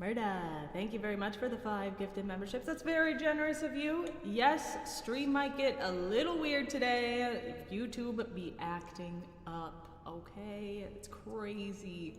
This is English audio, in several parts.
Roberta, thank you very much for the 5 gifted memberships. That's very generous of you. Yes, stream might get a little weird today. YouTube be acting up, okay? It's crazy.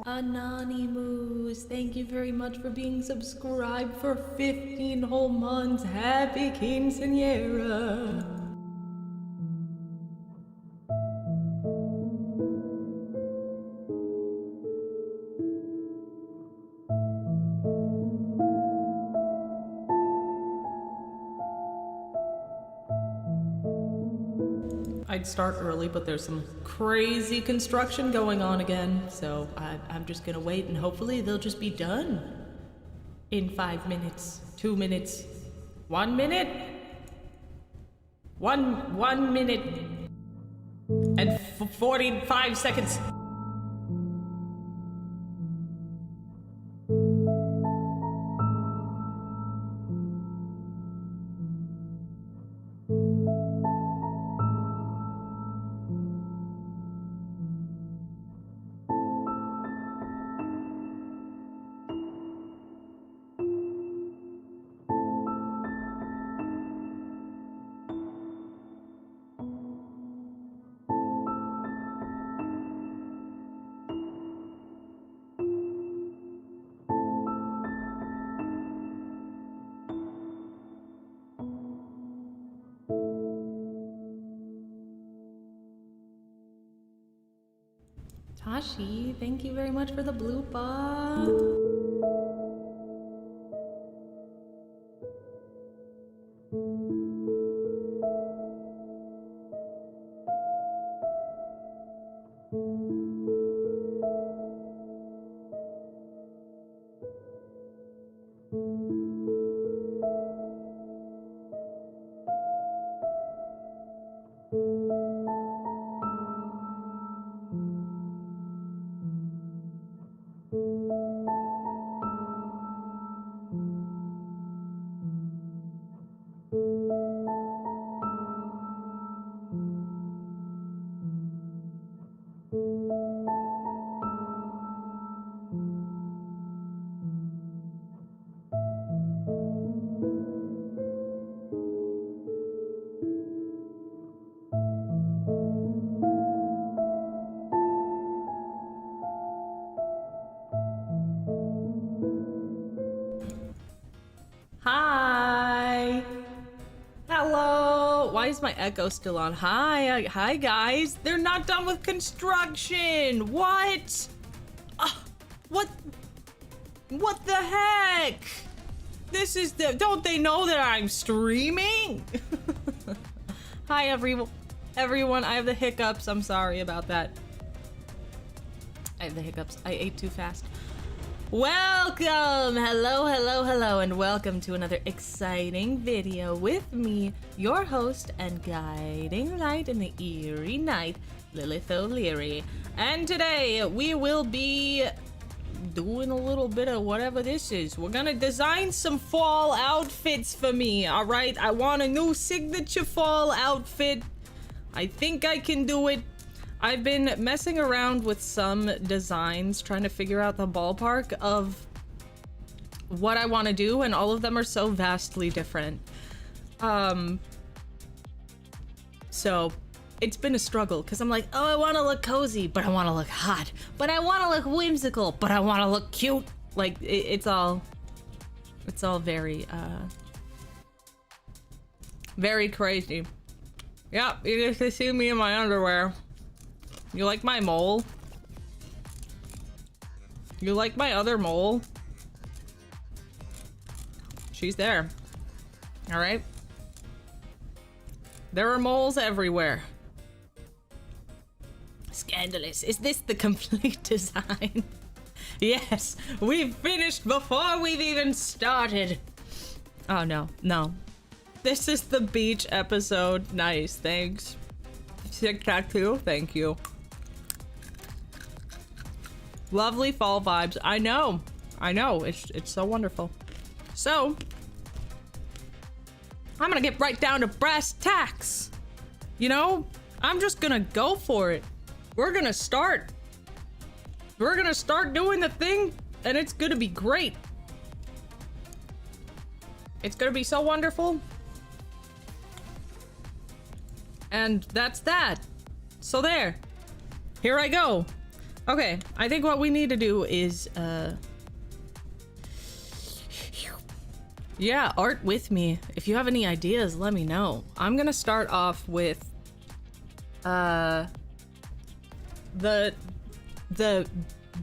Anonymous, thank you very much for being subscribed for 15 whole months. Happy quinceañera. I'd start early, but there's some crazy construction going on again, so I'm just gonna wait and hopefully they'll just be done in 5 minutes, 2 minutes, 1 minute, one minute and 45 seconds. Tashi, thank you very much for the blue bar. Hi. Hello. Why is my echo still on? Hi guys. They're not done with construction. What? What the heck? This is don't they know that I'm streaming? Hi everyone. I have the hiccups. I'm sorry about that. I have the hiccups. I ate too fast. Welcome! Hello, and welcome to another exciting video with me, your host and guiding light in the eerie night, Lilith Leerie. And today, we will be doing a little bit of whatever this is. We're gonna design some fall outfits for me, alright? I want a new signature fall outfit. I think I can do it. I've been messing around with some designs, trying to figure out the ballpark of what I want to do, and all of them are so vastly different. So it's been a struggle, because I'm like, oh, I want to look cozy, but I want to look hot, but I want to look whimsical, but I want to look cute. Like, it's all very, very crazy. Yeah, you just see me in my underwear. You like my mole? You like my other mole? She's there. Alright? There are moles everywhere. Scandalous. Is this the complete design? Yes, we've finished before we've even started. Oh no, no. This is the beach episode. Nice, thanks. Sick tattoo, thank you. Lovely fall vibes. I know. It's so wonderful. So, I'm gonna get right down to brass tacks. You know, I'm just gonna go for it. We're gonna start doing the thing, and it's gonna be great. It's gonna be so wonderful. And that's that. So there. Here I go. Okay, I think what we need to do is, yeah, art with me. If you have any ideas, let me know. I'm gonna start off with, the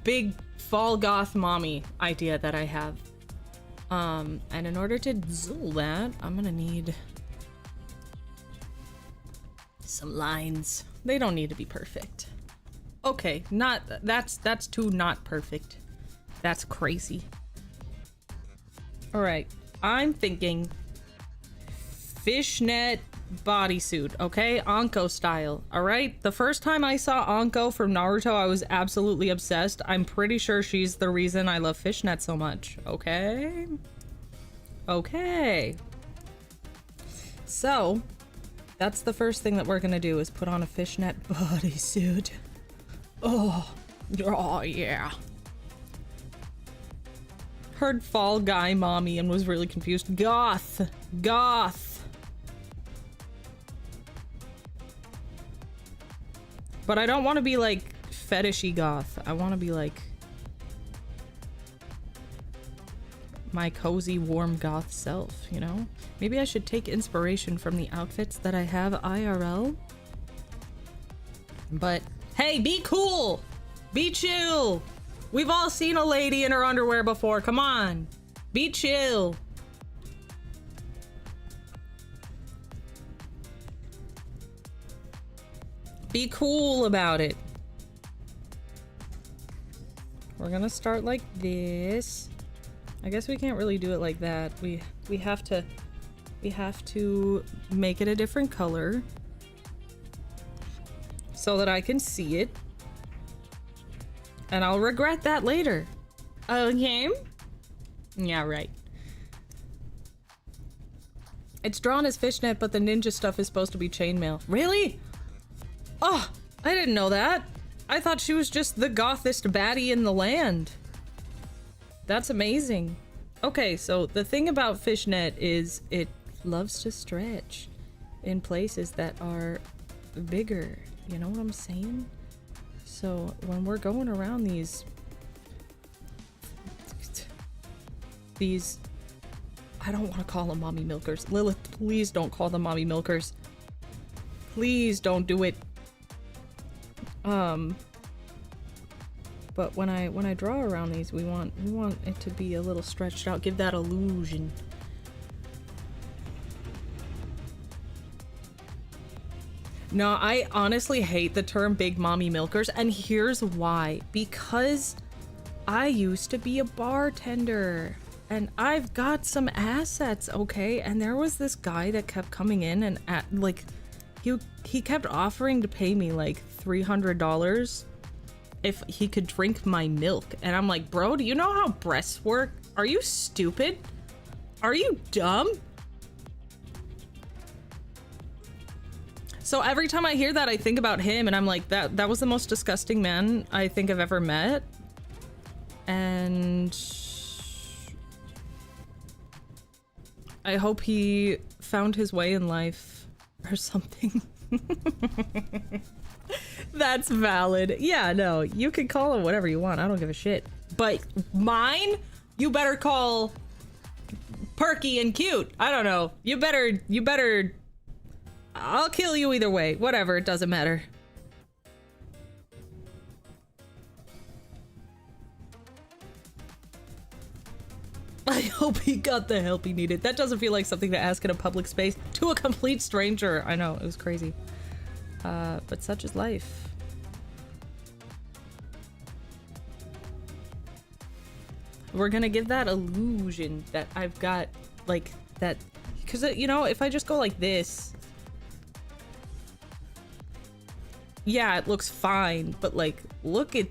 big fall goth mommy idea that I have. And in order to do that, I'm gonna need some lines. They don't need to be perfect. Okay, that's too not perfect. That's crazy. All right, I'm thinking fishnet bodysuit, okay? Anko style, all right? The first time I saw Anko from Naruto, I was absolutely obsessed. I'm pretty sure she's the reason I love fishnet so much, okay? Okay. So, that's the first thing that we're gonna do is put on a fishnet bodysuit. Oh yeah. Heard Fall Guy mommy and was really confused. Goth. But I don't want to be like fetishy goth. I want to be like my cozy, warm goth self, you know? Maybe I should take inspiration from the outfits that I have IRL. But hey, be cool! Be chill! We've all seen a lady in her underwear before, come on! Be chill! Be cool about it. We're gonna start like this. I guess we can't really do it like that. We have to make it a different color so that I can see it. And I'll regret that later. Okay? Yeah, right. It's drawn as fishnet, but the ninja stuff is supposed to be chainmail. Really? Oh, I didn't know that. I thought she was just the gothest baddie in the land. That's amazing. Okay, so the thing about fishnet is it loves to stretch in places that are bigger. You know what I'm saying? So when we're going around these, I don't want to call them mommy milkers. Lilith, please don't call them mommy milkers. Please don't do it. But when I draw around these, we want it to be a little stretched out. Give that illusion. No, I honestly hate the term big mommy milkers, and here's why. Because I used to be a bartender, and I've got some assets, okay? And there was this guy that kept coming in and he kept offering to pay me like $300 if he could drink my milk. And I'm like, bro, do you know how breasts work? Are you stupid? Are you dumb? So every time I hear that, I think about him, and I'm like, that was the most disgusting man I think I've ever met. And I hope he found his way in life or something. That's valid. Yeah, no, you can call him whatever you want. I don't give a shit. But mine, you better call perky and cute. I don't know. You better I'll kill you either way. Whatever, it doesn't matter. I hope he got the help he needed. That doesn't feel like something to ask in a public space to a complete stranger. I know, it was crazy. But such is life. We're gonna give that illusion that I've got, like, that... Because, you know, if I just go like this... Yeah, it looks fine, but, like, look at...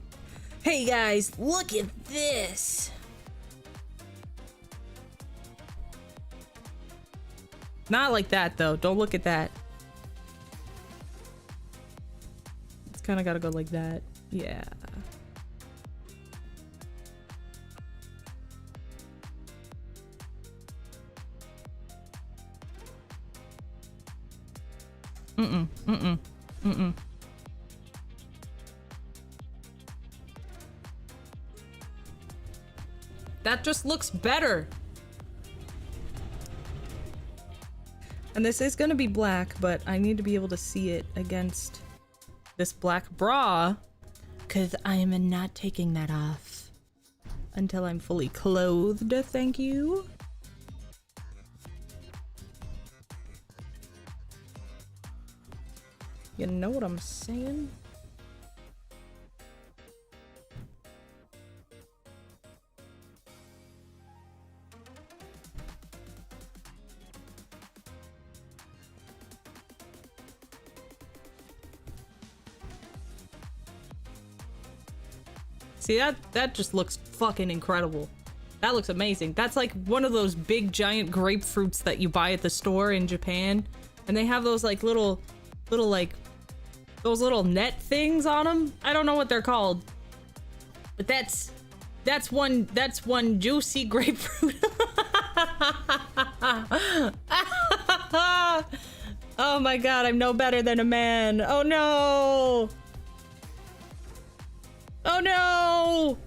Hey, guys, look at this! Not like that, though. Don't look at that. It's kind of gotta go like that. Yeah. That just looks better. And this is gonna be black, but I need to be able to see it against this black bra, because I am not taking that off until I'm fully clothed, thank you. You know what I'm saying? See, that just looks fucking incredible. That looks amazing. That's like one of those big giant grapefruits that you buy at the store in Japan. And they have those like little like, those little net things on them. I don't know what they're called. But that's one juicy grapefruit. Oh my god, I'm no better than a man. Oh no! Oh no!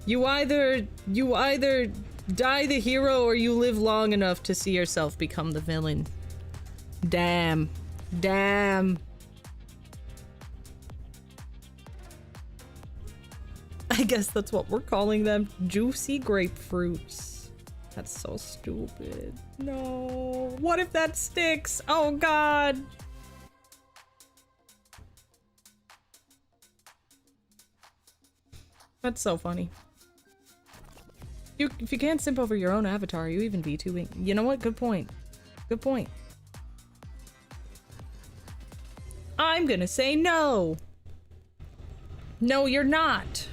You either die the hero or you live long enough to see yourself become the villain. Damn. Damn. I guess that's what we're calling them. Juicy grapefruits. That's so stupid. No. What if that sticks? Oh god. That's so funny. If you can't simp over your own avatar, you even VTubing. You know what? Good point. Good point. I'm gonna say no. No, you're not.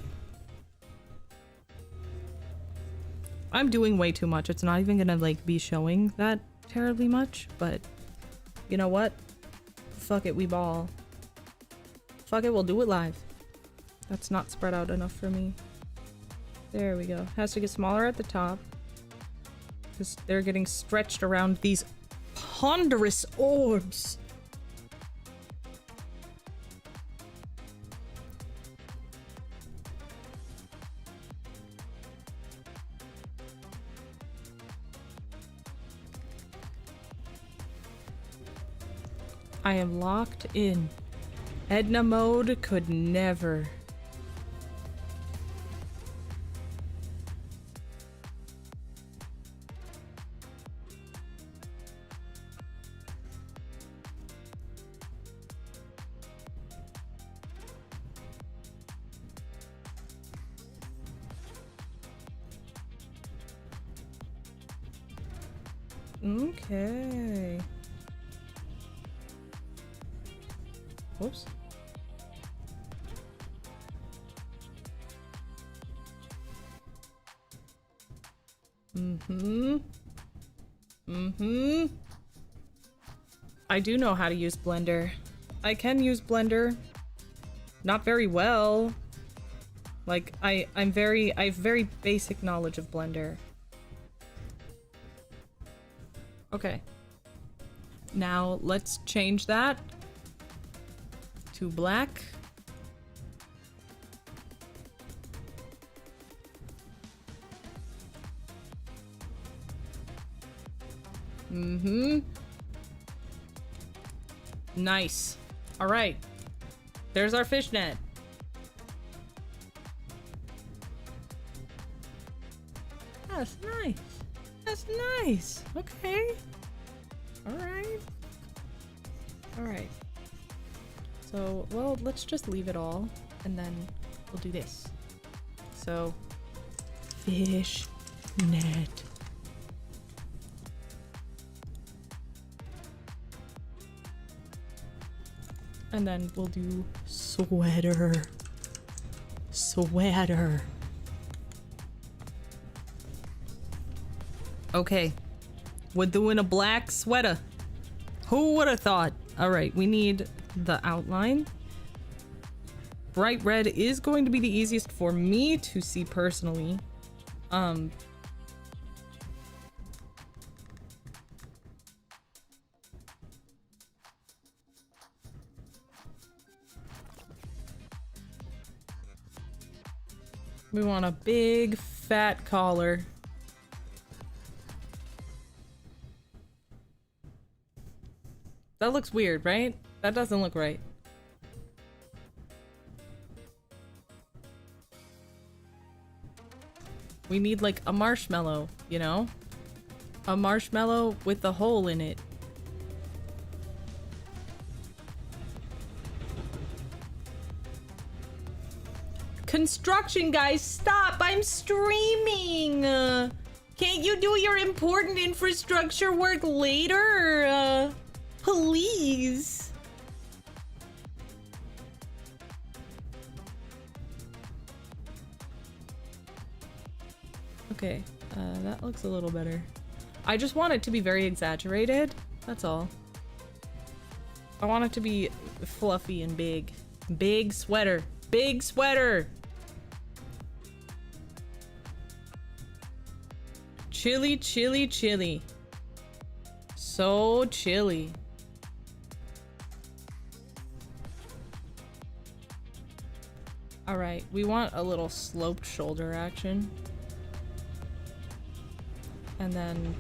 I'm doing way too much. It's not even gonna like be showing that terribly much, but you know what? Fuck it, we ball. Fuck it, we'll do it live. That's not spread out enough for me. There we go. Has to get smaller at the top, because they're getting stretched around these ponderous orbs. I am locked in. Edna mode could never. Okay. Whoops. I do know how to use Blender. I can use Blender. Not very well. Like, I have very basic knowledge of Blender. Okay. Now, let's change that to black. Nice. All right. There's our fishnet. That's nice. That's nice. Okay. All right. All right. So, well, let's just leave it all, and then we'll do this. So, fish net. And then we'll do sweater. Sweater. Okay. We're doing a black sweater. Who would have thought? All right, we need the outline. Bright red is going to be the easiest for me to see personally. We want a big fat collar. That looks weird, right? That doesn't look right. We need like a marshmallow, you know? A marshmallow with a hole in it. Construction, guys, stop! I'm streaming! Can't you do your important infrastructure work later? Please? Okay, that looks a little better. I just want it to be very exaggerated, that's all. I want it to be fluffy and big. Big sweater. Big sweater! Chilly, chilly, chilly. So chilly. Alright, we want a little sloped shoulder action. And then...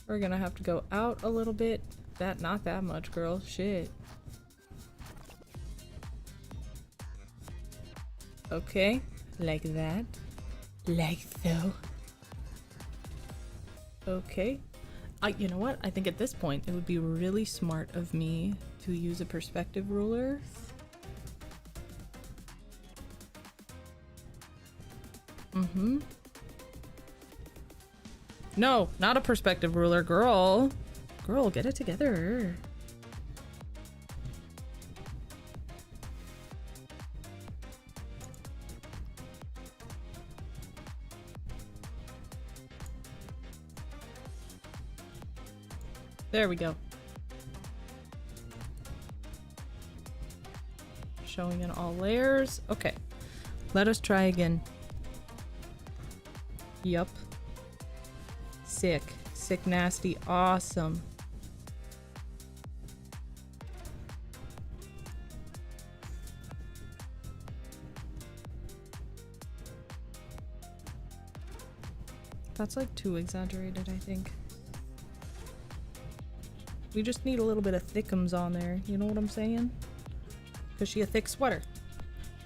we're gonna have to go out a little bit. Not that much, girl. Shit. Okay, like that. Like so. Okay. You know what? I think at this point it would be really smart of me to use a perspective ruler. Mm-hmm. No, not a perspective ruler, girl. Girl, get it together. There we go. Showing in all layers. Okay. Let us try again. Yup. Sick. Sick, nasty, awesome. That's like too exaggerated, I think. We just need a little bit of thickums on there, you know what I'm saying? Because she's a thick sweater.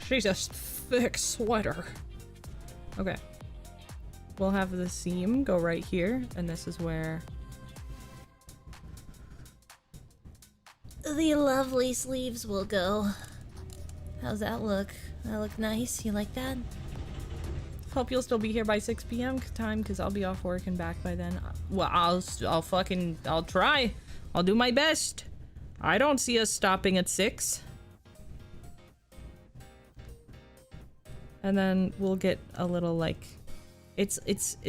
She's a thick sweater. Okay. We'll have the seam go right here, and this is where the lovely sleeves will go. How's that look? That look nice? You like that? hope you'll still be here by 6 p.m. time, because I'll be off work and back by then. Well, I'll try. I'll do my best. I don't see us stopping at 6. And then we'll get a little, like, it's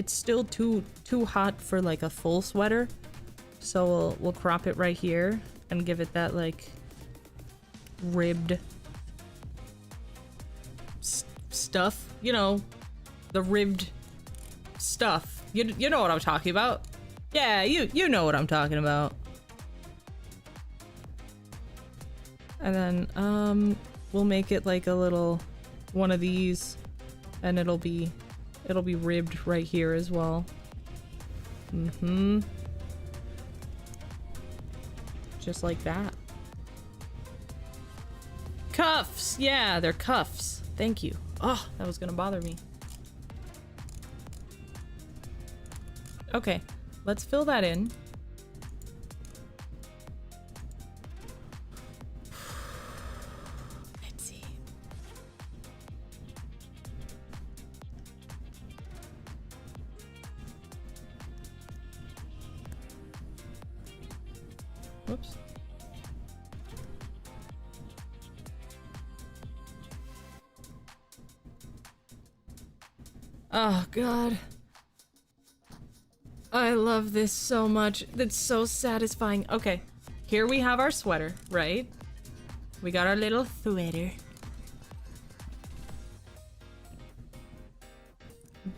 still too hot for like a full sweater, so we'll crop it right here and give it that like ribbed stuff, you know, the ribbed stuff. You know what I'm talking about. Yeah, you know what I'm talking about. And then we'll make it like a little one of these, and it'll be ribbed right here as well. Just like that. Cuffs! Yeah, they're cuffs. Thank you. Oh, that was gonna bother me. Okay, let's fill that in. Let's see. Whoops. Oh, God. I love this so much. It's so satisfying. Okay, here we have our sweater, right? We got our little sweater.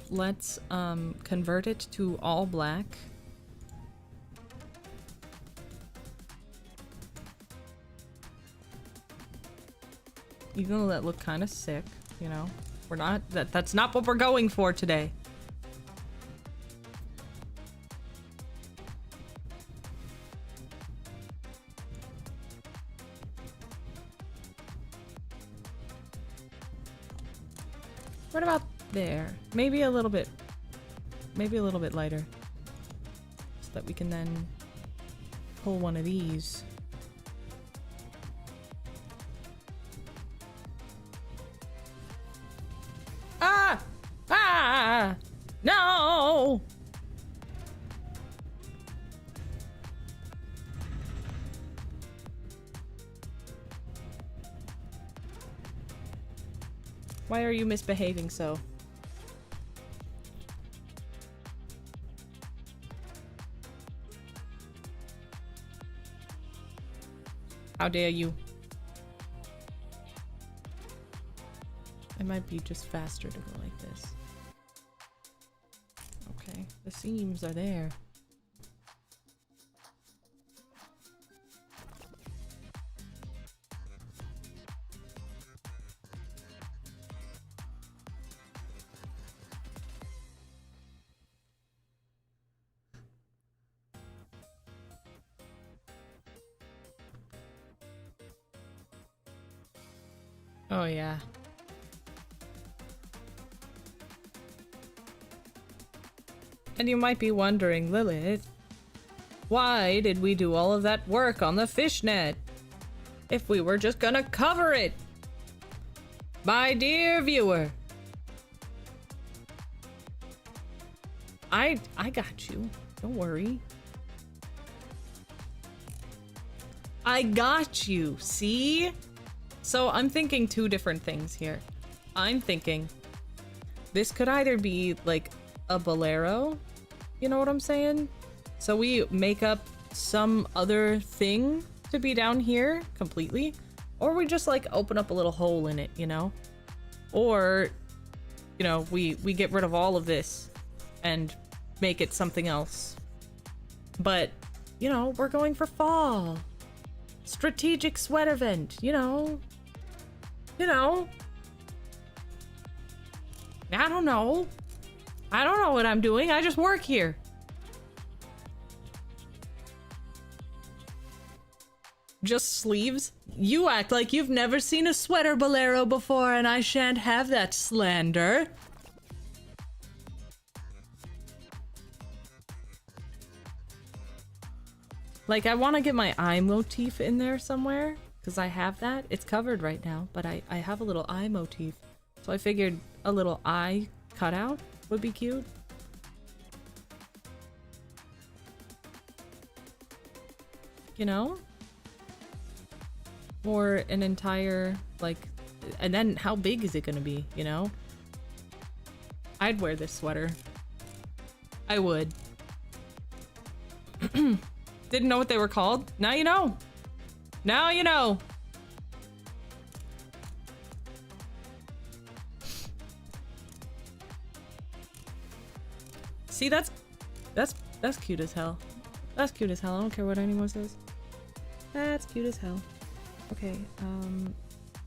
Let's convert it to all black. even though that looked kind of sick, you know? We're not, that's not what we're going for today. What about there? Maybe a little bit lighter. So that we can then pull one of these. Ah! Ah! No! Why are you misbehaving so? How dare you? It might be just faster to go like this. Okay, the seams are there. Oh yeah. And you might be wondering, Lilith, why did we do all of that work on the fishnet if we were just gonna cover it? My dear viewer, I got you. Don't worry. I got you. See? So I'm thinking two different things here. I'm thinking this could either be like a bolero, you know what I'm saying? So we make up some other thing to be down here completely, or we just like open up a little hole in it, you know? Or, you know, we get rid of all of this and make it something else. But, you know, we're going for fall. Strategic sweat event, you know? You know? I don't know. I don't know what I'm doing. I just work here. Just sleeves? You act like you've never seen a sweater bolero before, and I shan't have that slander. Like, I want to get my eye motif in there somewhere, because I have that. It's covered right now, but I have a little eye motif. So I figured a little eye cutout would be cute. You know? Or an entire, like, and then how big is it gonna be, you know? I'd wear this sweater. I would. Didn't know what they were called? Now you know. Now you know. See, that's cute as hell. That's cute as hell. I don't care what anyone says. That's cute as hell. Okay,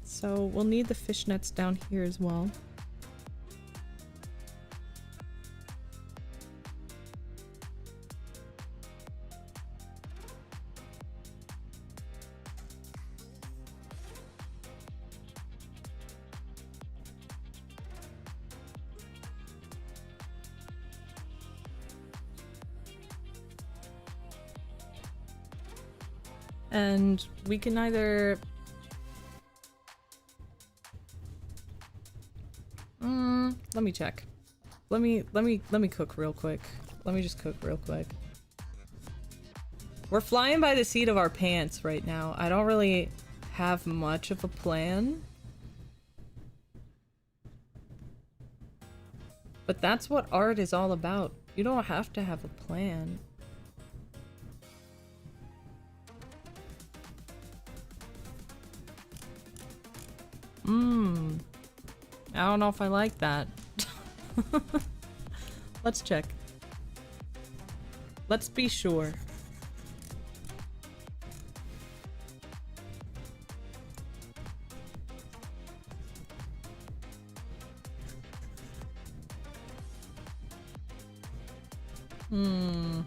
so we'll need the fishnets down here as well. And we can either let me check. Let me cook real quick. Let me just cook real quick. We're flying by the seat of our pants right now. I don't really have much of a plan. But that's what art is all about. You don't have to have a plan. I don't know if I like that. Let's check. Let's be sure. Hmm.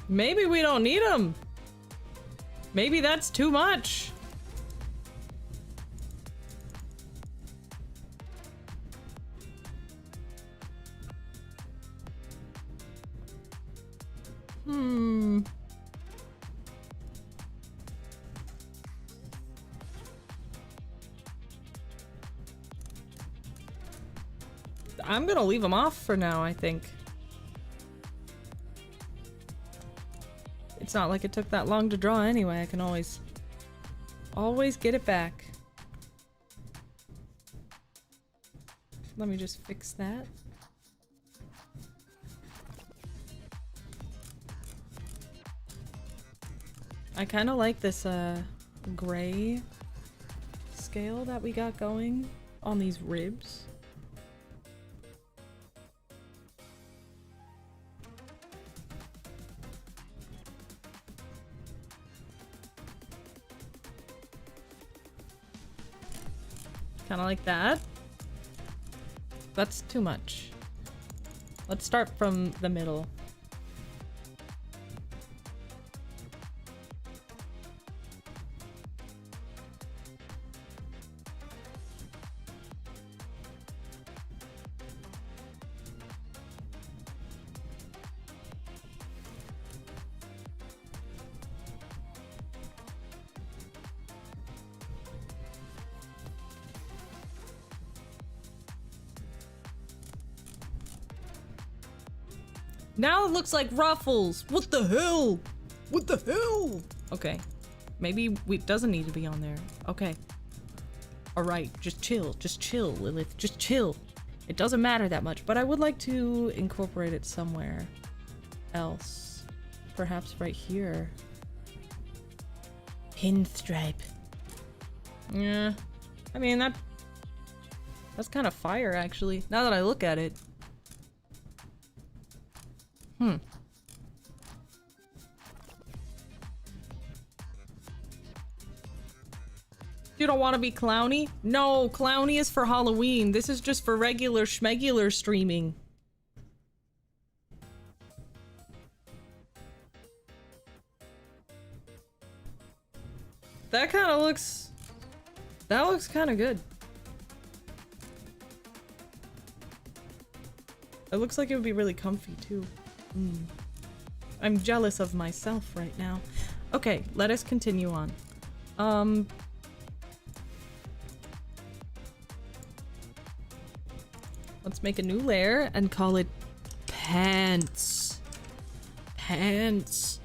Maybe we don't need them. Maybe that's too much. Hmm. I'm gonna leave them off for now, I think. It's not like it took that long to draw anyway. I can always get it back. Let me just fix that. I kind of like this gray scale that we got going on these ribs. Kind of like that. That's too much. Let's start from the middle. Now it looks like ruffles. What the hell? What the hell? Okay. Maybe it doesn't need to be on there. Okay. Alright, just chill, Lilith. Just chill. It doesn't matter that much, but I would like to incorporate it somewhere else. Perhaps right here. Pinstripe. Yeah. I mean, that's kind of fire, actually, now that I look at it. You don't want to be clowny? No, clowny is for Halloween. This is just for regular schmegular streaming. That kind of looks... That looks kind of good. It looks like it would be really comfy, too. I'm jealous of myself right now. Okay, let us continue on. Let's make a new layer and call it pants. Pants.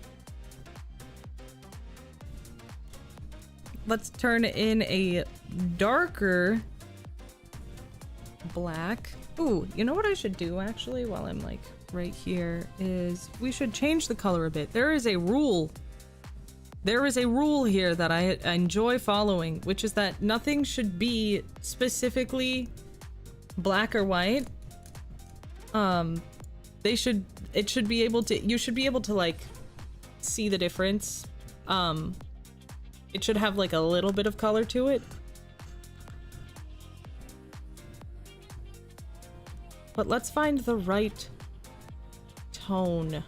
Let's turn in a darker black. Ooh, you know what I should do actually while I'm like right here is we should change the color a bit. There is a rule. There is a rule here that I enjoy following, which is that nothing should be specifically black or white. It should be able to, you should be able to like see the difference. It should have like a little bit of color to it. But let's find the right tone.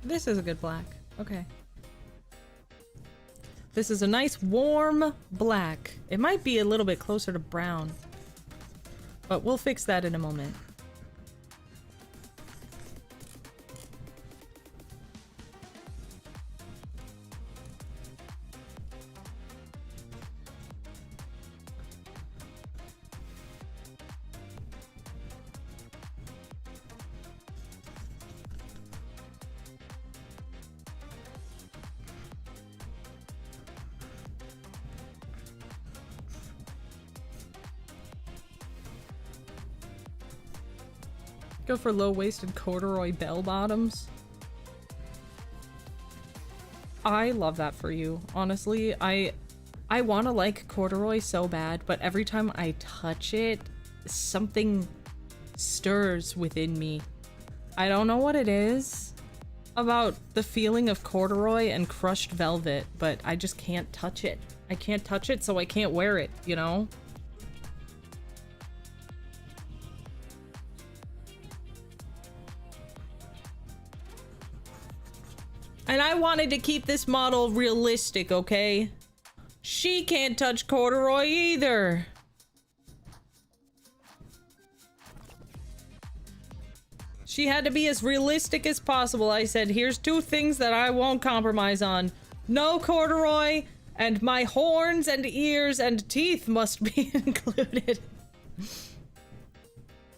This is a good black. Okay. This is a nice warm black. It might be a little bit closer to brown, but we'll fix that in a moment. Go for low-waisted corduroy bell bottoms. I love that for you. Honestly, I want to like corduroy so bad, but every time I touch it, something stirs within me. I don't know what it is about the feeling of corduroy and crushed velvet, but I just can't touch it. I can't touch it, so I can't wear it, you know? And I wanted to keep this model realistic, okay? She can't touch corduroy either. She had to be as realistic as possible. I said, here's 2 things that I won't compromise on. No corduroy, and my horns and ears and teeth must be included.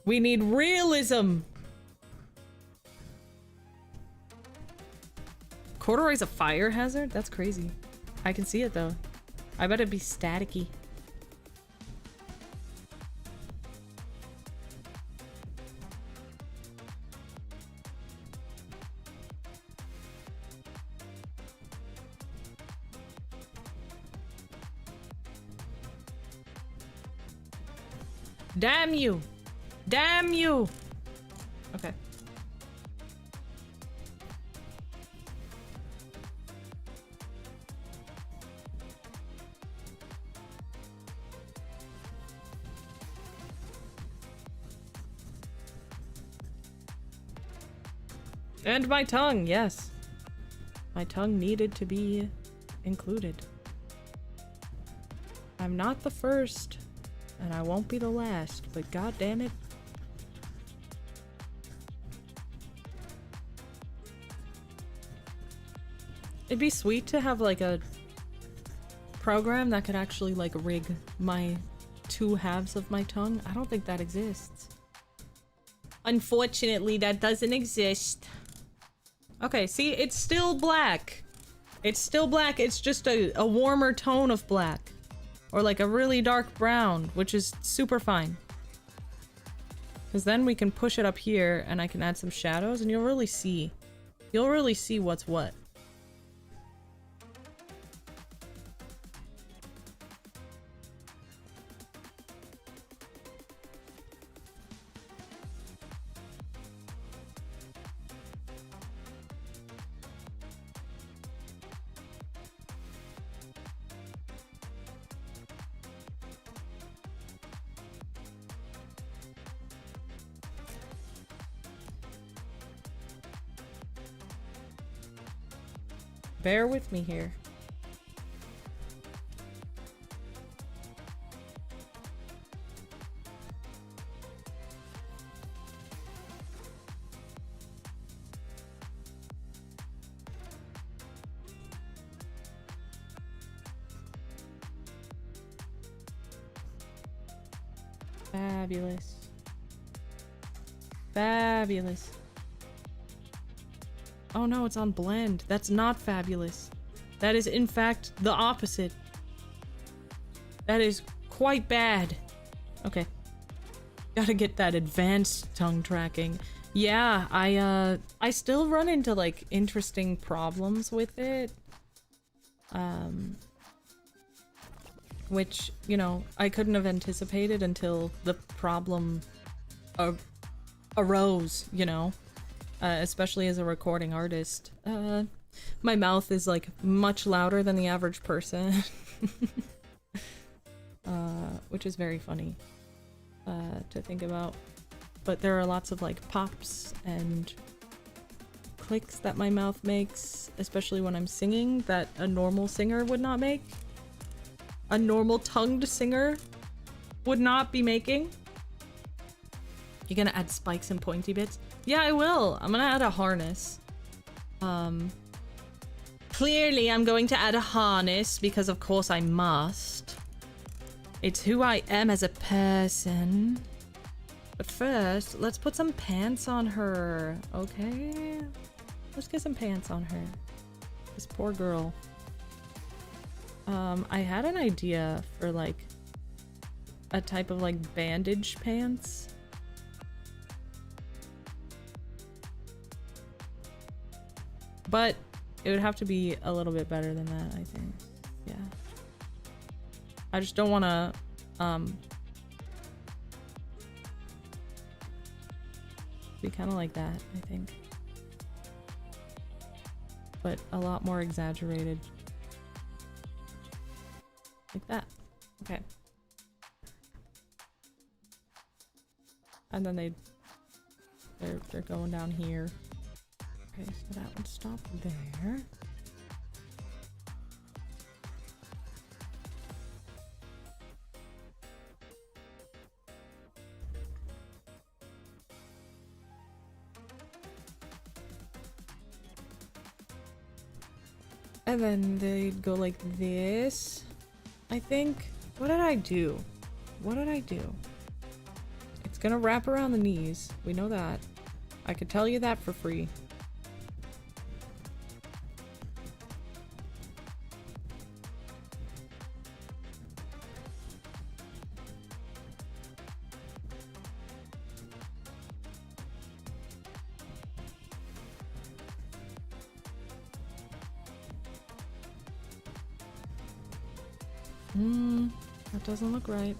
We need realism. Corduroy's a fire hazard? That's crazy. I can see it though. I bet it'd be staticky. Damn you! Damn you! Okay. And my tongue, yes. My tongue needed to be included. I'm not the first, and I won't be the last, but god damn it. It'd be sweet to have like a program that could actually like rig my 2 halves of my tongue. I don't think that exists. Unfortunately, that doesn't exist. Okay, see, it's still black. It's still black, it's just a warmer tone of black. Or like a really dark brown, which is super fine. Because then we can push it up here and I can add some shadows and you'll really see. You'll really see what's what. Bear with me here. Fabulous. Fabulous. Oh no, it's on blend. That's not fabulous. That is in fact the opposite. That is quite bad. Okay. Gotta get that advanced tongue tracking. Yeah, I still run into like interesting problems with it. Which, you know, I couldn't have anticipated until the problem arose, you know? Especially as a recording artist. My mouth is like much louder than the average person. Which is very funny to think about. But there are lots of like pops and clicks that my mouth makes, especially when I'm singing, that a normal singer would not make. A normal tongued singer would not be making. You gonna add spikes and pointy bits? Yeah, I will. I'm gonna add a harness. Clearly I'm going to add a harness because of course I must. It's who I am as a person. But first, let's put some pants on her, okay? Let's get some pants on her. This poor girl. I had an idea for like a type of like bandage pants. But it would have to be a little bit better than that, I think. Yeah. I just don't want to, be kind of like that, I think. But a lot more exaggerated. Like that. Okay. And then they're going down here. Okay, so that would stop there. And then they'd go like this, I think. What did I do? What did I do? It's gonna wrap around the knees. We know that. I could tell you that for free. That doesn't look right.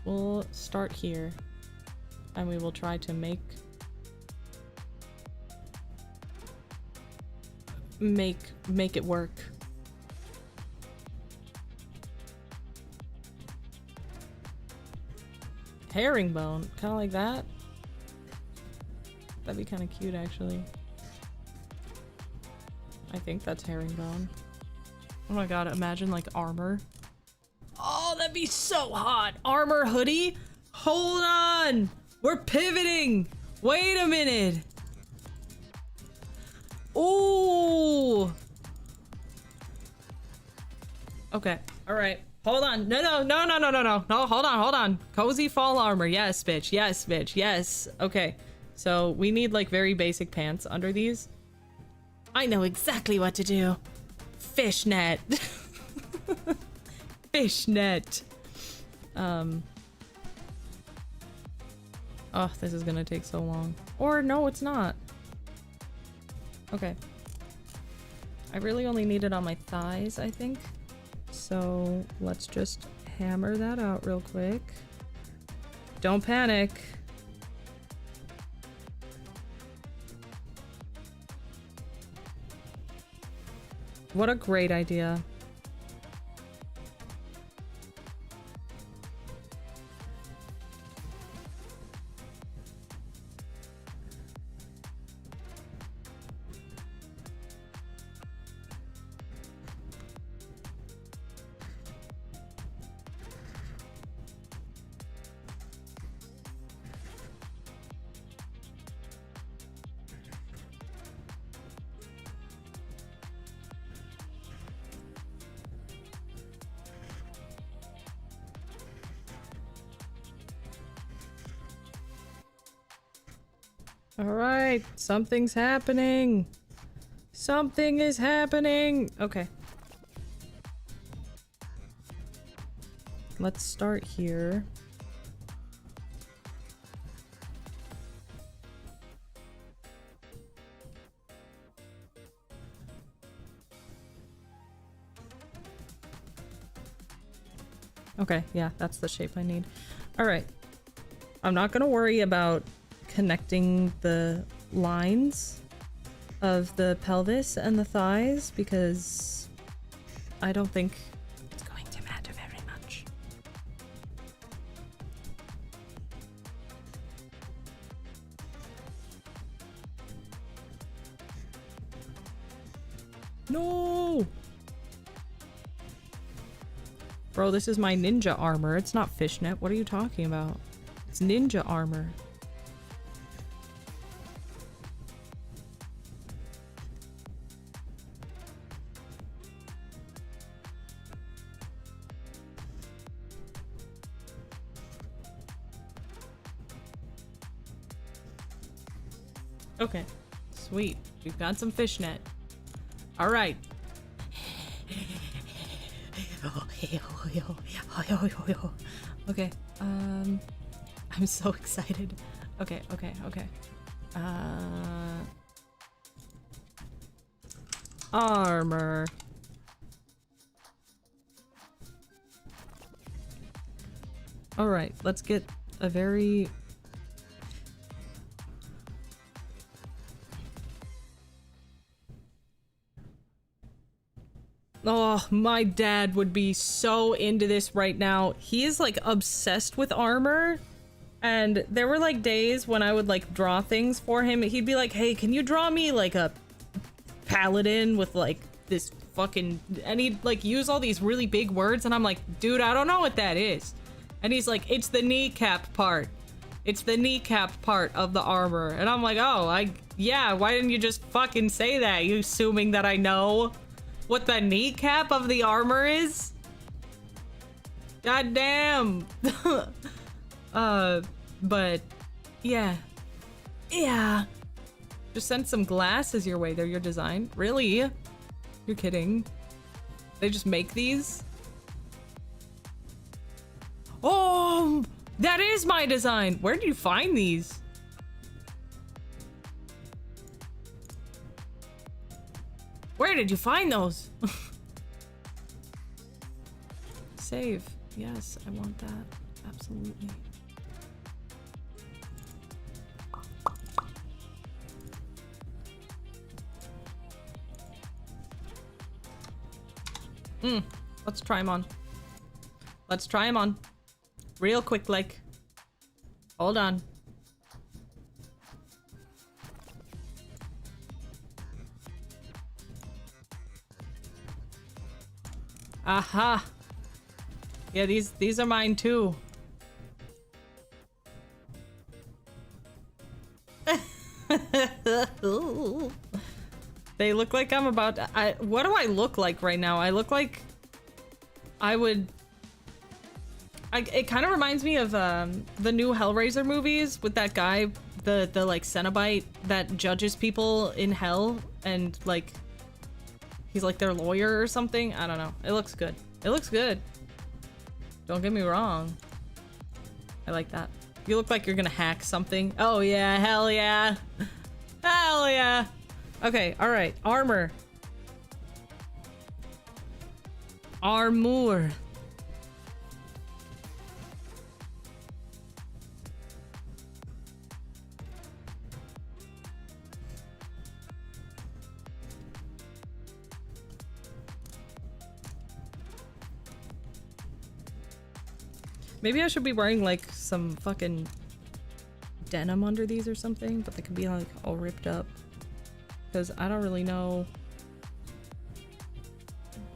We'll start here, and we will try to make it work. Herringbone, kind of like that. That'd be kind of cute, actually. I think that's herringbone. Oh my god, imagine like armor. Oh, that'd be so hot. Armor hoodie? Hold on. We're pivoting. Wait a minute. Ooh. Okay. All right. Hold on. No. No, hold on. Cozy fall armor. Yes, bitch. Yes, bitch. Yes. Okay. So we need like very basic pants under these. I know exactly what to do. Fishnet. Fishnet. Oh, this is gonna take so long. Or no, it's not. Okay. I really only need it on my thighs, I think. So let's just hammer that out real quick. Don't panic. What a great idea. Alright, something's happening. Something is happening. Okay. Let's start here. Okay, yeah, that's the shape I need. Alright. I'm not gonna worry about connecting the lines of the pelvis and the thighs because I don't think it's going to matter very much. No! Bro, this is my ninja armor. It's not fishnet. What are you talking about? It's ninja armor. Okay, sweet. We've got some fishnet. All right. Okay. I'm so excited. Okay. armor. Alright, let's get a very... Oh, my dad would be so into this right now. He is like obsessed with armor. And there were like days when I would like draw things for him. He'd be like, hey, can you draw me like a paladin with like this fucking... And he'd like use all these really big words. And I'm like, dude, I don't know what that is. And he's like, it's the kneecap part. It's the kneecap part of the armor. And I'm like, oh, yeah, why didn't you just fucking say that? You assuming that I know what the kneecap of the armor is? God damn. But yeah. Yeah. Just send some glasses your way. They're your design. Really? You're kidding. They just make these? Oh, that is my design. Where did you find these? Where did you find those? Save. Yes, I want that. Absolutely. Let's try him on. Let's try him on. Real quick, like. Hold on. Aha. Yeah, these are mine too. They look like I'm about to, what do I look like right now? I look like I would... it kind of reminds me of the new Hellraiser movies with that guy, the like Cenobite that judges people in hell and like he's like their lawyer or something. I don't know. It looks good. It looks good. Don't get me wrong. I like that. You look like you're gonna hack something. Oh yeah, hell yeah. Hell yeah. Okay, alright. Armor. Armor. Maybe I should be wearing like some fucking denim under these or something, but they could be like all ripped up. Because I don't really know.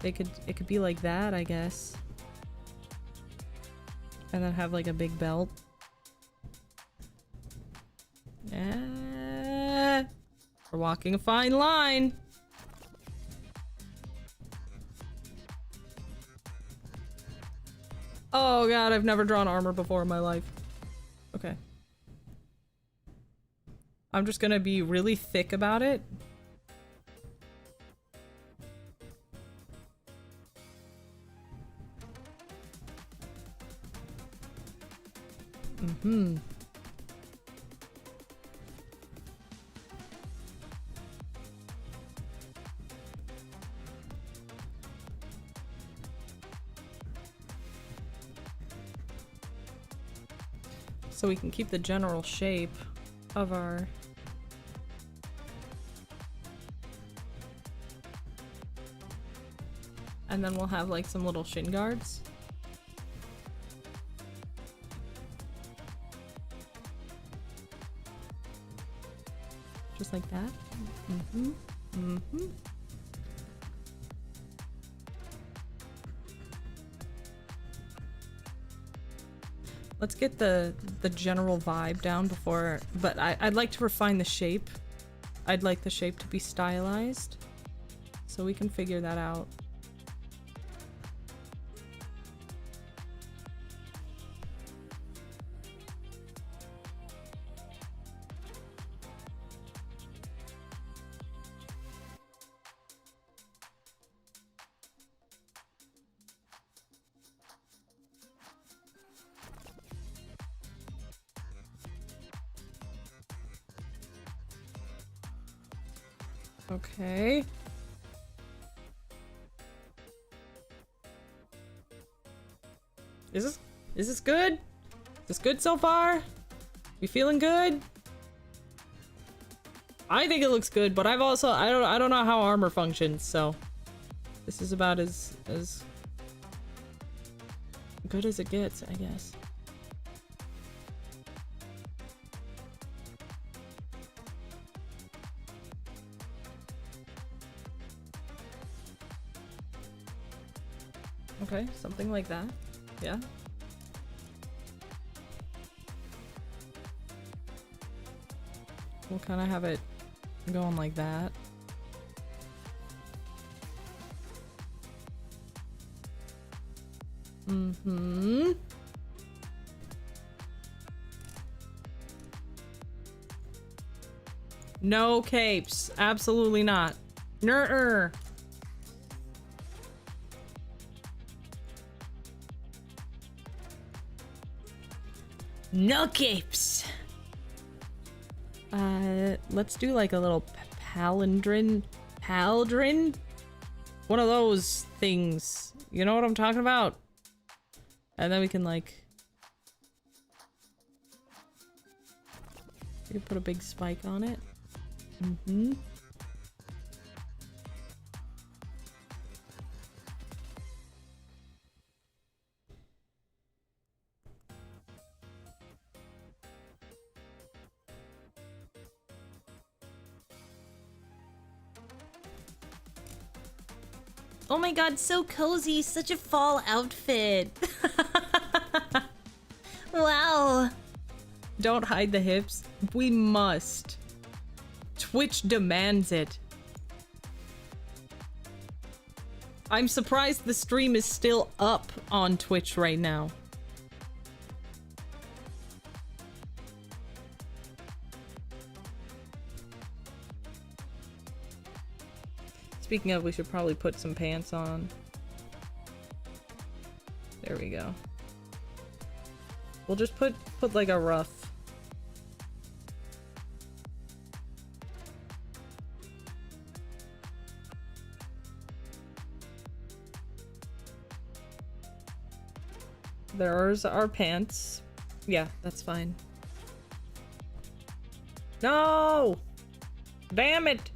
It could be like that, I guess. And then have like a big belt. We're walking a fine line. Oh god, I've never drawn armor before in my life. Okay. I'm just gonna be really thick about it. Mm-hmm. So we can keep the general shape of our... And then we'll have like some little shin guards. Just like that. Mm-hmm. Mm-hmm. Let's get the general vibe down before, but I'd like to refine the shape. I'd like the shape to be stylized, so we can figure that out. Okay. Is this good? Is this good so far? You feeling good? I think it looks good, but I don't know how armor functions, so this is about as good as it gets, I guess. Okay, something like that. Yeah. We'll kind of have it going like that. Mm-hmm. No capes. Absolutely not. Nuh-uh. No capes. Let's do like a little palindrome. One of those things. You know what I'm talking about? And then we can like... We can put a big spike on it. Mm-hmm. Oh my god, so cozy. Such a fall outfit. Wow. Don't hide the hips. We must. Twitch demands it. I'm surprised the stream is still up on Twitch right now. Speaking of, we should probably put some pants on. There we go. We'll just put like a rough. There's our pants. Yeah, that's fine. No! Damn it!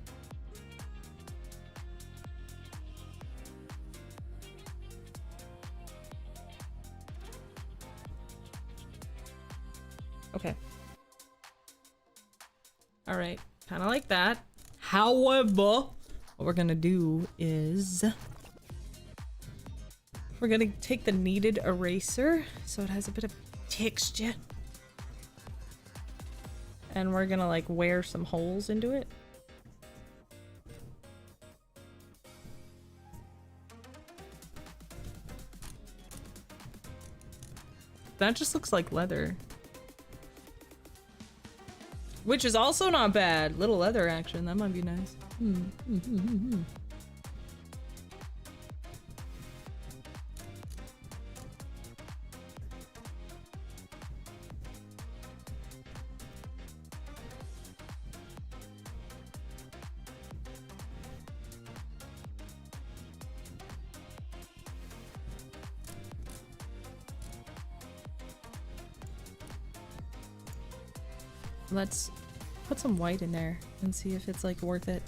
Okay. Alright, kind of like that. However, what we're gonna do is... We're gonna take the kneaded eraser, so it has a bit of texture. And we're gonna like wear some holes into it. That just looks like leather. Which is also not bad. Little leather action, that might be nice. Let's put some white in there and see if it's like worth it.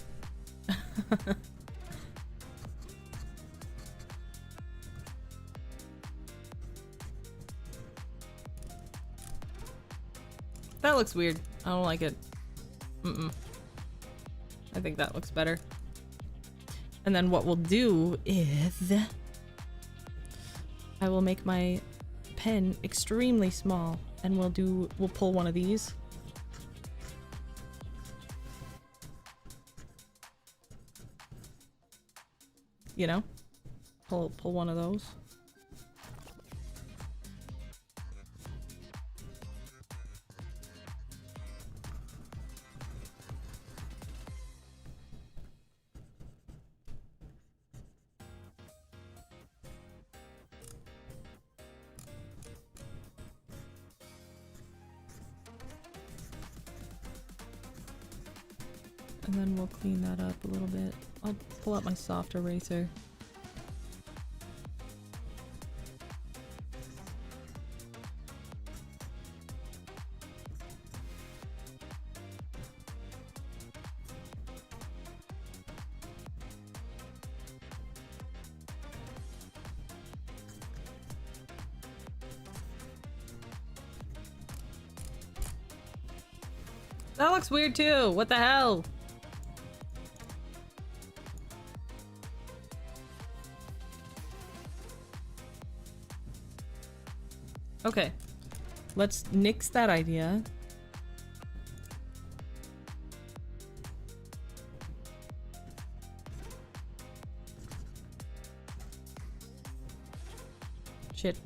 That looks weird. I don't like it. I think that looks better. And then what we'll do is I will make my pen extremely small and we'll pull one of these. You know, pull one of those. And then we'll clean that up a little bit. I'll pull out my soft eraser. That looks weird too. What the hell? Okay. Let's nix that idea. Shit.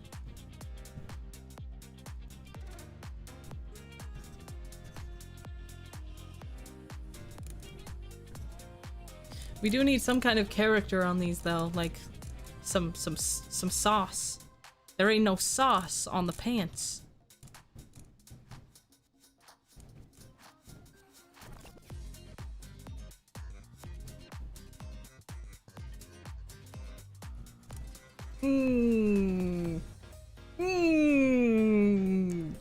We do need some kind of character on these though, like some sauce. There ain't no sauce on the pants. Hmm. Hmm.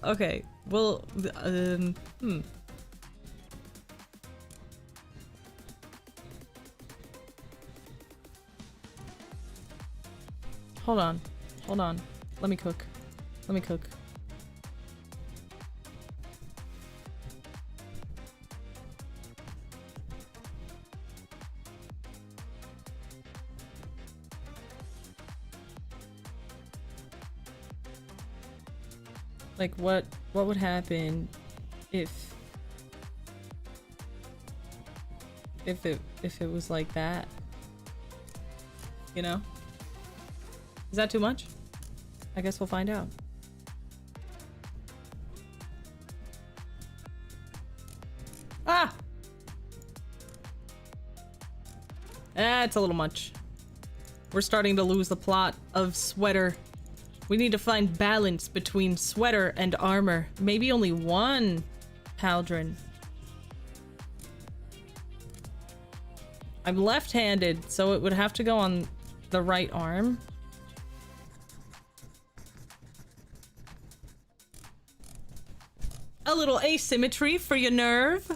Okay. Well, Hold on. Hold on. Let me cook. Let me cook. Like what would happen if it was like that? You know? Is that too much? I guess we'll find out. Ah! It's a little much. We're starting to lose the plot of Sweater. We need to find balance between Sweater and armor. Maybe only one Pauldron. I'm left-handed, so it would have to go on the right arm. A little asymmetry for your nerve.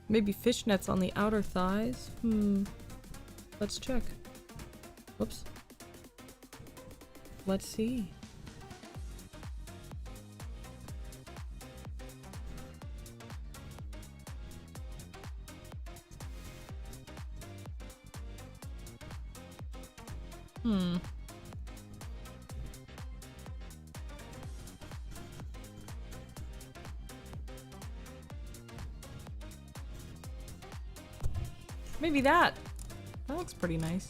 Maybe fishnets on the outer thighs? Let's check. Whoops. Let's see. Maybe that. That looks pretty nice.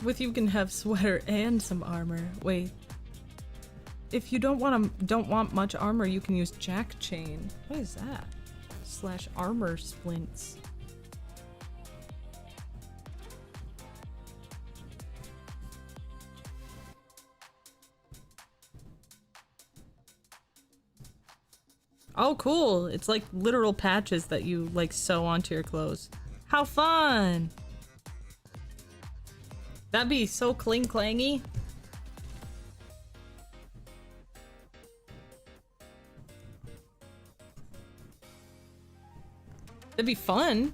With you can have Sweater and some armor. Wait. If you don't want much armor, you can use Jack Chain. What is that? / armor splints. Oh, cool. It's like literal patches that you like sew onto your clothes. How fun! That'd be so clang-clangy. That'd be fun.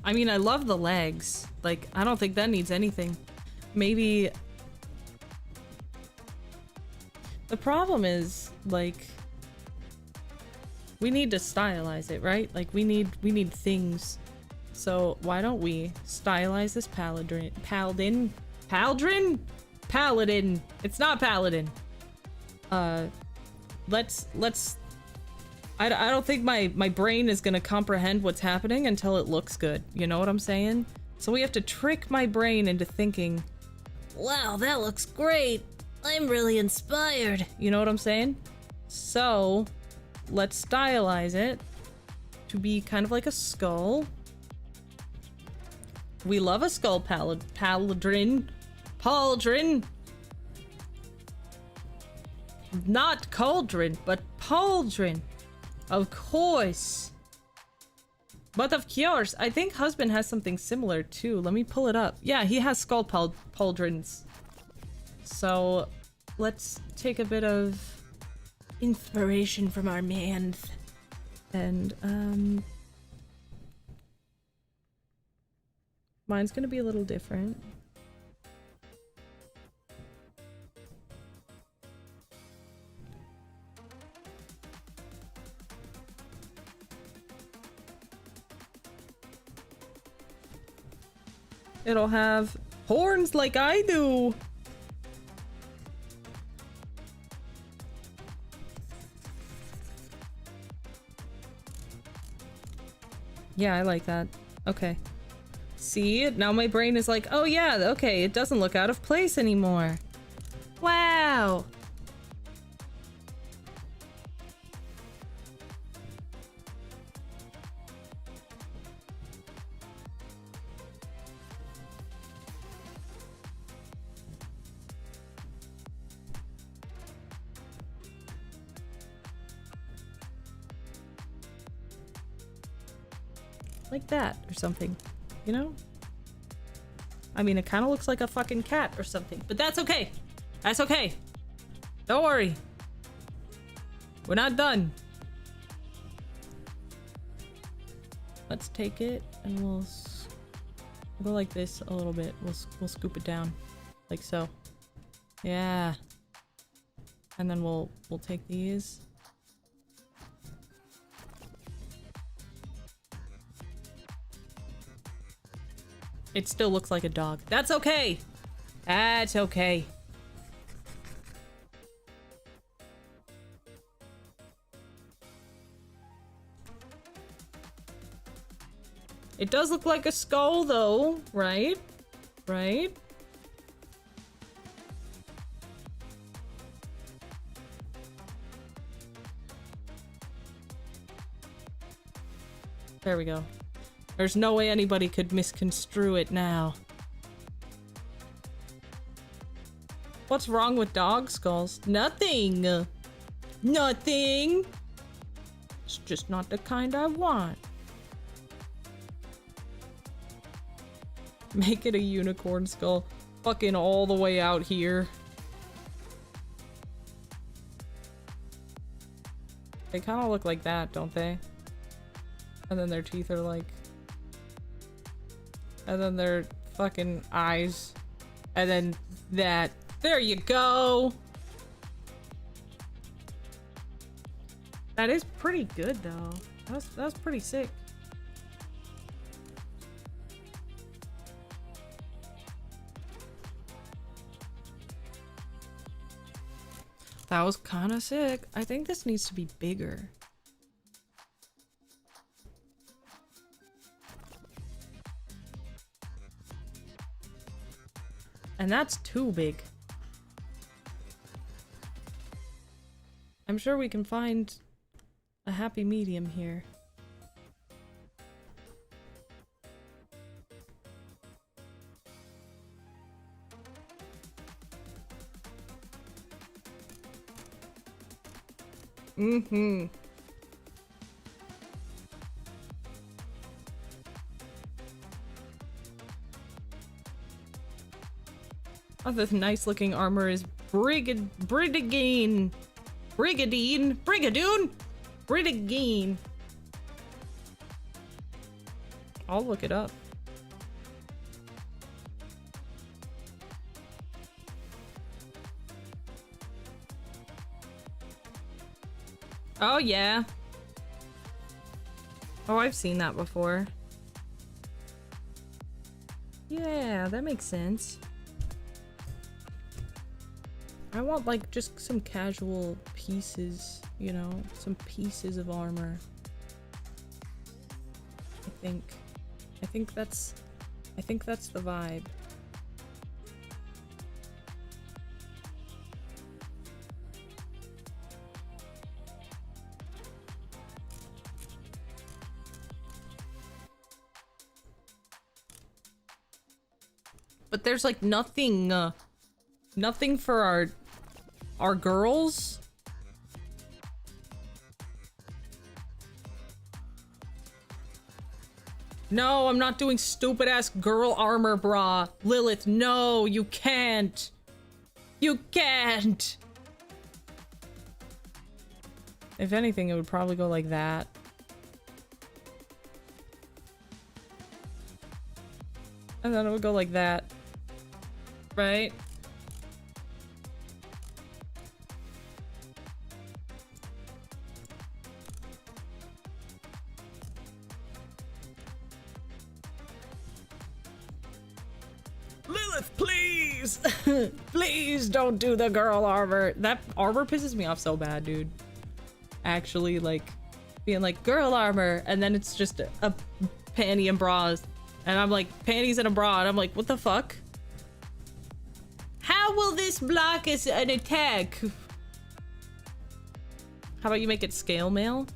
I mean, I love the legs. Like, I don't think that needs anything. Maybe... The problem is, like... We need to stylize it, right? Like, we need things. So, why don't we stylize this Paladin? Paladin? It's not Paladin. Let's... I don't think my brain is gonna comprehend what's happening until it looks good. You know what I'm saying? So we have to trick my brain into thinking, Wow, that looks great. I'm really inspired. You know what I'm saying? So, let's stylize it to be kind of like a skull. We love a skull paladin. Pauldron. Not cauldron, but pauldron. Of course. But of course, I think husband has something similar too. Let me pull it up. Yeah, he has skull pauldrons. So, let's take a bit of inspiration from our man. And, mine's gonna be a little different. It'll have horns like I do. Yeah, I like that. Okay. See, now my brain is like, oh yeah, okay, it doesn't look out of place anymore. Wow. Like that or something, you know? I mean, it kind of looks like a fucking cat or something, but that's okay. That's okay. Don't worry. We're not done. Let's take it and we'll go like this a little bit. We'll scoop it down like so. Yeah. And then we'll take these. It still looks like a dog. That's okay. That's okay. It does look like a skull though, right? Right? There we go. There's no way anybody could misconstrue it now. What's wrong with dog skulls? Nothing! Nothing! It's just not the kind I want. Make it a unicorn skull. Fucking all the way out here. They kind of look like that, don't they? And then their teeth are like... And then their fucking eyes. And then that. There you go! That is pretty good though. That's pretty sick. That was kind of sick. I think this needs to be bigger. And that's too big. I'm sure we can find a happy medium here. Mm-hmm. Other nice looking armor is Brigadine. I'll look it up. Oh yeah. Oh, I've seen that before. Yeah, that makes sense. I want like just some casual pieces, you know, some pieces of armor. I think that's the vibe. But there's like nothing, nothing for our girls. No, I'm not doing stupid ass girl armor, brah. Lilith, no, you can't. You can't. If anything, it would probably go like that. And then it would go like that. Right? Lilith, please! Please don't do the girl armor. That armor pisses me off so bad, dude. Actually, like, being like, girl armor, and then it's just a panty and bras. And I'm like, panties and a bra, and I'm like, what the fuck? How will this block as an attack? How about you make it scale mail?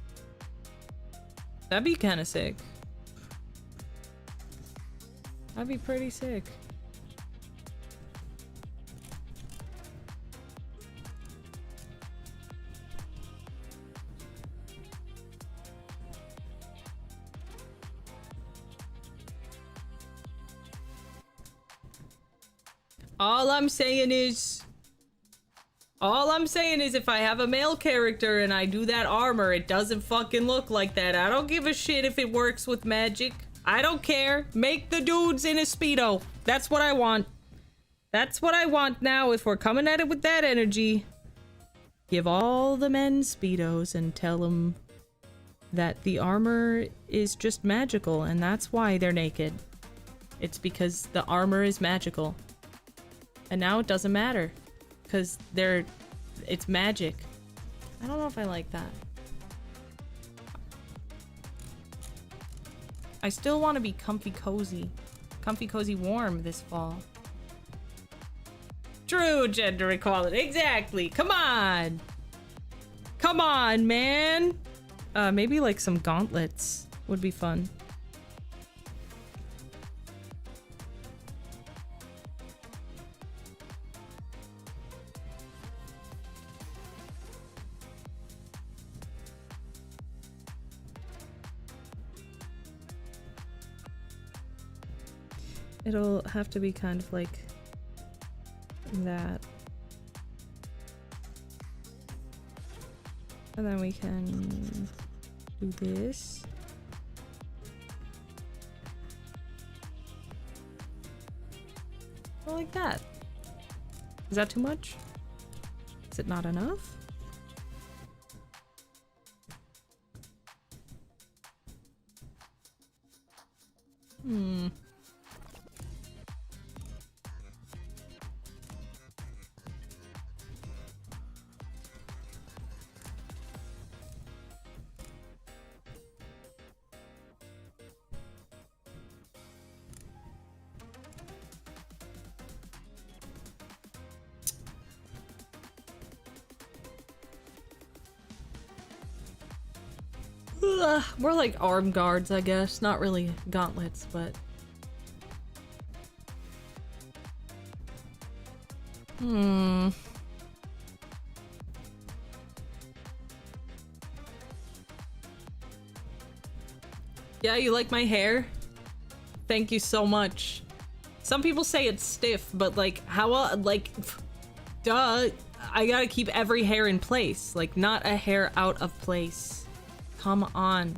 That'd be kind of sick. That'd be pretty sick. All I'm saying is if I have a male character and I do that armor, it doesn't fucking look like that. I don't give a shit if it works with magic. I don't care. Make the dudes in a Speedo. That's what I want. That's what I want now if we're coming at it with that energy. Give all the men Speedos and tell them that the armor is just magical and that's why they're naked. It's because the armor is magical. And now it doesn't matter, because it's magic. I don't know if I like that. I still want to be comfy cozy warm this fall. True gender equality, exactly. Come on. Come on, man. Maybe like some gauntlets would be fun. It'll have to be kind of like that. And then we can do this. Well, like that. Is that too much? Is it not enough? More like arm guards, I guess. Not really gauntlets, but... Yeah, you like my hair? Thank you so much. Some people say it's stiff, but like, how, like, duh, I gotta keep every hair in place. Like, not a hair out of place. Come on.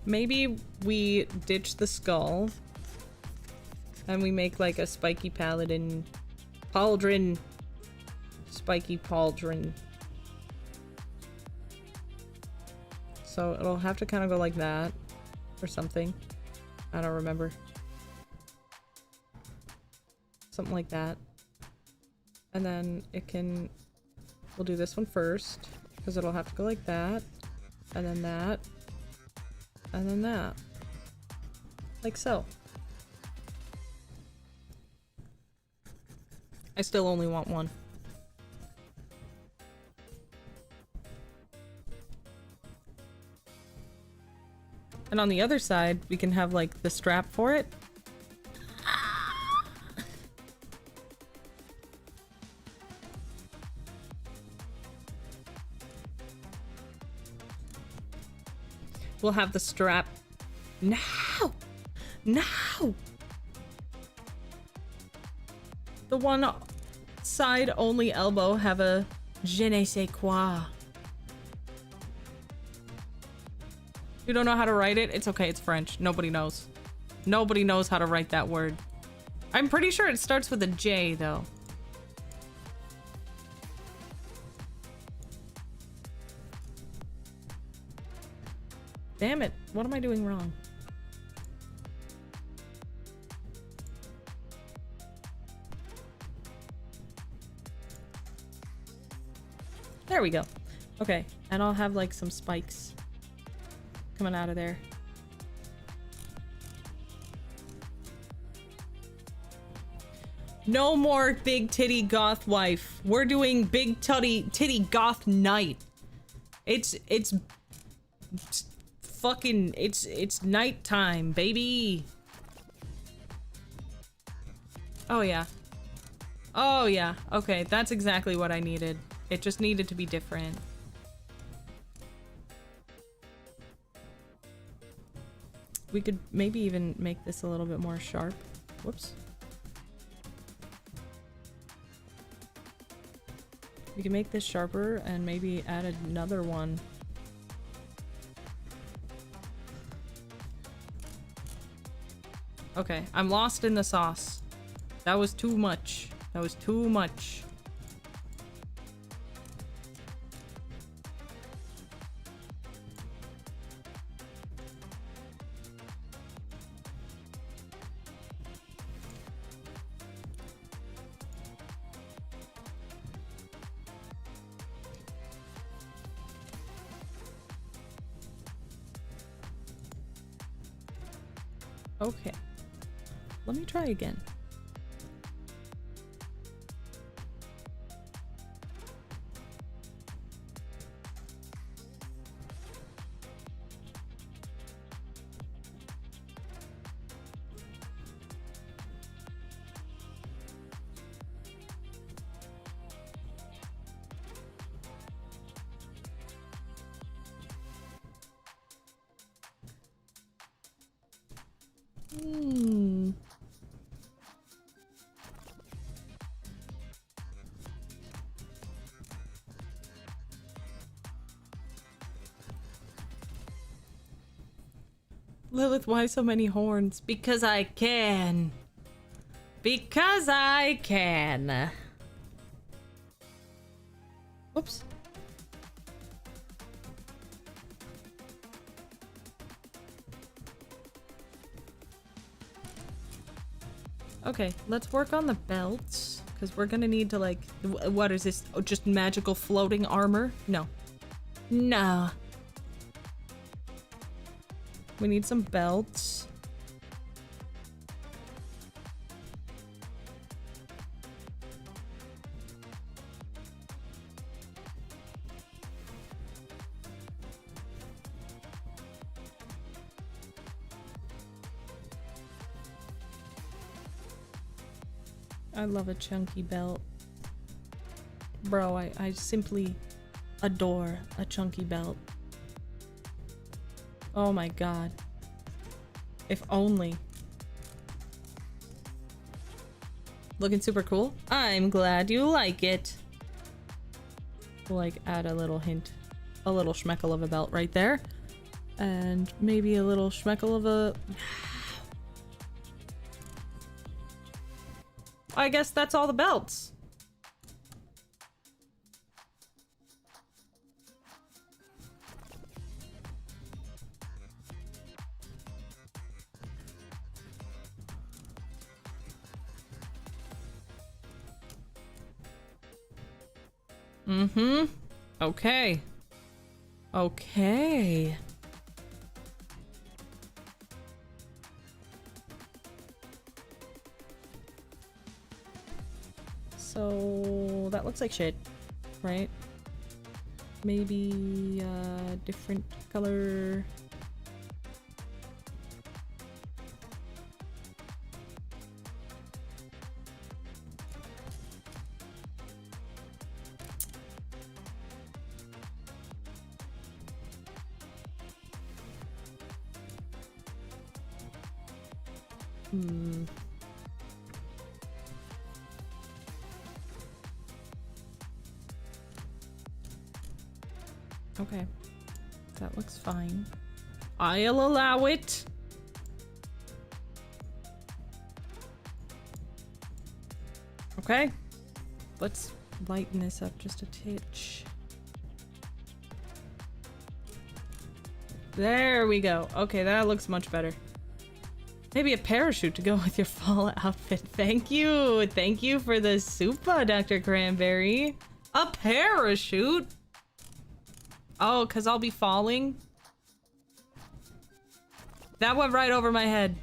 Maybe we ditch the skull and we make like a spiky paladin pauldron. Spiky pauldron. So it'll have to kind of go like that or something. I don't remember. Something like that. And then it can... We'll do this one first, because it'll have to go like that. And then that. And then that. Like so. I still only want one. And on the other side, we can have like the strap for it. We'll have the strap. Now! Now! The one side only elbow have a je ne sais quoi. You don't know how to write it? It's okay, it's French. Nobody knows. Nobody knows how to write that word. I'm pretty sure it starts with a J, though. Damn it. What am I doing wrong? There we go. Okay, and I'll have like some spikes coming out of there. No more big titty goth wife. We're doing big titty goth night. It's fucking it's nighttime, baby. Oh yeah. Oh yeah. Okay, that's exactly what I needed. It just needed to be different. We could maybe even make this a little bit more sharp. Whoops. We can make this sharper and maybe add another one. Okay, I'm lost in the sauce. That was too much. That was too much. Okay. Let me try again. Lilith, why so many horns? Because I can. Because I can. Whoops. Okay, let's work on the belts. Because we're gonna need to like... What is this? Oh, just magical floating armor? No. No. We need some belts. I love a chunky belt. Bro, I simply adore a chunky belt. Oh my god. If only. Looking super cool? I'm glad you like it. We'll like add a little hint. A little schmeckle of a belt right there. And maybe a little schmeckle of a... I guess that's all the belts. Mm-hmm. Okay. Okay. So that looks like shit, right? Maybe a different color. Okay. That looks fine. I'll allow it. Okay. Let's lighten this up just a titch. There we go. Okay, that looks much better. Maybe a parachute to go with your fall outfit. Thank you. Thank you for the super, Dr. Cranberry. A parachute? Oh, because I'll be falling? That went right over my head.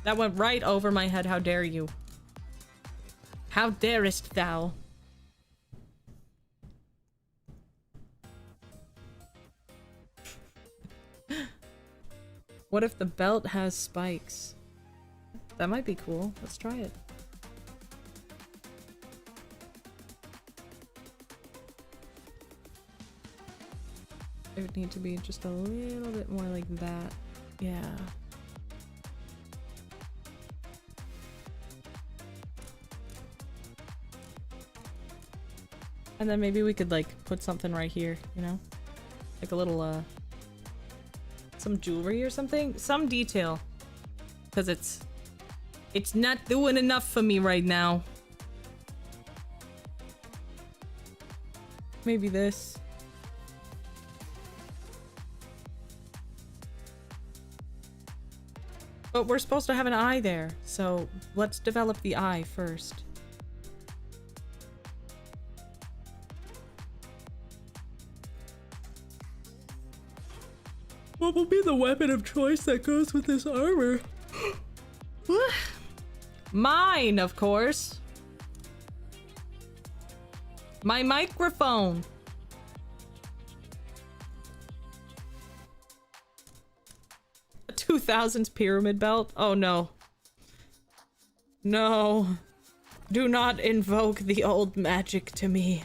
That went right over my head. How dare you? How darest thou? What if the belt has spikes? That might be cool. Let's try it. It would need to be just a little bit more like that. Yeah. And then maybe we could like put something right here, you know? Like a little some jewelry or something? Some detail. Cause it's not doing enough for me right now. Maybe this. But we're supposed to have an eye there, so let's develop the eye first. What will be the weapon of choice that goes with this armor? Mine, of course. My microphone. A 2000s pyramid belt? Oh no. No. Do not invoke the old magic to me.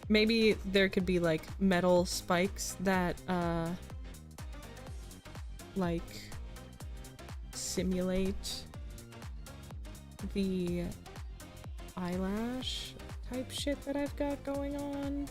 Maybe there could be like metal spikes that like simulate the eyelash type shit that I've got going on.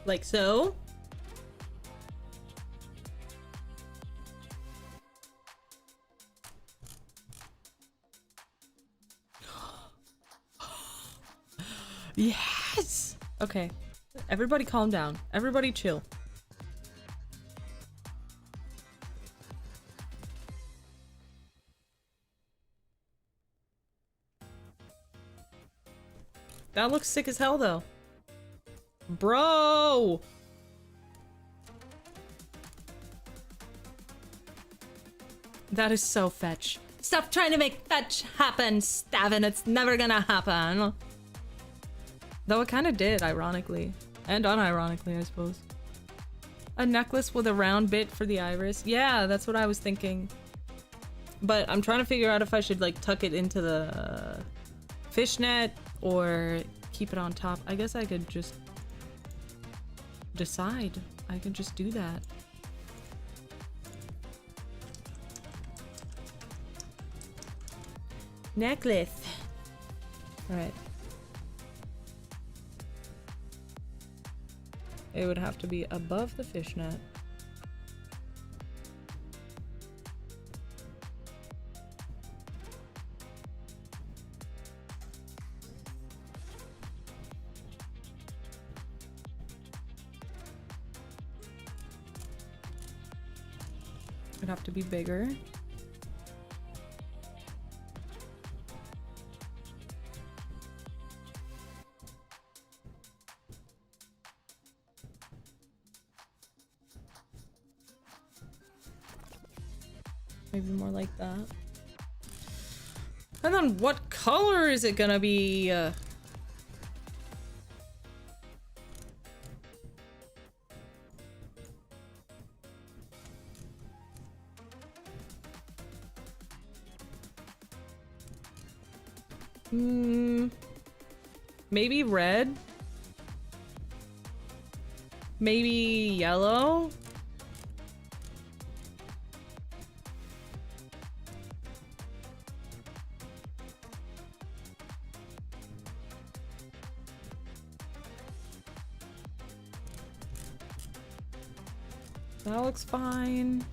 Like so. Yes! Okay. Everybody calm down. Everybody chill. That looks sick as hell though. Bro! That is so fetch. Stop trying to make fetch happen, Stavin. It's never gonna happen. Though it kind of did, ironically. And unironically, I suppose. A necklace with a round bit for the iris. Yeah, that's what I was thinking. But I'm trying to figure out if I should, like, tuck it into the fishnet or keep it on top. I guess I could just decide. I can just do that. Necklace. Alright. It would have to be above the fishnet. It'd have to be bigger. Maybe more like that. And then what color is it gonna be? Maybe red? Maybe yellow? That looks fine.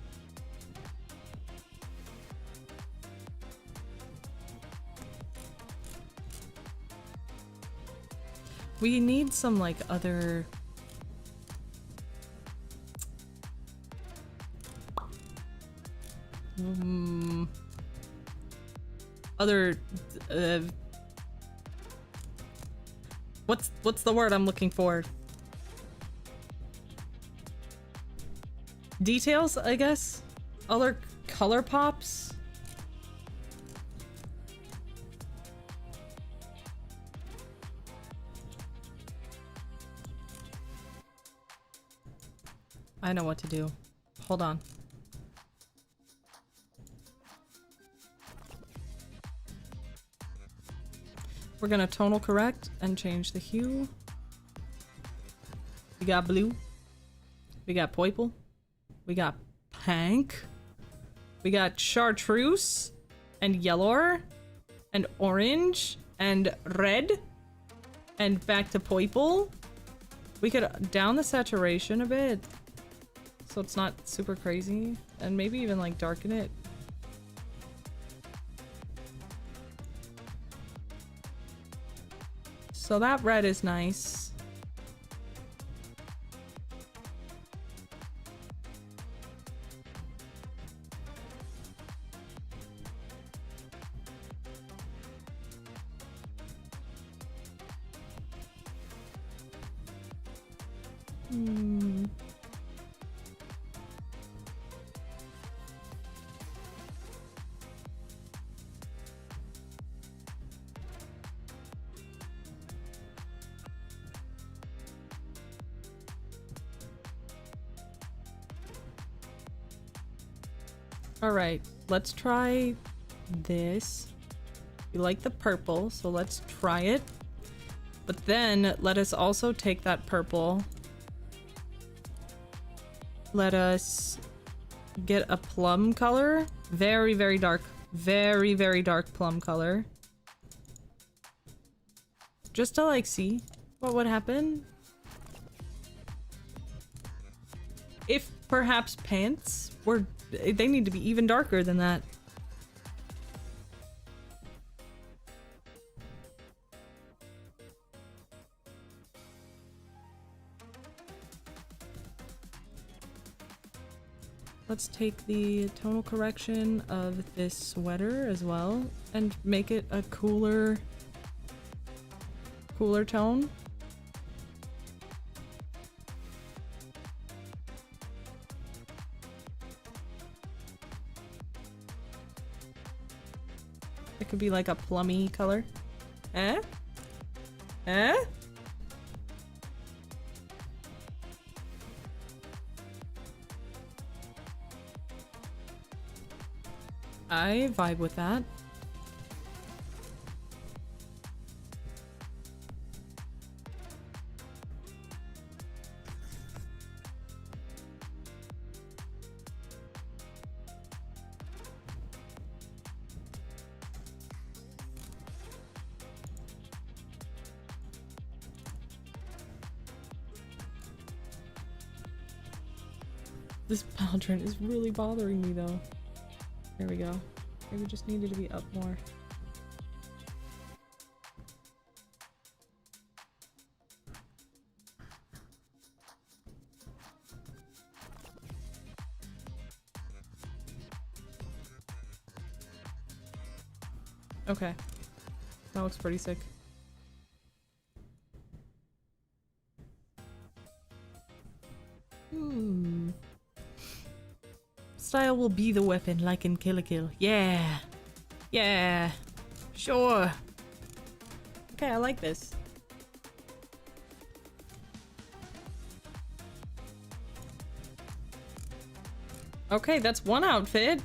We need some like other other what's the word I'm looking for? Details, I guess? Other color pops? I know what to do. Hold on. We're gonna tonal correct and change the hue. We got blue. We got purple. We got pink. We got chartreuse and yellow and orange and red and back to purple. We could down the saturation a bit so it's not super crazy and maybe even like darken it. So that red is nice. Alright, let's try this. You like the purple, so let's try it. But then let us also take that purple. Let us get a plum color. Very, very dark. Very, very dark plum color. Just to like see what would happen. If perhaps pants were... They need to be even darker than that. Let's take the tonal correction of this sweater as well and make it a cooler tone. It could be like a plummy color. Eh? Eh? I vibe with that. This pauldron is really bothering me though. There we go. Maybe just needed to be up more. Okay. That looks pretty sick. Style will be the weapon, like in Kill la Kill. Yeah. Yeah. Sure. Okay, I like this. Okay, that's one outfit.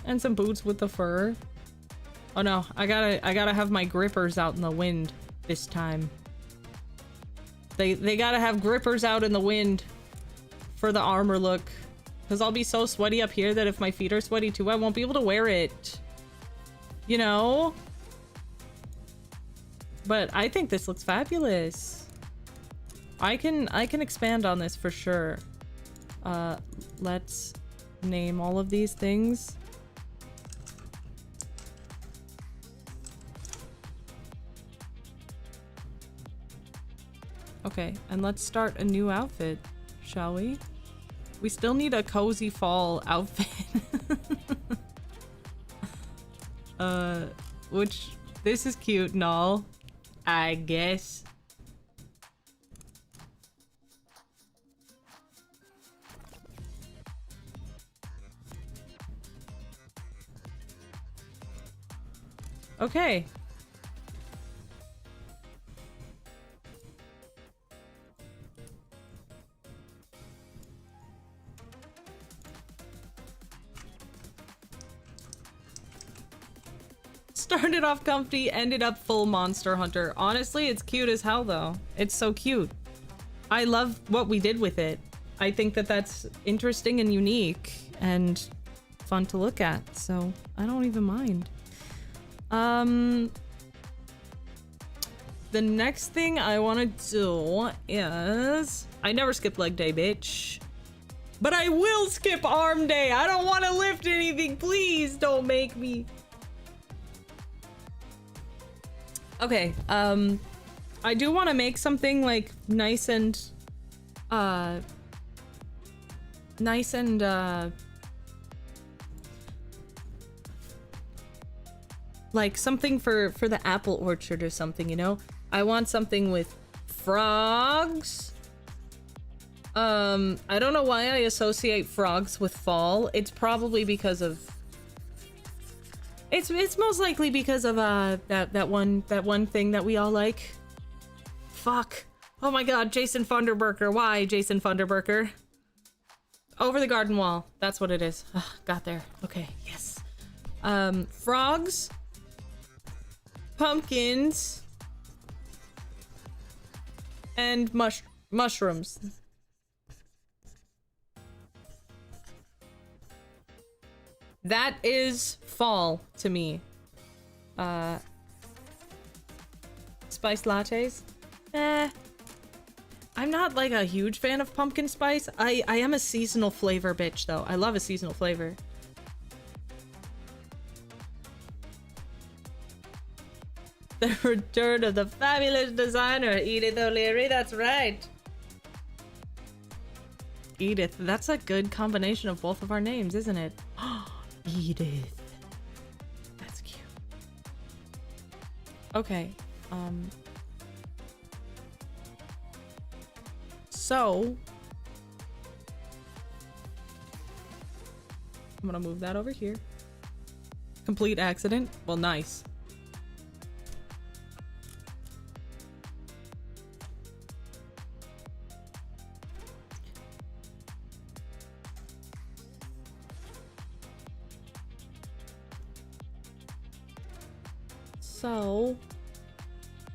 And some boots with the fur. Oh no, I gotta have my grippers out in the wind this time. They gotta have grippers out in the wind for the armor look. Because I'll be so sweaty up here that if my feet are sweaty too, I won't be able to wear it. You know? But I think this looks fabulous. I can expand on this for sure. Let's name all of these things. Okay, and let's start a new outfit, shall we? We still need a cozy fall outfit. Which, this is cute and all, I guess. Okay. Started off comfy, ended up full Monster Hunter. Honestly, it's cute as hell though. It's so cute. I love what we did with it. I think that that's interesting and unique and fun to look at, so I don't even mind. The next thing I want to do is... I never skip leg day, bitch. But I will skip arm day. I don't want to lift anything. Please don't make me. Okay, I do want to make something like nice and like something for the apple orchard or something, you know? I want something with frogs. I don't know why I associate frogs with fall. It's probably because of... It's most likely because of that one thing that we all like. Fuck. Oh my god, Jason Funderburker. Why Jason Funderburker? Over the garden wall. That's what it is. Ugh, got there. Okay, yes. Frogs. Pumpkins. And mushrooms. That is fall to me. Spiced lattes? I'm not like a huge fan of pumpkin spice. I am a seasonal flavor bitch though. I love a seasonal flavor. The return of the fabulous designer, Edith O'Leary, that's right. Edith, that's a good combination of both of our names, isn't it? Edith. That's cute. Okay. So I'm gonna move that over here. Complete accident. Well, nice. So,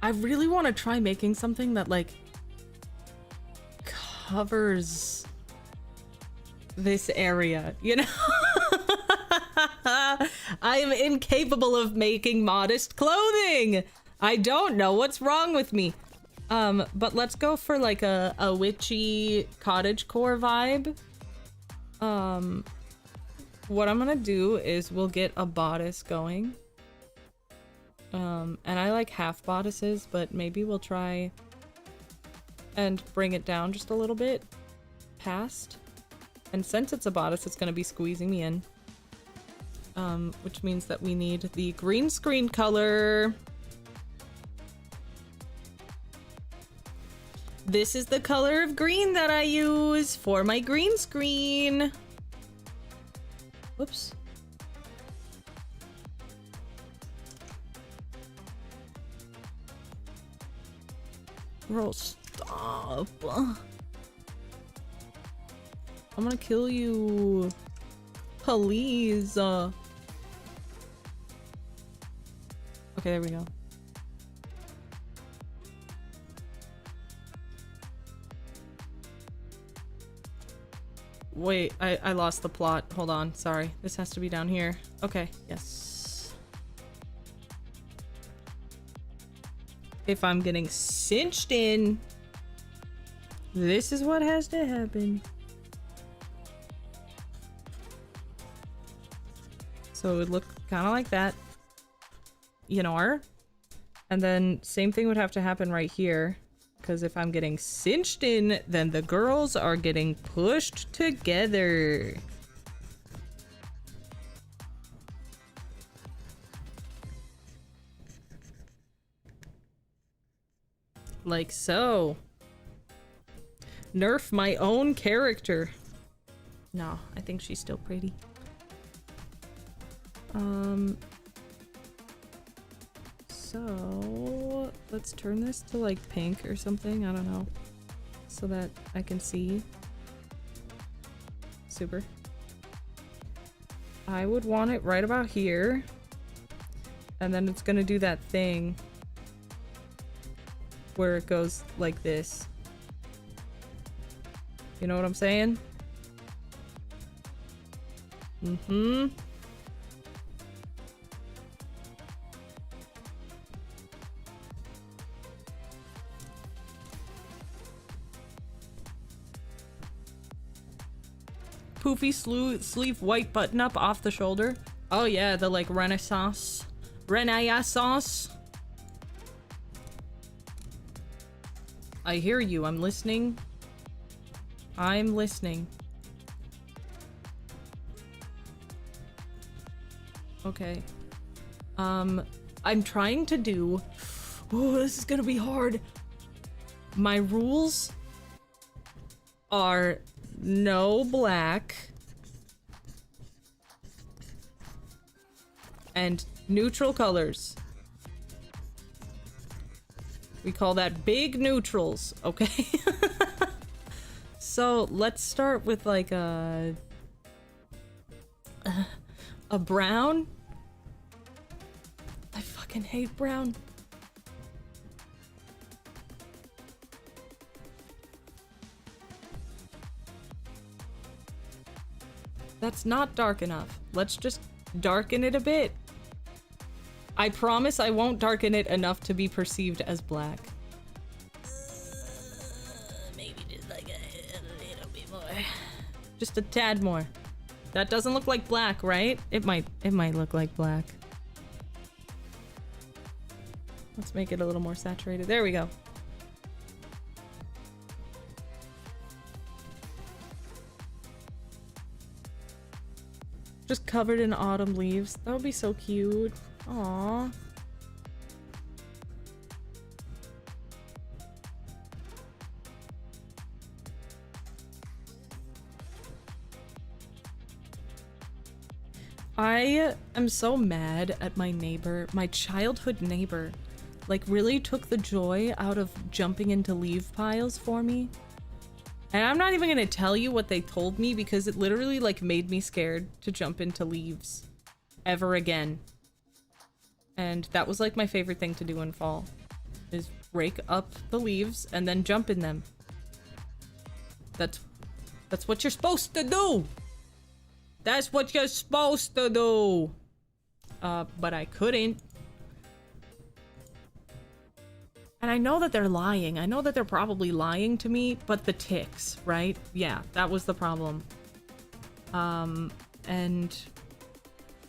I really want to try making something that, like, covers this area, you know? I am incapable of making modest clothing! I don't know what's wrong with me. But let's go for, like, a witchy cottagecore vibe. What I'm gonna do is we'll get a bodice going. And I like half bodices, but maybe we'll try and bring it down just a little bit past. And since it's a bodice, it's going to be squeezing me in. Which means that we need the green screen color. This is the color of green that I use for my green screen. Whoops. Girl, stop. I'm gonna kill you. Please. Okay, there we go. Wait, I lost the plot. Hold on, sorry. This has to be down here. Okay, yes. If I'm getting cinched in, this is what has to happen. So it would look kind of like that. You know, and then same thing would have to happen right here. Because if I'm getting cinched in, then the girls are getting pushed together. Like so. Nerf my own character. No, I think she's still pretty. So let's turn this to like pink or something, I don't know, so that I can see. Super. I would want it right about here, and then it's gonna do that thing where it goes like this. You know what I'm saying? Mm-hmm. Poofy sleeve white button up off the shoulder. Oh yeah, the like Renaissance. I hear you, I'm listening. I'm listening. Okay. I'm trying to do... Oh, this is gonna be hard. My rules are no black and neutral colors. We call that big neutrals, okay? So let's start with like a brown. I fucking hate brown. That's not dark enough. Let's just darken it a bit. I promise I won't darken it enough to be perceived as black. Maybe just like a little bit more. Just a tad more. That doesn't look like black, right? It might look like black. Let's make it a little more saturated. There we go. Just covered in autumn leaves. That would be so cute. Aww. I am so mad at my neighbor. My childhood neighbor, like, really took the joy out of jumping into leaf piles for me. And I'm not even gonna tell you what they told me because it literally like made me scared to jump into leaves ever again. And that was like my favorite thing to do in fall, is rake up the leaves and then jump in them. That's what you're supposed to do. That's what you're supposed to do. But I couldn't. And I know that they're lying. I know that they're probably lying to me, but the ticks, right? Yeah, that was the problem. And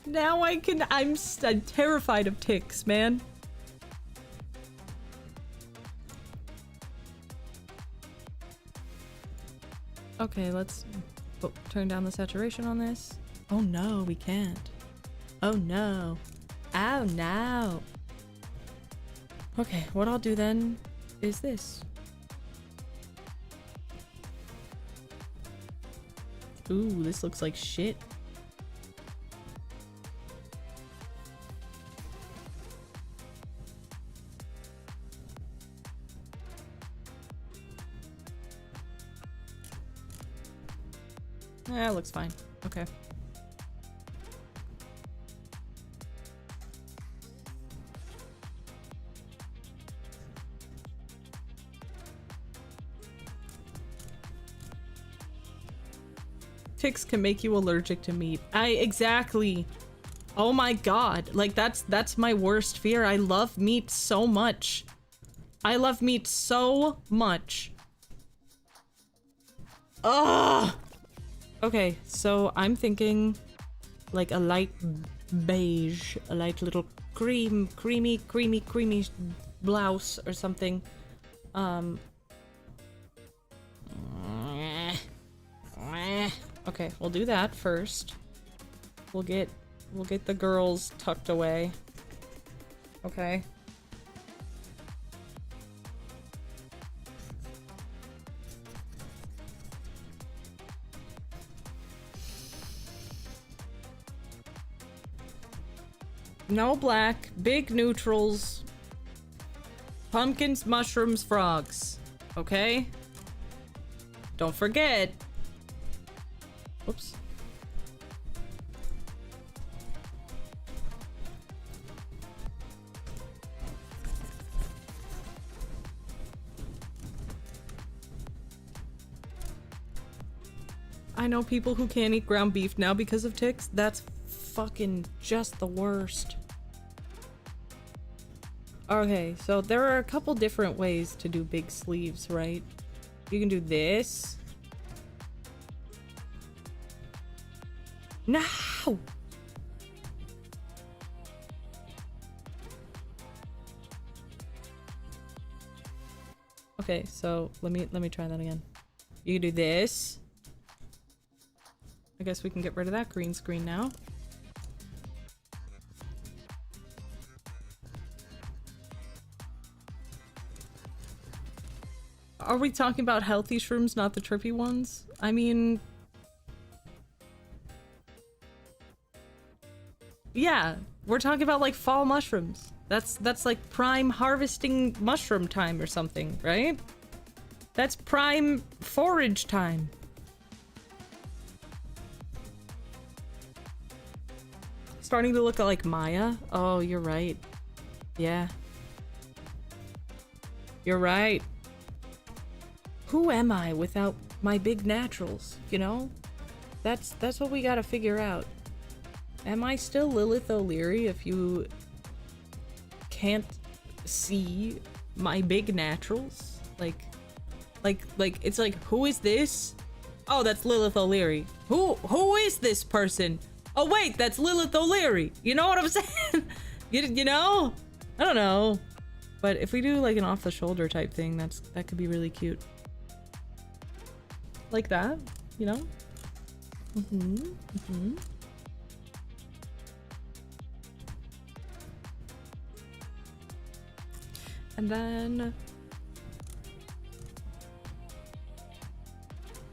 now I'm terrified of ticks, man. Okay, let's turn down the saturation on this. Oh no, we can't. Oh no. Oh no. Okay, what I'll do then is this. Ooh, this looks like shit. Yeah, it looks fine. Okay. Ticks can make you allergic to meat. Exactly. Oh my god. Like that's my worst fear. I love meat so much. I love meat so much. Ugh. Okay, so I'm thinking like a light beige, a light little creamy blouse or something. Okay, we'll do that first. We'll get the girls tucked away. Okay. No black, big neutrals, pumpkins, mushrooms, frogs. Okay? Don't forget. Whoops. I know people who can't eat ground beef now because of ticks. That's fucking just the worst. Okay, so there are a couple different ways to do big sleeves, right? You can do this. No! Okay, so let me try that again. You can do this. I guess we can get rid of that green screen now. Are we talking about healthy shrooms, not the trippy ones? I mean... yeah, we're talking about like fall mushrooms. That's like prime harvesting mushroom time or something, right? That's prime forage time. Starting to look like Maya. Oh, you're right. Yeah. You're right. Who am I without my big naturals, you know? That's what we gotta figure out. Am I still Lilith O'Leary if you can't see my big naturals? Like, it's like, who is this? Oh, that's Lilith O'Leary. Who is this person? Oh wait, that's Lilith O'Leary. You know what I'm saying? you know? I don't know. But if we do like an off-the-shoulder type thing, that could be really cute. Like that, you know? And then...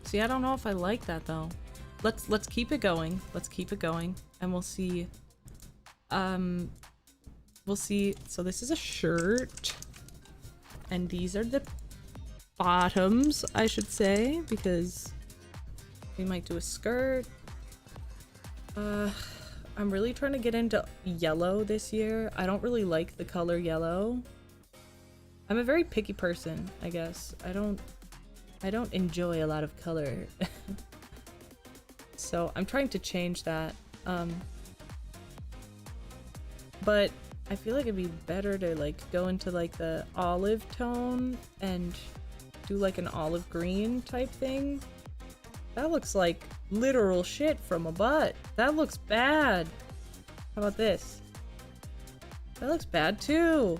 see, I don't know if I like that though. Let's keep it going. Let's keep it going. And we'll see. We'll see. So this is a shirt. And these are the bottoms, I should say, because we might do a skirt. I'm really trying to get into yellow this year. I don't really like the color yellow. I'm a very picky person, I guess. I don't enjoy a lot of color. So I'm trying to change that. But I feel like it'd be better to like go into like the olive tone and do like an olive green type thing. That looks like literal shit from a butt. That looks bad. How about this? That looks bad too.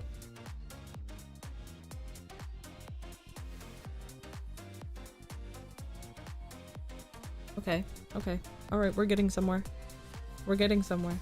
Okay, okay. Alright, we're getting somewhere. We're getting somewhere.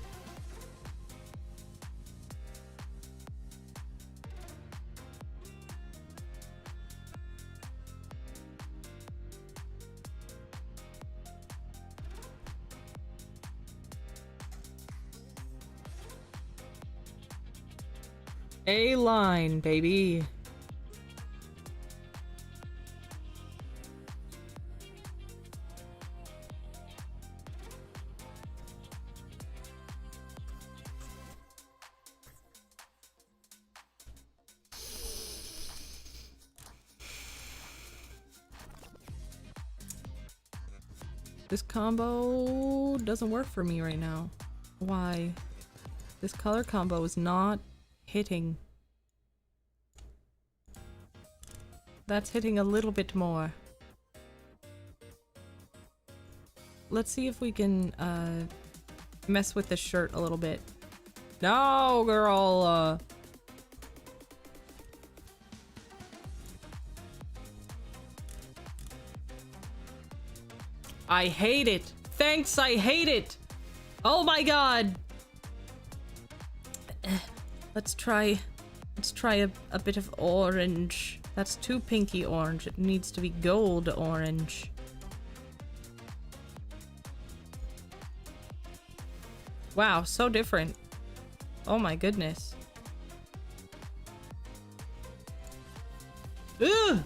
A line, baby. This combo doesn't work for me right now. Why? This color combo is not hitting. That's hitting a little bit more. Let's see if we can mess with the shirt a little bit. No, girl. I hate it. Thanks, I hate it. Oh my god. Let's try a bit of orange. That's too pinky orange. It needs to be gold orange. Wow, so different. Oh my goodness. Ugh!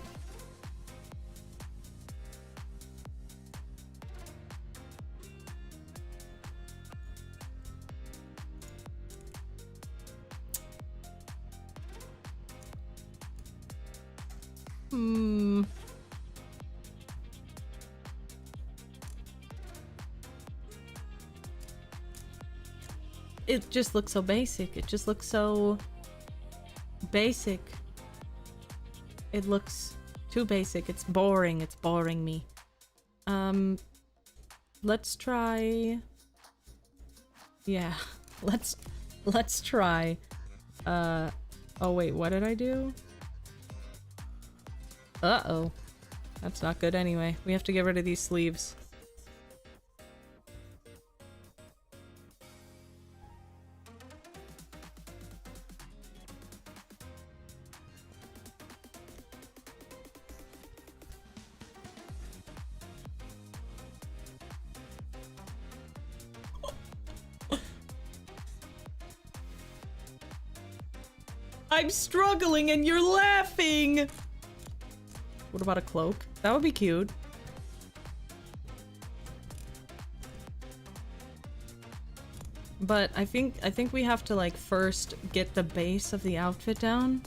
It just looks so basic. It just looks so basic. It looks too basic. It's boring. It's boring me. Let's try... Yeah. Let's try... Oh wait, what did I do? Uh-oh. That's not good anyway. We have to get rid of these sleeves. I'm struggling and you're laughing! What about a cloak? That would be cute. But I think we have to like first get the base of the outfit down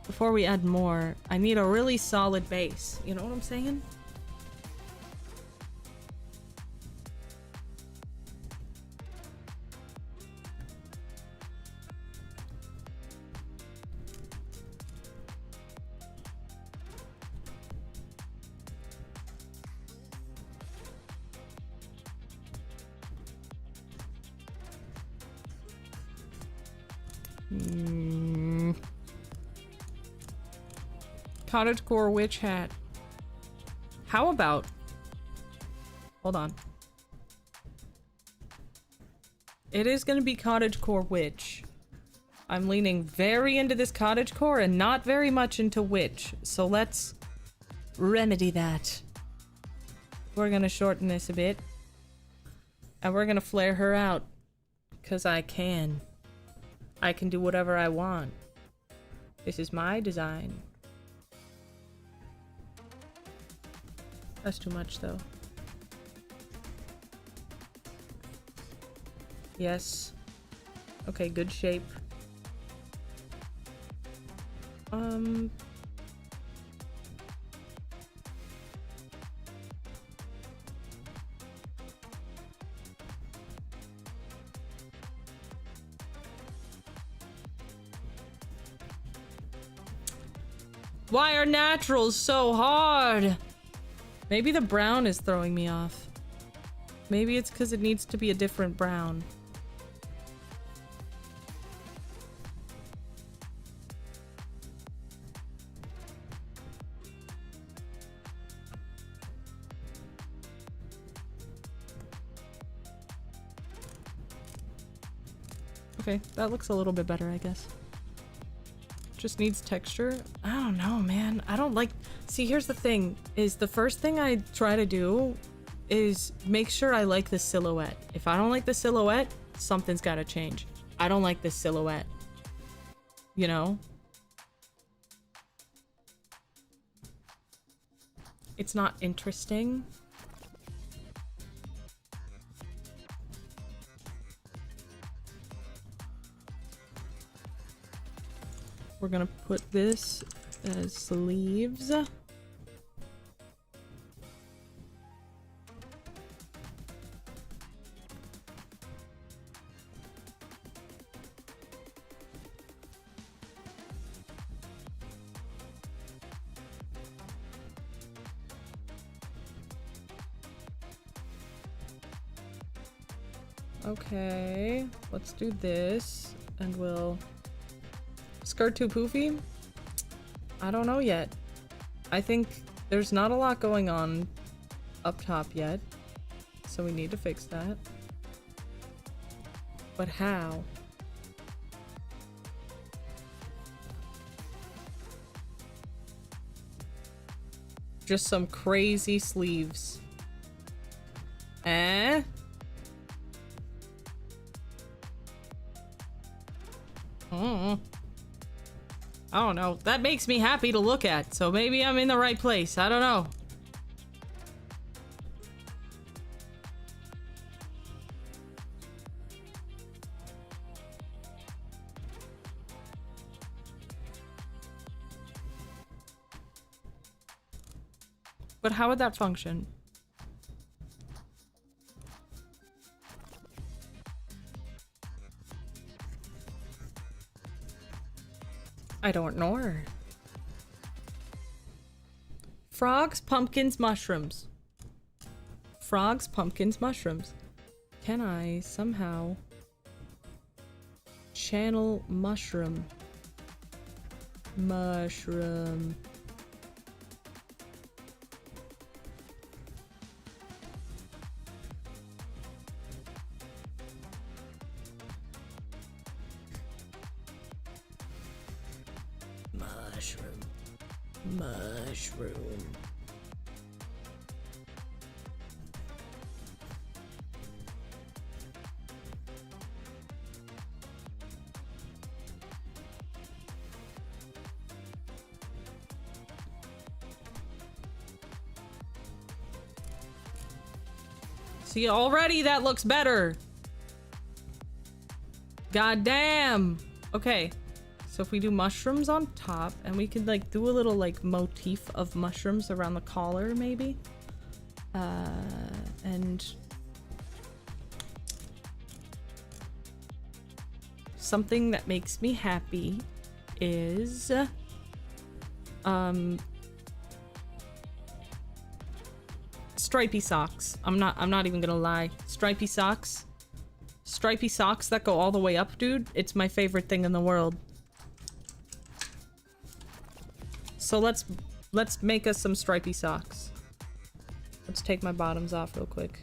before we add more. I need a really solid base. You know what I'm saying? Cottagecore witch hat. How about... Hold on. It is gonna be cottagecore witch. I'm leaning very into this cottagecore and not very much into witch. So let's remedy that. We're gonna shorten this a bit. And we're gonna flare her out. 'Cause I can. I can do whatever I want. This is my design. That's too much, though. Yes. Okay, good shape. Why are naturals so hard? Maybe the brown is throwing me off. Maybe it's because it needs to be a different brown. Okay, that looks a little bit better, I guess. Just needs texture. I don't know, man. I don't like... See, here's the thing, is the first thing I try to do is make sure I like the silhouette. If I don't like the silhouette, something's gotta change. I don't like this silhouette. You know? It's not interesting. We're gonna put this as sleeves. Okay, let's do this, and we'll... Skirt too poofy? I don't know yet. I think there's not a lot going on up top yet, so we need to fix that. But how? Just some crazy sleeves. Eh? I don't know. That makes me happy to look at, so maybe I'm in the right place. I don't know. But how would that function? I don't know. Frogs, pumpkins, mushrooms. Frogs, pumpkins, mushrooms. Can I somehow channel mushroom? Mushroom. Mushroom. See, already that looks better. God damn. Okay. So if we do mushrooms on top, and we could like do a little like motif of mushrooms around the collar, maybe. And something that makes me happy is stripy socks. I'm not even gonna lie. Stripy socks. Stripy socks that go all the way up, dude. It's my favorite thing in the world. So let's make us some stripy socks. Let's take my bottoms off real quick.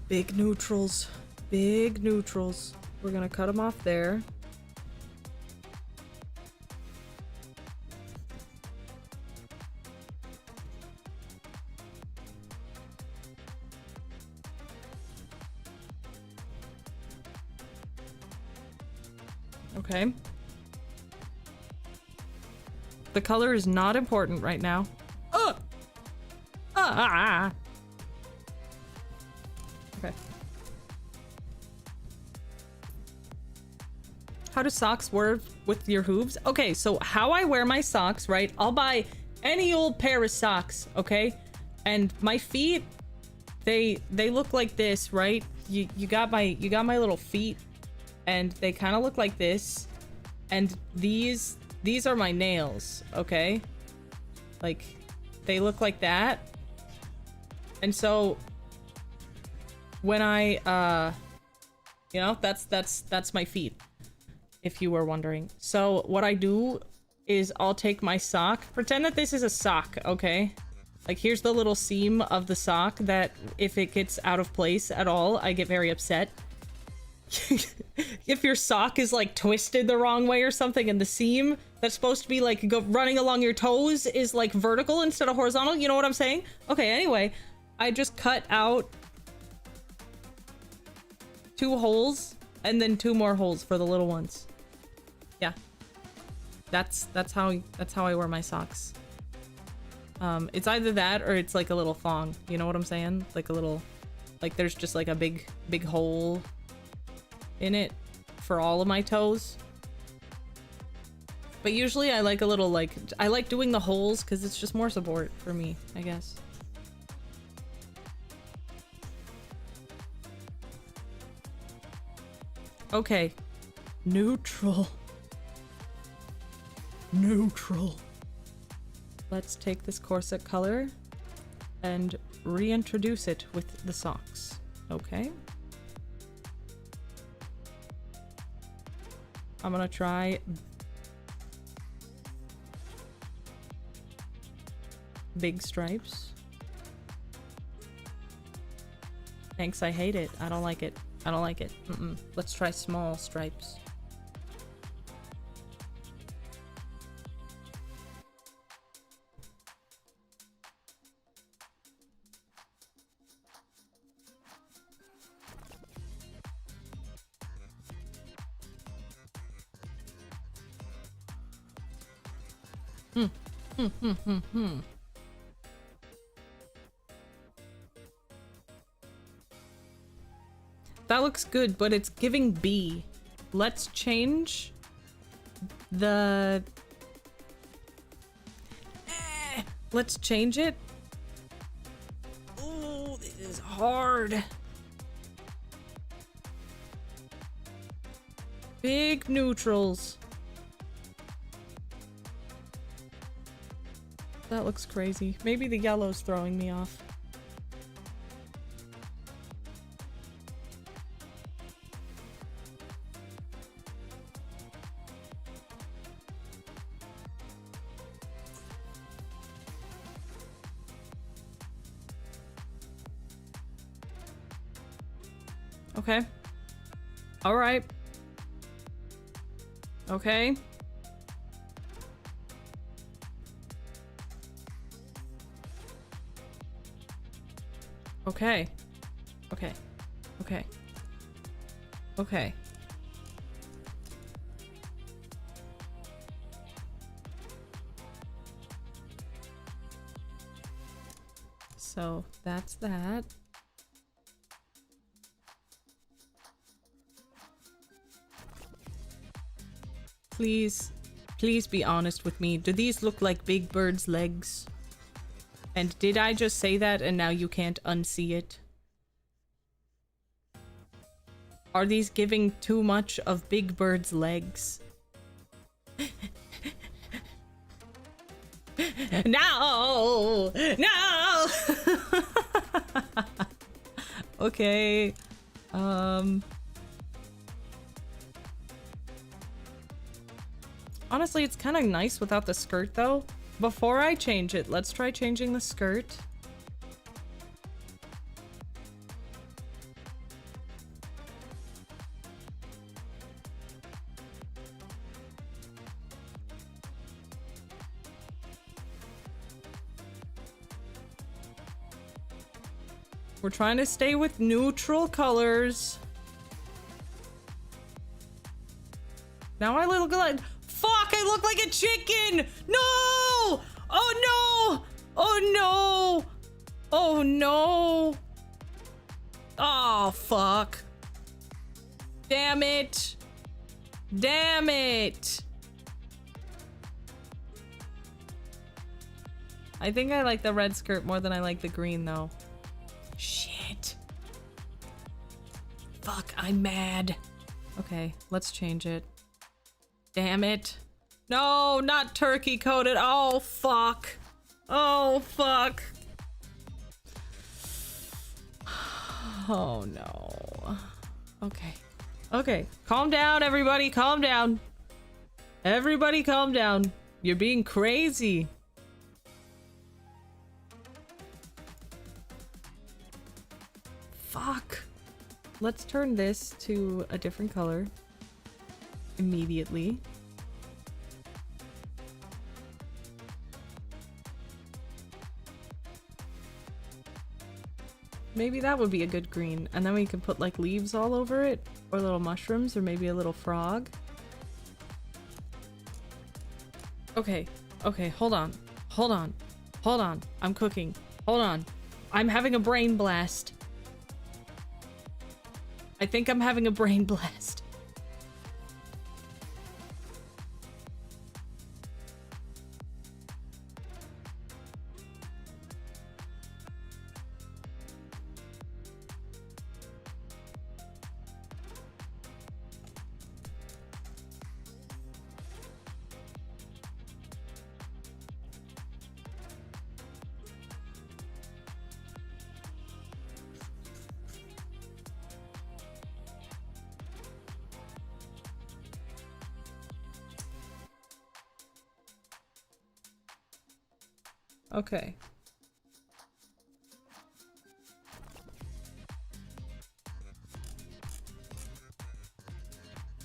Big neutrals. Big neutrals. We're gonna cut them off there. Okay. The color is not important right now. Okay. How do socks work with your hooves? Okay, so how I wear my socks, right? I'll buy any old pair of socks, okay? And my feet, they look like this, right? You got my little feet, and they kind of look like this. And these are my nails, okay? Like, they look like that. And so when I You know, that's my feet, if you were wondering. So what I do is I'll take my sock, pretend that this is a sock, okay? Like, here's the little seam of the sock that if it gets out of place at all, I get very upset. If your sock is like twisted the wrong way or something, and the seam that's supposed to be like running along your toes is like vertical instead of horizontal, you know what I'm saying? Okay, anyway, I just cut out 2 holes and then 2 more holes for the little ones. Yeah, that's how I wear my socks. It's either that or it's like a little thong, you know what I'm saying? Like a little, like there's just like a big hole in it for all of my toes. But usually I like a little, like, I like doing the holes because it's just more support for me, I guess. Okay. Neutral. Neutral. Let's take this corset color and reintroduce it with the socks. Okay. I'm gonna try big stripes. Thanks, I hate it. I don't like it. I don't like it. Let's try small stripes. That looks good, but it's giving B. Let's change the... Let's change it. Oh, this is hard. Big neutrals. That looks crazy. Maybe the yellow's throwing me off. Okay. All right. Okay. Okay. Okay. Okay. Okay. So that's that. Please, please be honest with me. Do these look like Big Bird's legs? And did I just say that and now you can't unsee it? Are these giving too much of Big Bird's legs? No! No! Okay. Honestly, it's kind of nice without the skirt, though. Before I change it, let's try changing the skirt. We're trying to stay with neutral colors. Now I look like... Fuck, I look like a chicken! No! Oh no! Oh no! Oh no! Oh fuck. Damn it! Damn it! I think I like the red skirt more than I like the green though. Shit. Fuck, I'm mad. Okay, let's change it. Damn it. No, not turkey coated. Oh, fuck. Oh, fuck. Oh, no. Okay. Okay, calm down, everybody, calm down. Everybody calm down. You're being crazy. Fuck. Let's turn this to a different color immediately. Maybe that would be a good green. And then we can put like leaves all over it, or little mushrooms, or maybe a little frog. Okay, okay, hold on. Hold on. Hold on. I'm cooking. Hold on. I'm having a brain blast. I think I'm having a brain blast. Okay.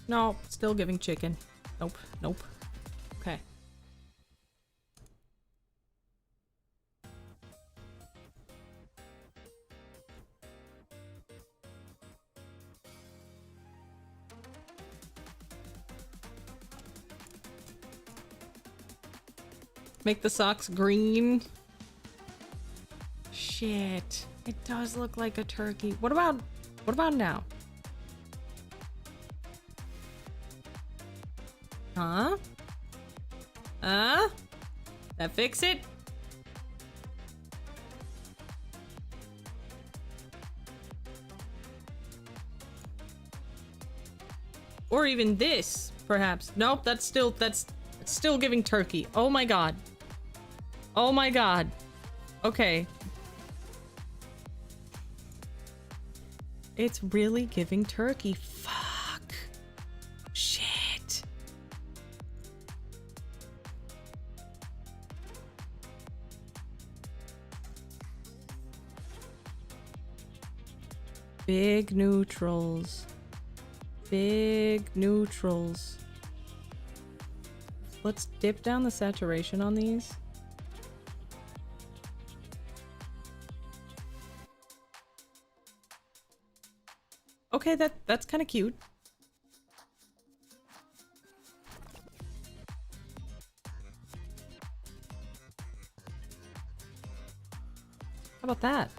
No, still giving chicken. Nope, nope. Okay. Make the socks green. Shit. It does look like a turkey. What about now? Huh? Huh? That fix it? Or even this, perhaps. Nope, that's still giving turkey. Oh my god. Oh my god. Okay. It's really giving turkey. Fuck. Shit. Big neutrals. Big neutrals. Let's dip down the saturation on these. Okay, that's kind of cute. How about that?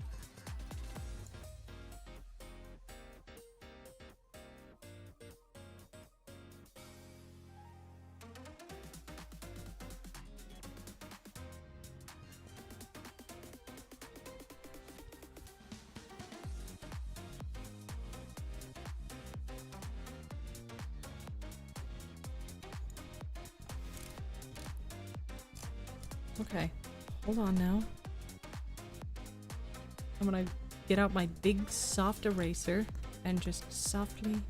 Okay, hold on now. I'm gonna get out my big soft eraser and just softly,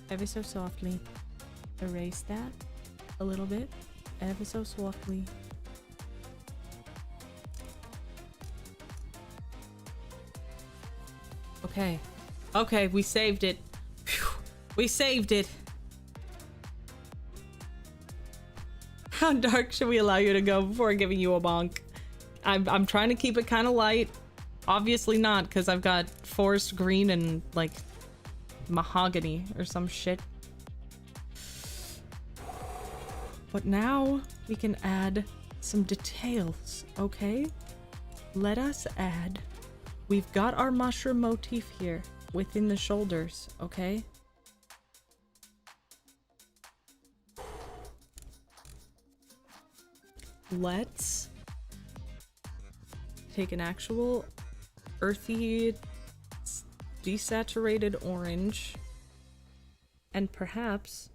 ever so softly, erase that a little bit, ever so softly. Okay, okay, we saved it. Phew. We saved it. How dark should we allow you to go before giving you a bonk? I'm trying to keep it kind of light. Obviously not, because I've got forest green and like mahogany or some shit. But now we can add some details, okay? Let us add. We've got our mushroom motif here within the shoulders, okay? Let's take an actual earthy, desaturated orange, and perhaps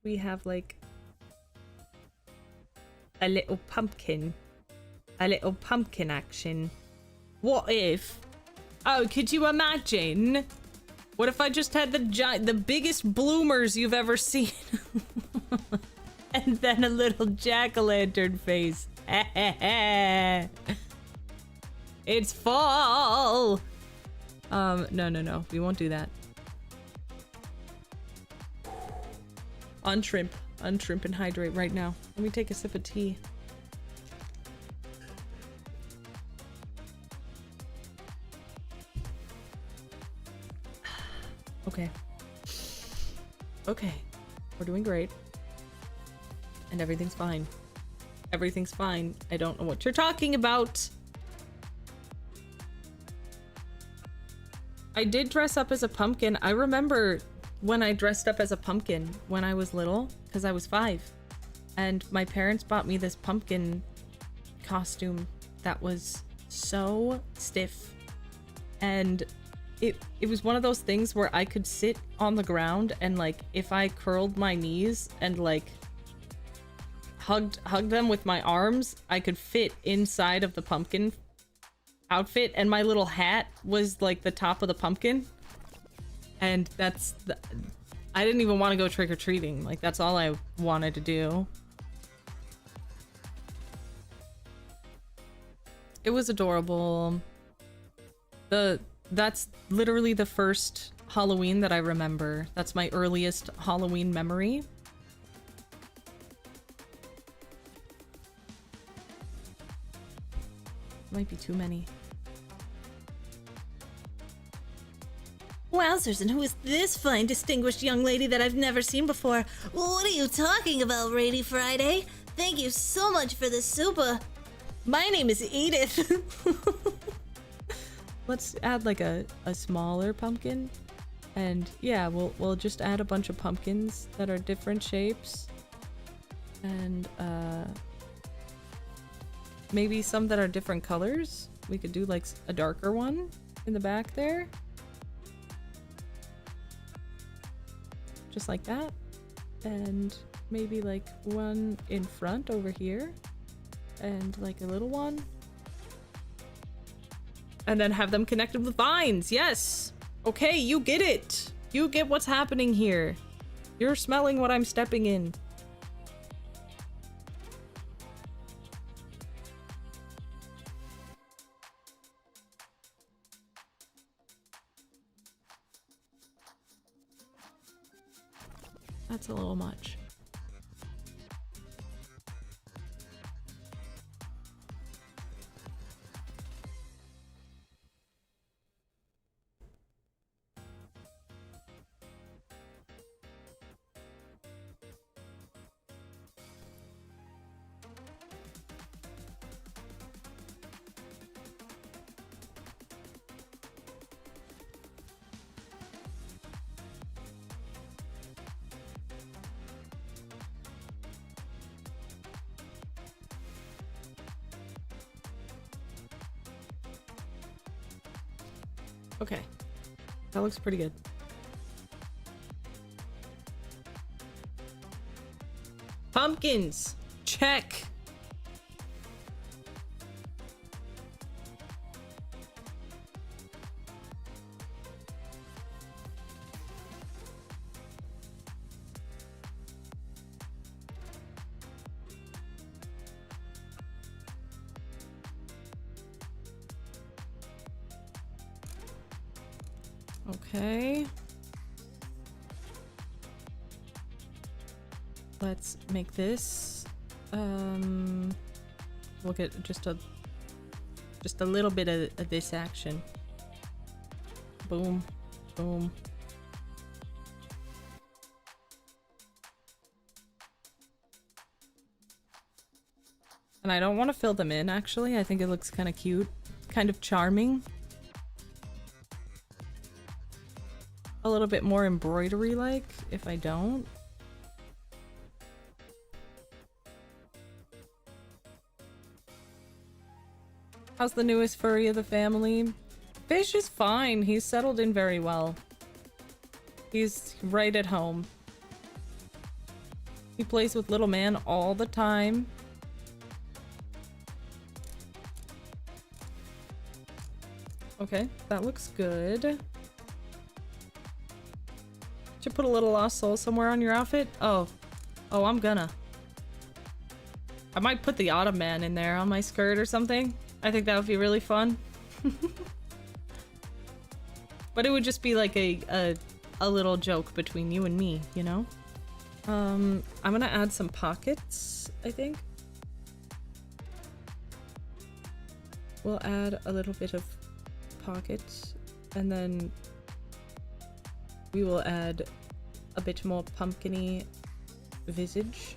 we have like a little pumpkin action. What if? Oh, could you imagine? What if I just had the biggest bloomers you've ever seen? And then a little jack-o'-lantern face. It's fall! No. We won't do that. Unshrimp and hydrate right now. Let me take a sip of tea. Okay. Okay. We're doing great. And everything's fine. Everything's fine. I don't know what you're talking about. I did dress up as a pumpkin. I remember when I dressed up as a pumpkin when I was little, because I was 5. And my parents bought me this pumpkin costume that was so stiff. And it was one of those things where I could sit on the ground and like if I curled my knees and like hugged them with my arms, I could fit inside of the pumpkin outfit, and my little hat was like the top of the pumpkin. And I didn't even want to go trick-or-treating. Like that's all I wanted to do. It was adorable. That's literally the first Halloween that I remember. That's my earliest Halloween memory. Might be too many. Wowzers, and who is this fine, distinguished young lady that I've never seen before? What are you talking about, Rainy Friday? Thank you so much for the super. My name is Edith. Let's add like a smaller pumpkin. And yeah, we'll just add a bunch of pumpkins that are different shapes. And maybe some that are different colors. We could do like a darker one in the back there. Just like that. And maybe like one in front over here. And like a little one. And then have them connected with vines. Yes. Okay, you get it. You get what's happening here. You're smelling what I'm stepping in. That's a little much. Okay, that looks pretty good. Pumpkins, check. Okay. Let's make this. We'll get just a little bit of this action. Boom, boom. And I don't want to fill them in, actually. I think it looks kind of cute, kind of charming. A little bit more embroidery-like, if I don't. How's the newest furry of the family? Fish is fine. He's settled in very well. He's right at home. He plays with little man all the time. Okay, that looks good. To put a little lost soul somewhere on your outfit? Oh. Oh, I'm gonna. I might put the Autumn Man in there on my skirt or something. I think that would be really fun. But it would just be like a little joke between you and me, you know? I'm gonna add some pockets, I think. We'll add a little bit of pockets, and then we will add a bit more pumpkin-y visage.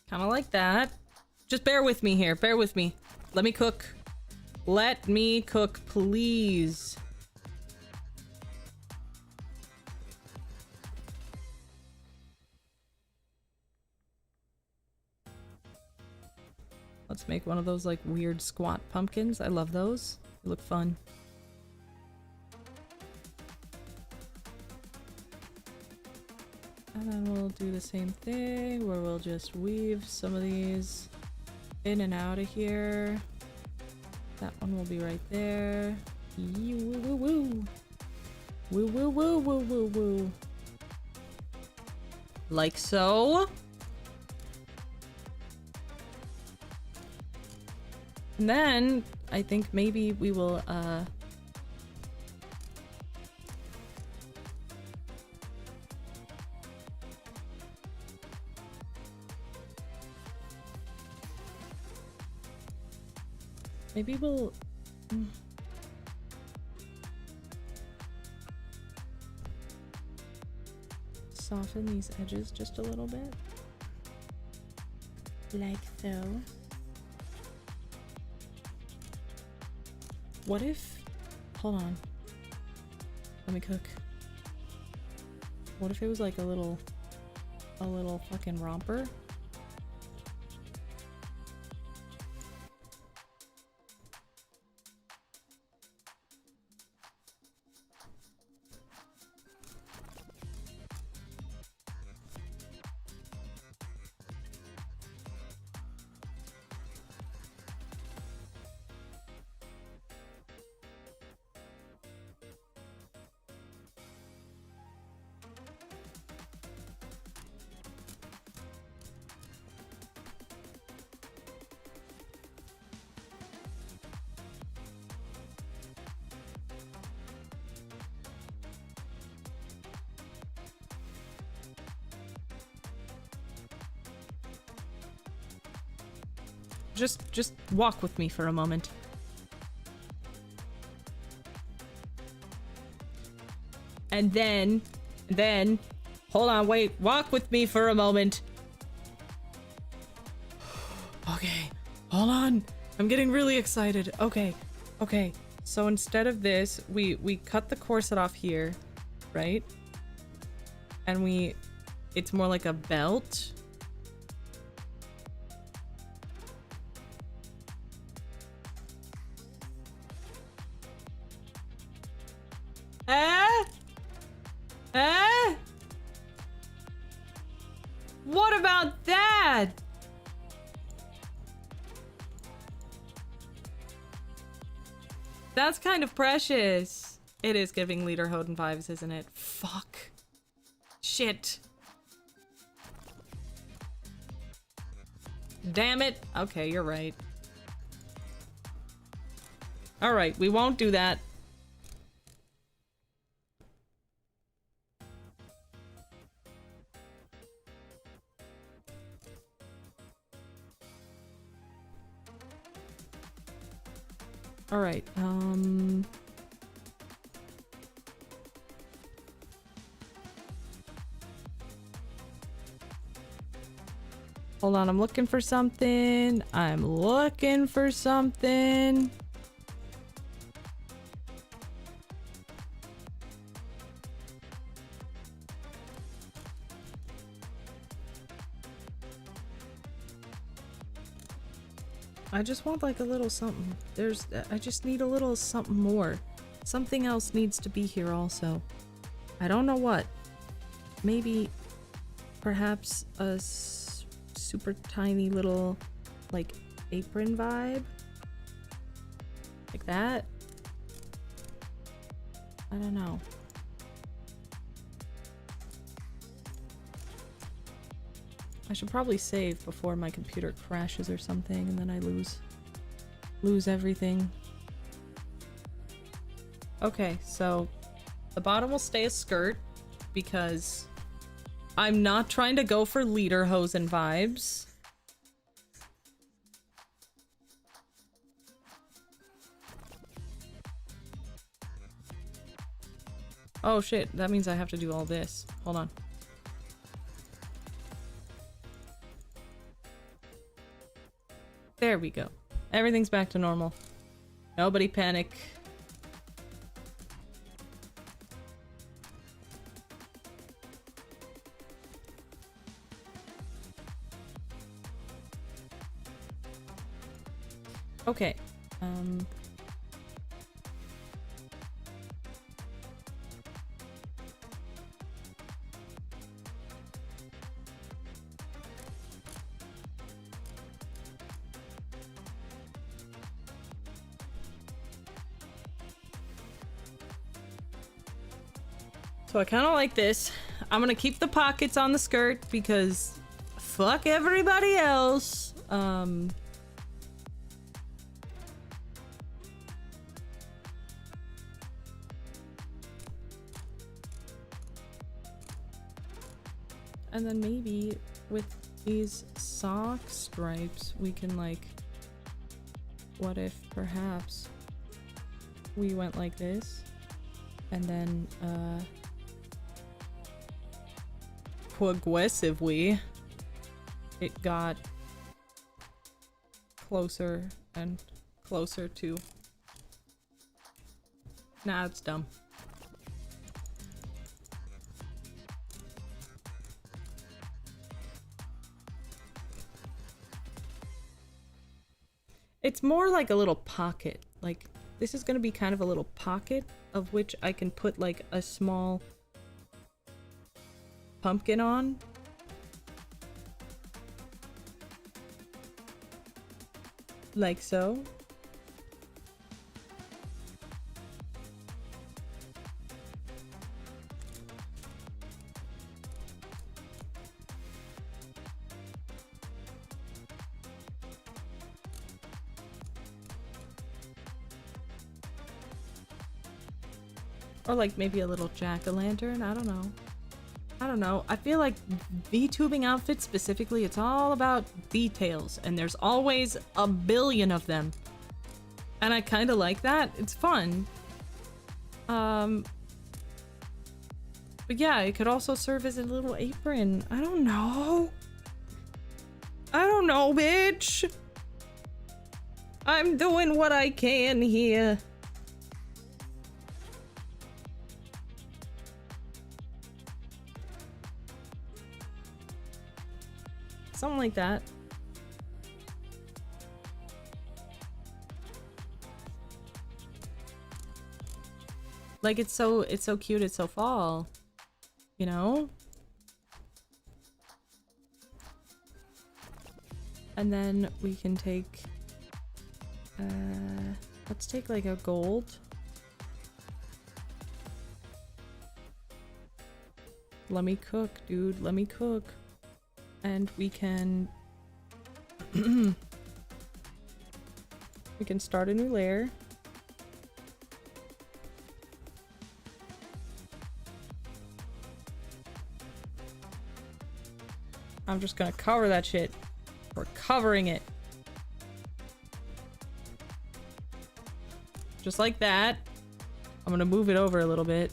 Kind of like that. Just bear with me here. Bear with me. Let me cook. Let me cook, please. Let's make one of those like weird squat pumpkins. I love those. They look fun. And then we'll do the same thing where we'll just weave some of these in and out of here. That one will be right there. Woo woo woo. Woo woo woo woo woo woo. Like so. And then I think maybe we will maybe we'll soften these edges just a little bit. Like so. What if... Hold on. Let me cook. What if it was like a little fucking romper? Just walk with me for a moment. And then, hold on, wait, walk with me for a moment. Okay, hold on. I'm getting really excited. Okay. So instead of this, we cut the corset off here, right? And it's more like a belt. What about that? That's kind of precious. It is giving Lederhosen vibes, isn't it? Fuck. Shit. Damn it. Okay, you're right. Alright, we won't do that. Alright, hold on, I'm looking for something. I just want like a little something. I just need a little something more. Something else needs to be here also. I don't know what. Maybe, perhaps a super tiny little, like, apron vibe? Like that? I don't know. I should probably save before my computer crashes or something and then I lose everything. Okay, so the bottom will stay a skirt because I'm not trying to go for lederhosen vibes. Oh shit, that means I have to do all this. Hold on. There we go. Everything's back to normal. Nobody panic. Okay. So I kind of like this. I'm gonna keep the pockets on the skirt because fuck everybody else. And then maybe with these sock stripes, we can like, what if perhaps we went like this and then, progressively it got closer and closer to, nah, it's dumb. It's more like a little pocket. Like, this is gonna be kind of a little pocket of which I can put like a small pumpkin on. Like so. Or like maybe a little jack-o'-lantern, I don't know. I don't know. I feel like VTubing outfits specifically, it's all about details, and there's always a billion of them. And I kind of like that. It's fun. But yeah, it could also serve as a little apron. I don't know. I don't know, bitch. I'm doing what I can here. Something like that. Like it's so cute, it's so fall. You know? And then we can take let's take like a gold. Let me cook, dude. Let me cook. And we can we can start a new layer. I'm just gonna cover that shit. We're covering it. Just like that. I'm gonna move it over a little bit.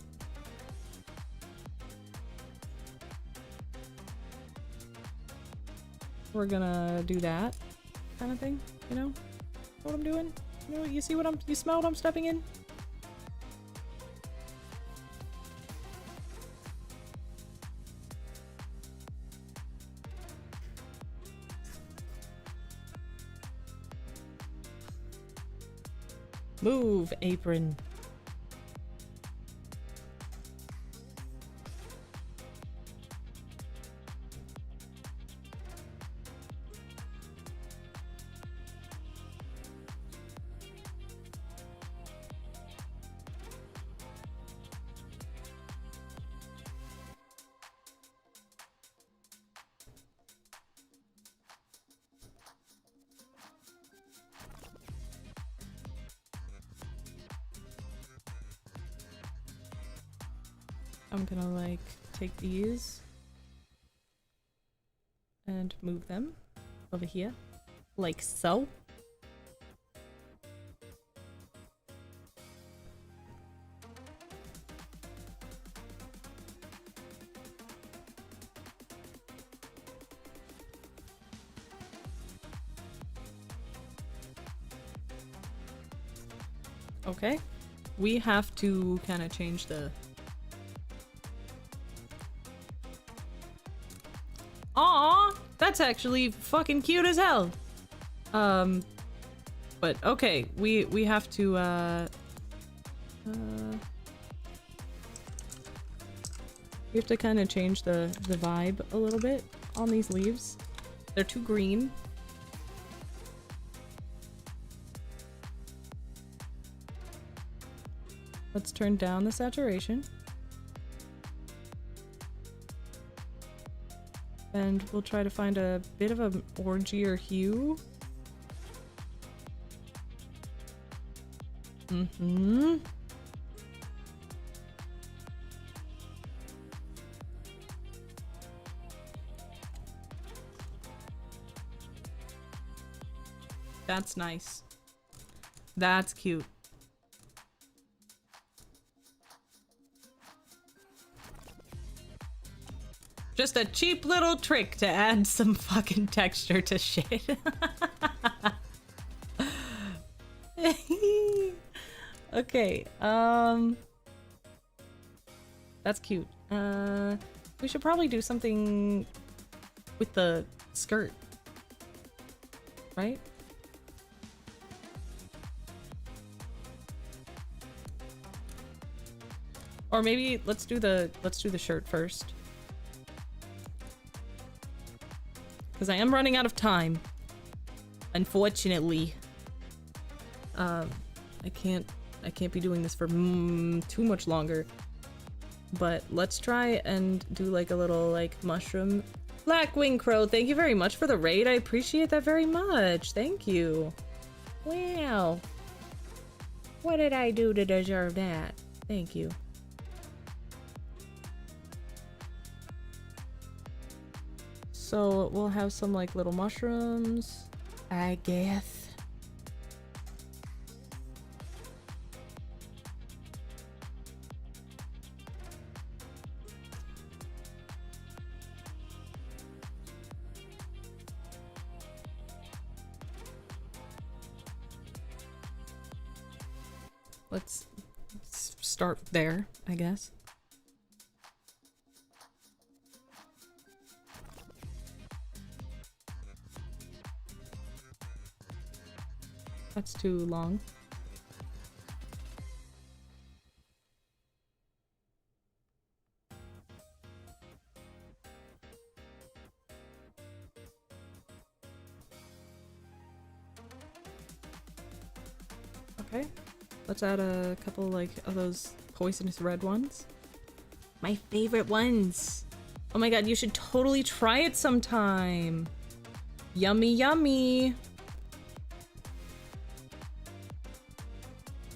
We're gonna do that kind of thing, you know? What I'm doing? You know, you see what you smell what I'm stepping in? Move, apron. I'm gonna like take these and move them over here, like so. Okay, we have to kind of change the... Aw, that's actually fucking cute as hell. But okay, we have to we have to kind of change the vibe a little bit on these leaves. They're too green. Let's turn down the saturation. And we'll try to find a bit of an orangier hue. Mm-hmm. That's nice. That's cute. Just a cheap little trick to add some fucking texture to shit. Okay, that's cute. We should probably do something with the skirt, right? Or maybe let's do the shirt first. Because I am running out of time. Unfortunately. I can't be doing this for too much longer. But let's try and do like a little like mushroom. Blackwing Crow, thank you very much for the raid. I appreciate that very much. Thank you. Wow. What did I do to deserve that? Thank you. So we'll have some like little mushrooms, I guess. Let's start there, I guess. That's too long. Okay, let's add a couple like of those poisonous red ones. My favorite ones. Oh my god, you should totally try it sometime. Yummy, yummy.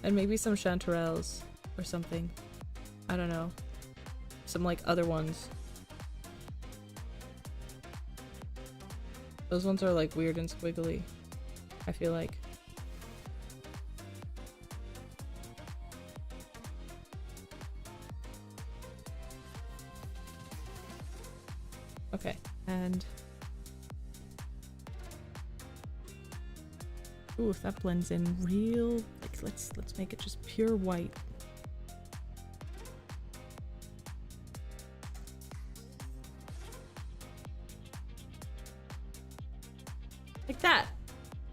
And maybe some chanterelles or something. I don't know. Some like other ones. Those ones are like weird and squiggly, I feel like. Okay, and ooh, if that blends in real, like let's make it just pure white. Like that.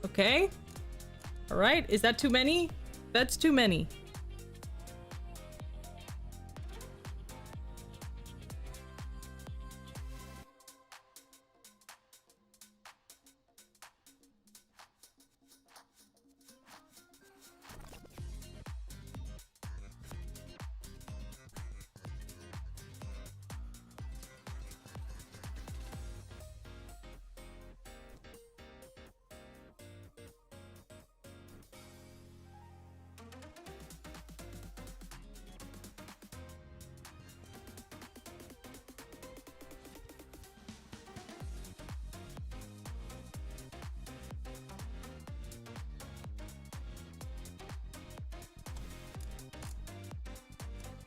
Okay. All right, is that too many? That's too many.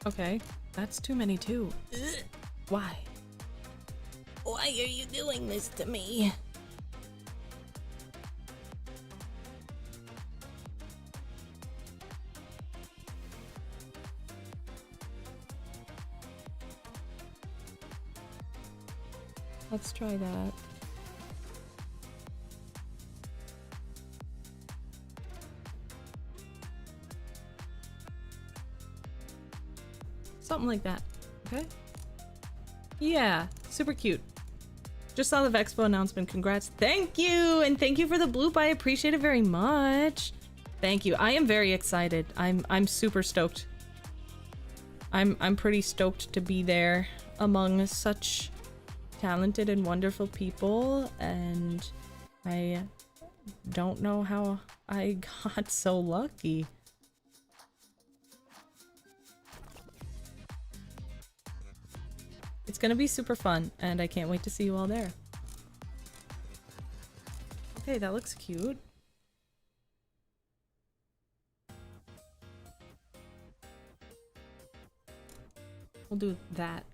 Okay, that's too many too. Ugh. Why? Why are you doing this to me? Let's try that. Something like that. Okay? Yeah, super cute. Just saw the Vexpo announcement. Congrats. Thank you! And thank you for the bloop. I appreciate it very much. Thank you. I am very excited. I'm super stoked. I'm pretty stoked to be there among such talented and wonderful people, and I don't know how I got so lucky. It's gonna be super fun, and I can't wait to see you all there. Okay, that looks cute. We'll do that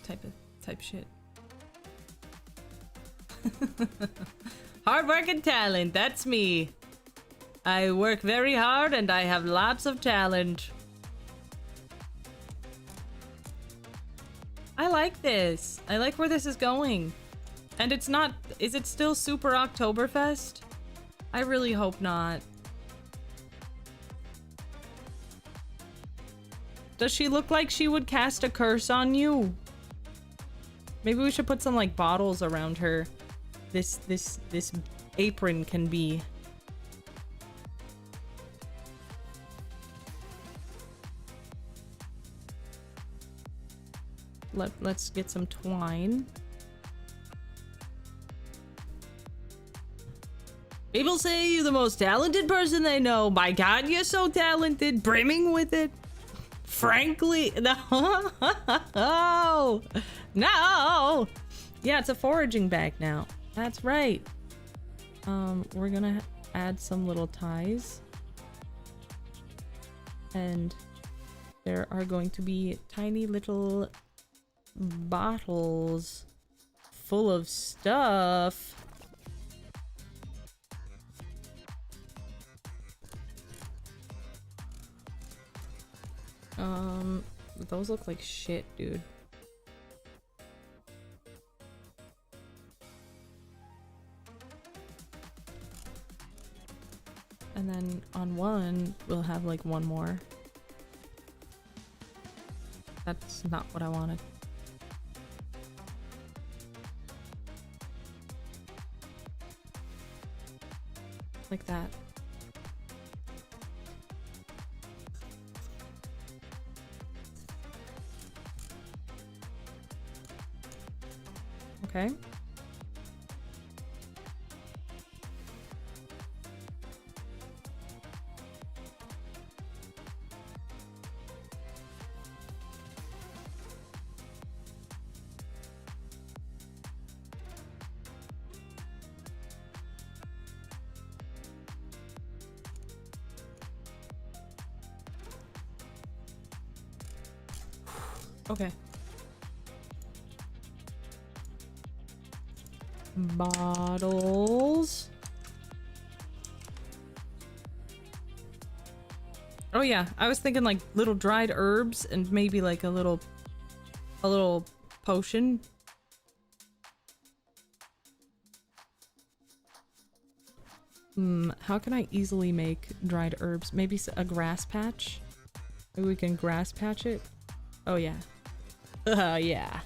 type shit. Hard work and talent, that's me. I work very hard and I have lots of talent. I like this. I like where this is going. And it's not... Is it still Super Oktoberfest? I really hope not. Does she look like she would cast a curse on you? Maybe we should put some, like, bottles around her. This apron can be. Let's get some twine. People say you're the most talented person they know. My God, you're so talented, brimming with it. Frankly, no. No. Yeah, it's a foraging bag now. That's right. We're gonna add some little ties. And there are going to be tiny little bottles full of stuff. Those look like shit, dude. And then on one, we'll have like one more. That's not what I wanted. Like that. Okay. Okay. Bottles. Oh yeah, I was thinking like little dried herbs and maybe like a little potion. How can I easily make dried herbs? Maybe a grass patch? Maybe we can grass patch it? Oh yeah. Yeah.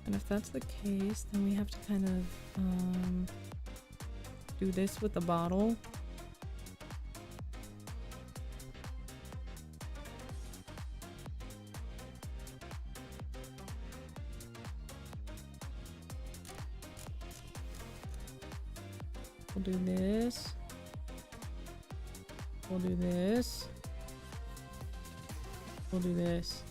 And if that's the case, then we have to kind of do this with the bottle. We'll do this. We'll do this. We'll do this.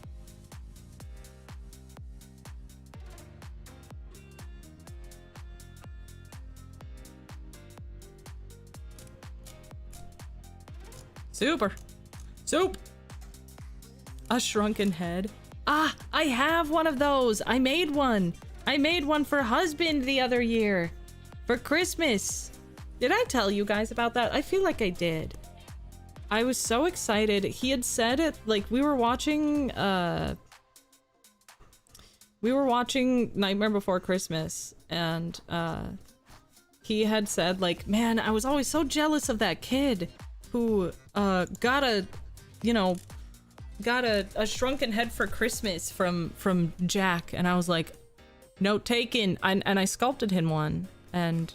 Super. Soup. A shrunken head. Ah, I have one of those. I made one. I made one for husband the other year. For Christmas. Did I tell you guys about that? I feel like I did. I was so excited. He had said it, like, we were watching Nightmare Before Christmas, and he had said, like, man, I was always so jealous of that kid who got a shrunken head for Christmas from Jack. And I was like, note taken. And I sculpted him one, and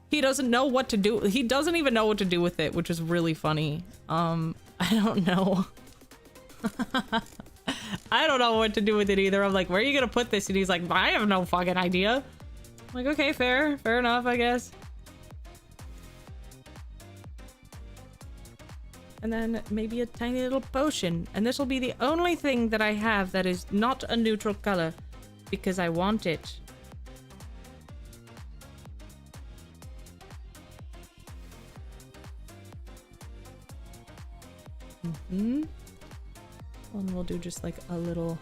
he doesn't know what to do. He doesn't even know what to do with it, which is really funny. I don't know. I don't know what to do with it either. I'm like, where are you gonna put this? And he's like, I have no fucking idea. I'm like, okay, fair enough, I guess. And then maybe a tiny little potion. And this will be the only thing that I have that is not a neutral color, because I want it. And we'll do just like a little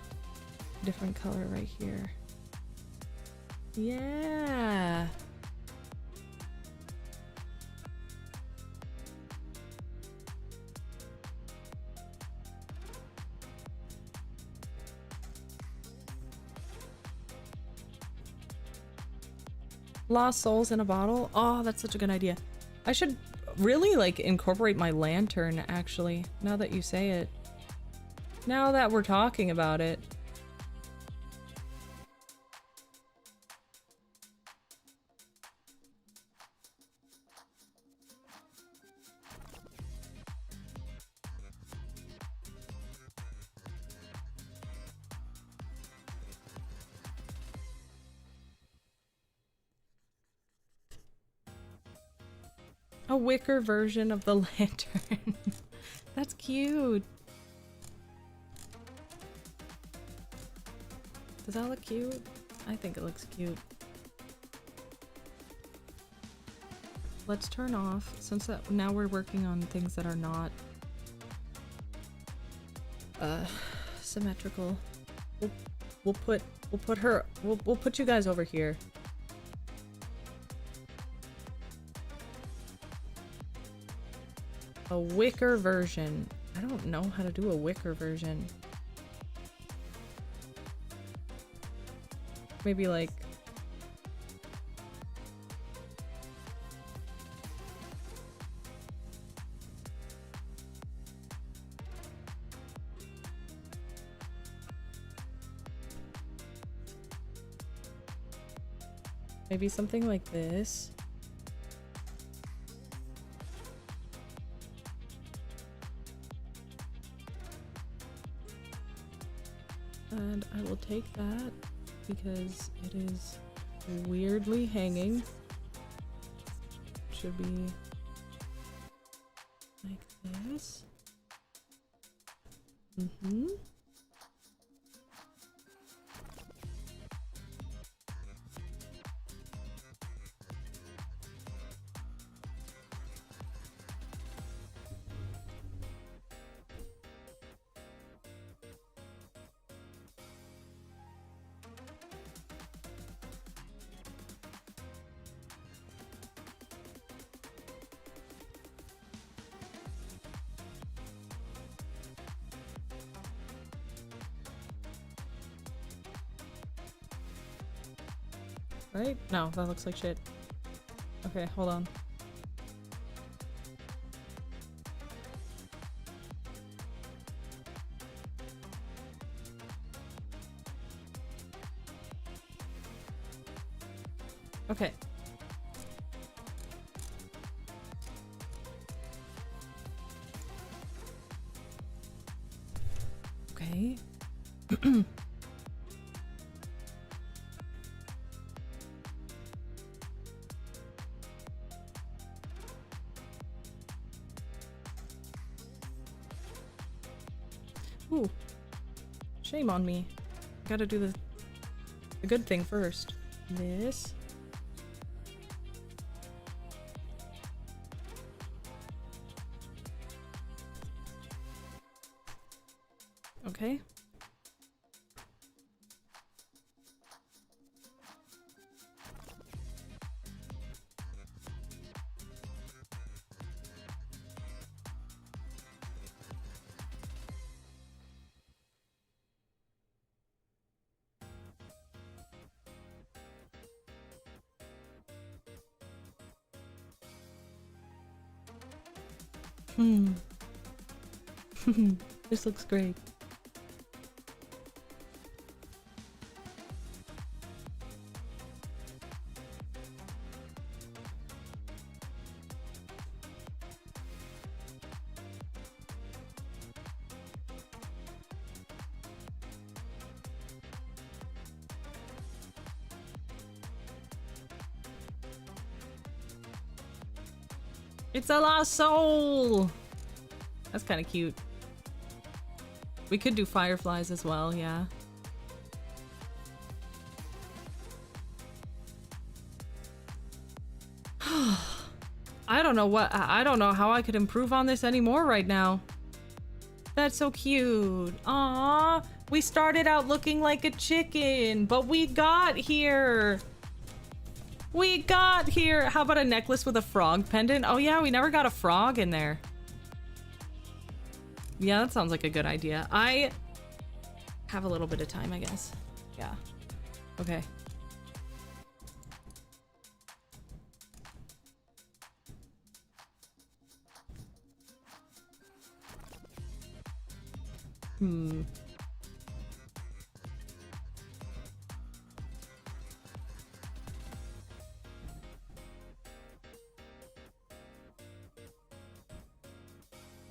different color right here. Yeah. Lost souls in a bottle? Oh, that's such a good idea. I should really like incorporate my lantern, actually, now that you say it. Now that we're talking about it. A wicker version of the lantern. That's cute. Does that look cute? I think it looks cute. Let's turn off, since that now we're working on things that are not symmetrical. We'll put you guys over here. A wicker version. I don't know how to do a wicker version. Maybe like... maybe something like this. And I will take that because it is weirdly hanging. Should be like this. Right? No, that looks like shit. Okay, hold on. Okay. Okay. Ooh. Shame on me. Gotta do the good thing first. This. Okay. This looks great. It's a lost soul! That's kind of cute. We could do fireflies as well, yeah. I don't know how I could improve on this anymore right now. That's so cute. Aww. We started out looking like a chicken, but we got here. We got here. How about a necklace with a frog pendant? Oh yeah, we never got a frog in there. Yeah, that sounds like a good idea. I have a little bit of time, I guess. Yeah. Okay. Oh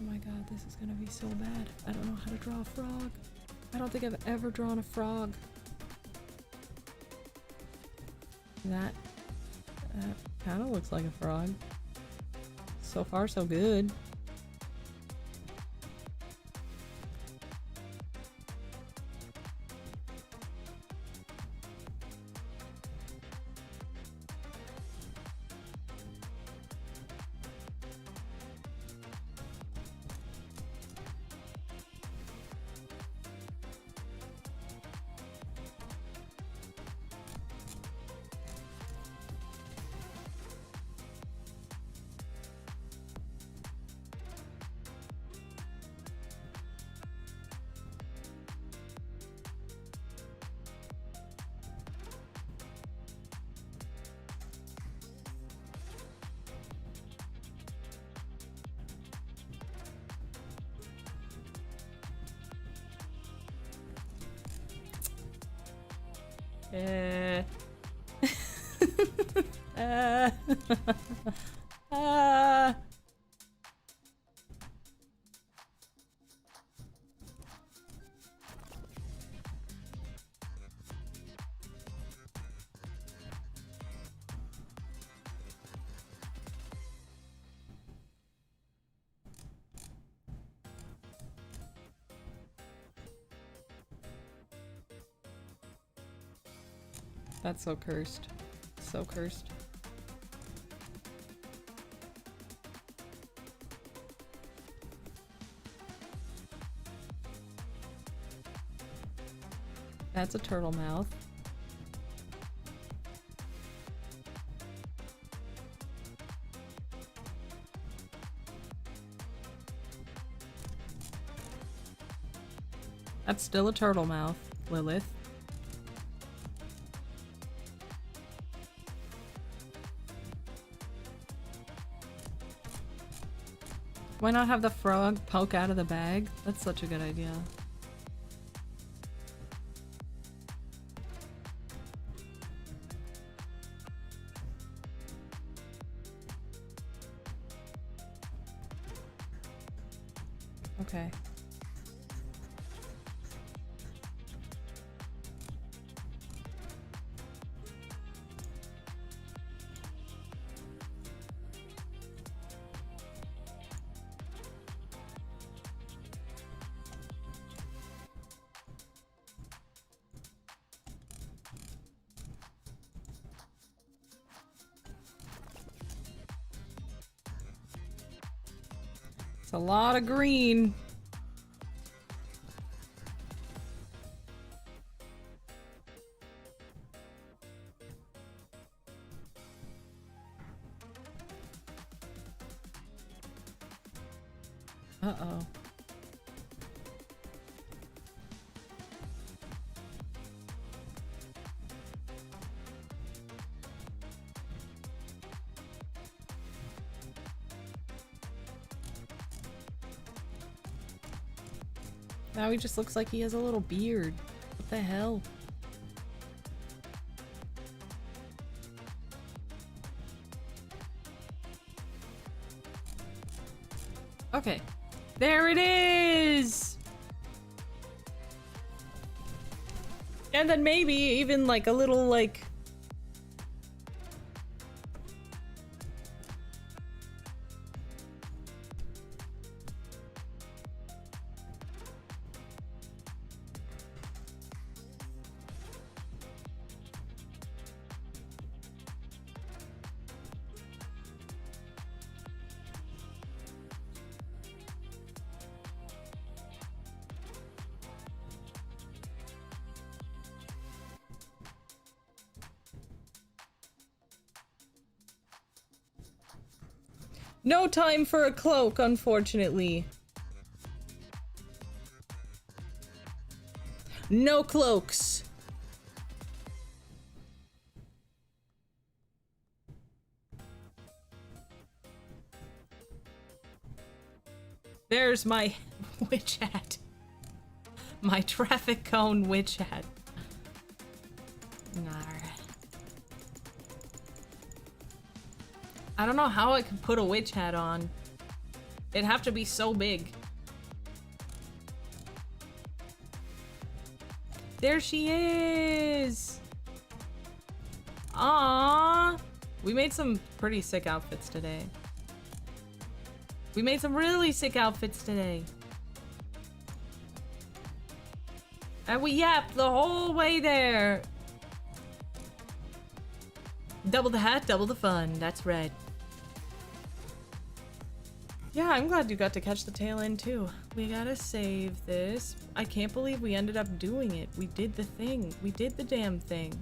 my god, this is gonna be so bad. I don't know how to draw a frog. I don't think I've ever drawn a frog. That kind of looks like a frog. So far, so good. That's so cursed. So cursed. That's a turtle mouth. That's still a turtle mouth, Lilith. Why not have the frog poke out of the bag? That's such a good idea. Okay. It's a lot of green. Uh-oh. Now he just looks like he has a little beard. What the hell? Okay. There it is! And then maybe even like a little like... No time for a cloak, unfortunately. No cloaks. There's my witch hat. My traffic cone witch hat. Alright. I don't know how I could put a witch hat on. It'd have to be so big. There she is! Aww! We made some pretty sick outfits today. We made some really sick outfits today. And we yapped the whole way there. Double the hat, double the fun. That's right. Yeah, I'm glad you got to catch the tail end too. We gotta save this. I can't believe we ended up doing it. We did the thing. We did the damn thing.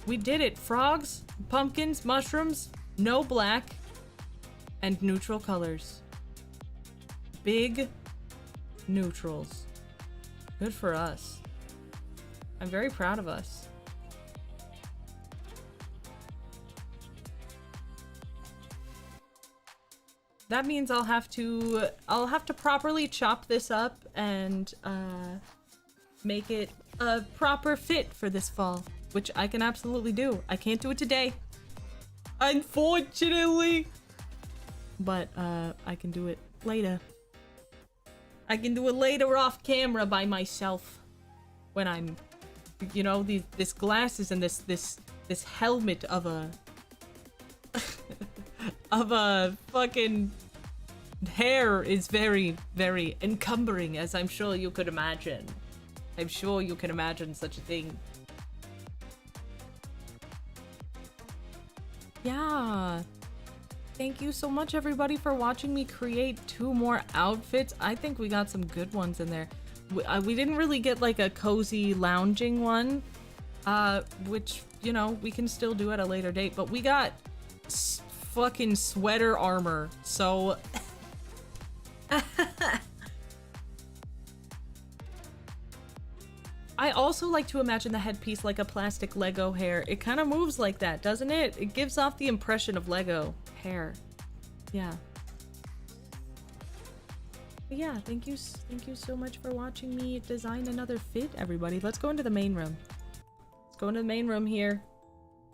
We did it. Frogs, pumpkins, mushrooms, no black, and neutral colors. Big neutrals. Good for us. I'm very proud of us. That means I'll have to properly chop this up and make it a proper fit for this fall, which I can absolutely do. I can't do it today, unfortunately, but I can do it later. I can do it later off camera by myself when I'm, you know, this glasses and this helmet of a of a fucking hair is very, very encumbering, as I'm sure you could imagine. I'm sure you can imagine such a thing. Yeah. Thank you so much, everybody, for watching me create 2 more outfits. I think we got some good ones in there. We didn't really get like a cozy lounging one, which, you know, we can still do at a later date, but we got fucking sweater armor, so I also like to imagine the headpiece like a plastic Lego hair. It kind of moves like that, doesn't it? It gives off the impression of Lego hair. Yeah. But yeah, thank you so much for watching me design another fit, everybody. Let's go into the main room. Let's go into the main room here.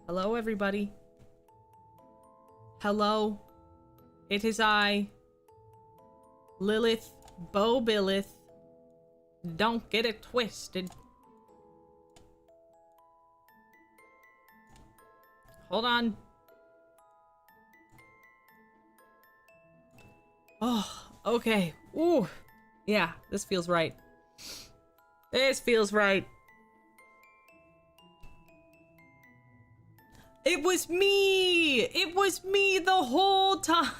Hello, everybody. Hello. It is I, Lilith Billith. Don't get it twisted. Hold on. Oh, okay. Ooh. Yeah, this feels right. This feels right. It was me! It was me the whole time!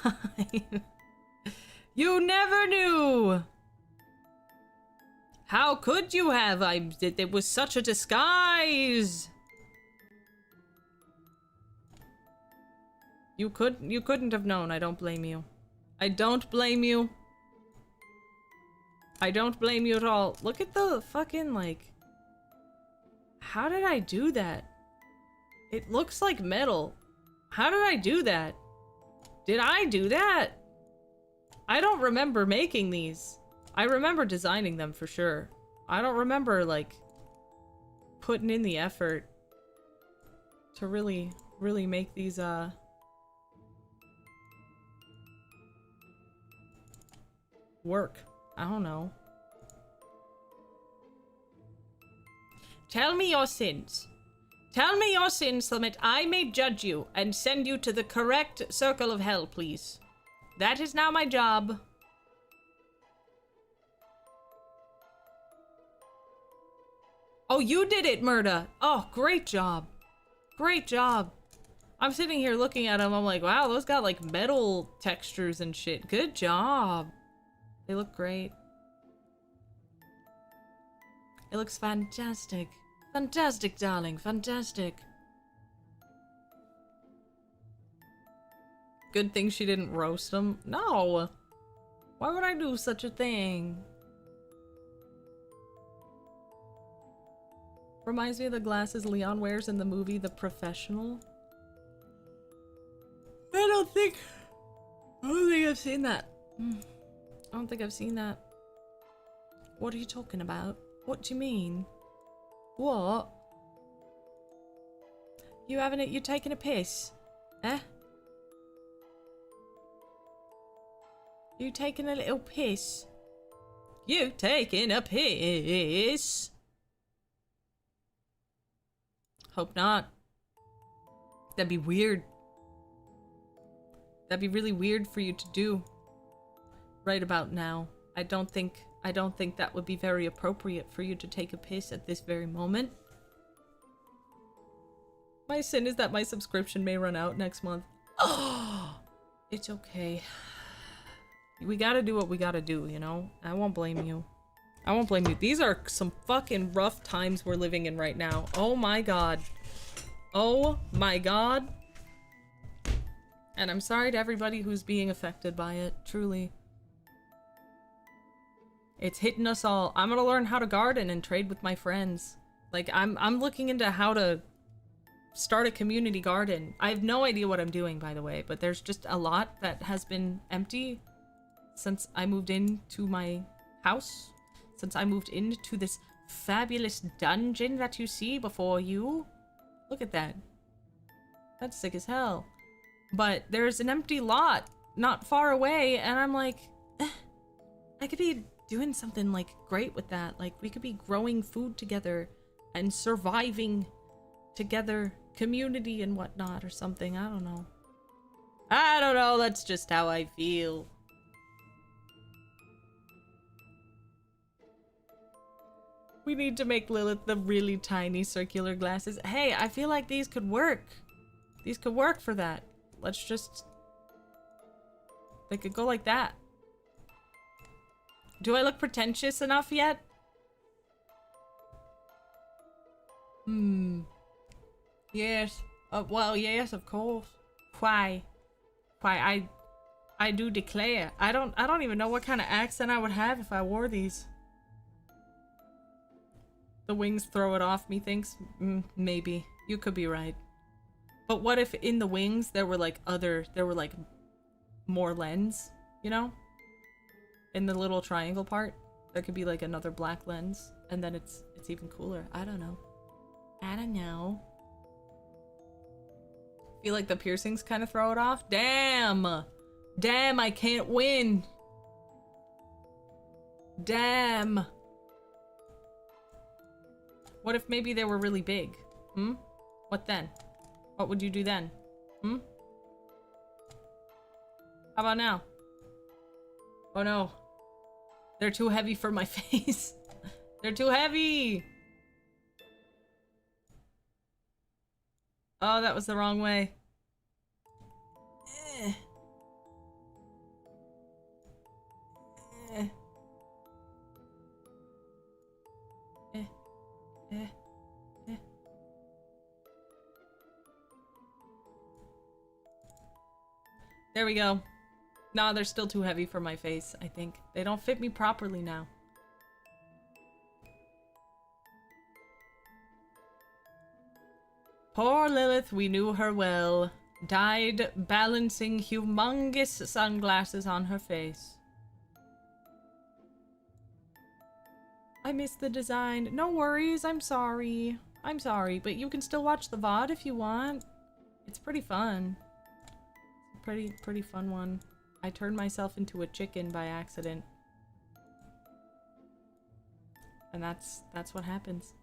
You never knew! How could you have? It was such a disguise! You couldn't have known. I don't blame you. I don't blame you. I don't blame you at all. Look at the fucking, like... How did I do that? It looks like metal. How did I do that? Did I do that? I don't remember making these. I remember designing them for sure. I don't remember, like, putting in the effort to really make these, work. I don't know. Tell me your sins. Tell me your sins so that I may judge you and send you to the correct circle of hell, please. That is now my job. Oh, you did it, Murda. Oh, great job. Great job. I'm sitting here looking at them. I'm like, wow, those got like metal textures and shit. Good job. They look great. It looks fantastic. Fantastic, darling. Fantastic. Good thing she didn't roast them. No. Why would I do such a thing? Reminds me of the glasses Leon wears in the movie The Professional. I don't think I've seen that. I don't think I've seen that. What are you talking about? What do you mean? What? You having it? You taking a piss? Eh? You taking a little piss? You taking a piss? Hope not. That'd be weird. That'd be really weird for you to do right about now. I don't think that would be very appropriate for you to take a piss at this very moment. My sin is that my subscription may run out next month. Oh, it's okay. We gotta do what we gotta do, you know? I won't blame you. I won't blame you. These are some fucking rough times we're living in right now. Oh my god. Oh my god. And I'm sorry to everybody who's being affected by it, truly. It's hitting us all. I'm gonna learn how to garden and trade with my friends. Like, I'm looking into how to start a community garden. I have no idea what I'm doing, by the way, but there's just a lot that has been empty since I moved into my house. Since I moved into this fabulous dungeon that you see before you. Look at that. That's sick as hell. But there's an empty lot not far away, and I'm like, I could be doing something like great with that. Like, we could be growing food together and surviving together, community and whatnot or something. I don't know. I don't know. That's just how I feel. We need to make Lilith the really tiny circular glasses. Hey, I feel like these could work. These could work for that. Let's just... They could go like that. Do I look pretentious enough yet? Yes. Well, yes, of course. Why? Why, I do declare. I don't even know what kind of accent I would have if I wore these. The wings throw it off, methinks. Maybe. You could be right. But what if in the wings there were like more lens, you know? In the little triangle part, there could be like another black lens, and then it's even cooler. I don't know. I don't know. Feel like the piercings kind of throw it off? Damn! Damn, I can't win! Damn! What if maybe they were really big? What then? What would you do then? How about now? Oh no. They're too heavy for my face. They're too heavy! Oh, that was the wrong way. There we go. No, they're still too heavy for my face, I think. They don't fit me properly now. Poor Lilith, we knew her well. Died balancing humongous sunglasses on her face. I missed the design. No worries, I'm sorry. I'm sorry, but you can still watch the VOD if you want. It's pretty fun. It's a pretty fun one. I turned myself into a chicken by accident. And that's what happens.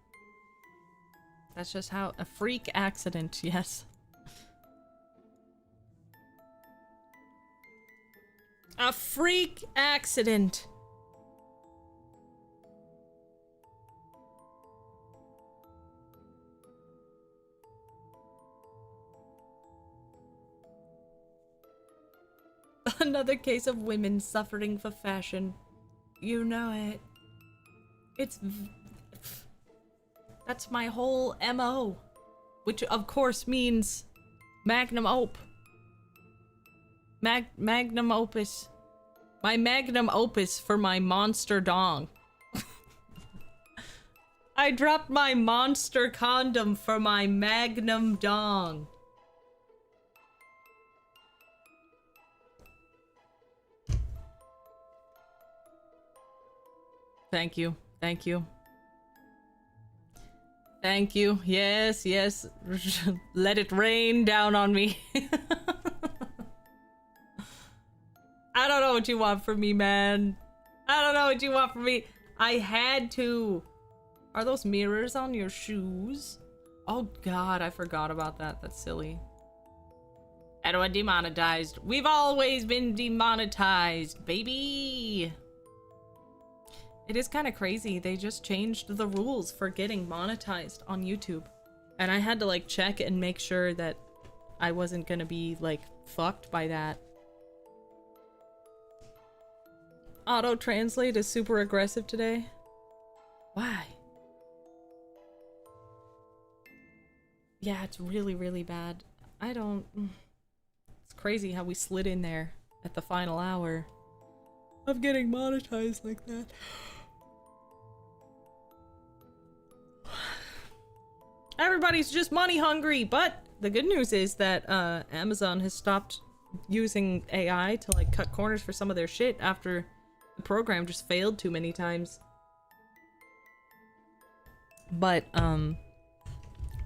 That's just how a freak accident, yes. A freak accident. Another case of women suffering for fashion. You know it. That's my whole MO. Which of course means magnum op. Magnum opus. My magnum opus for my monster dong. I dropped my monster condom for my magnum dong. Thank you. Thank you. Thank you. Yes, yes. Let it rain down on me. I don't know what you want from me, man. I don't know what you want from me. I had to. Are those mirrors on your shoes? Oh god, I forgot about that. That's silly. Edward demonetized. We've always been demonetized, baby. It is kind of crazy. They just changed the rules for getting monetized on YouTube. And I had to like check and make sure that I wasn't gonna be like fucked by that. Auto translate is super aggressive today. Why? Yeah, it's really, really bad. I don't... It's crazy how we slid in there at the final hour of getting monetized like that. Everybody's just money hungry, but the good news is that Amazon has stopped using AI to like cut corners for some of their shit after the program just failed too many times. But I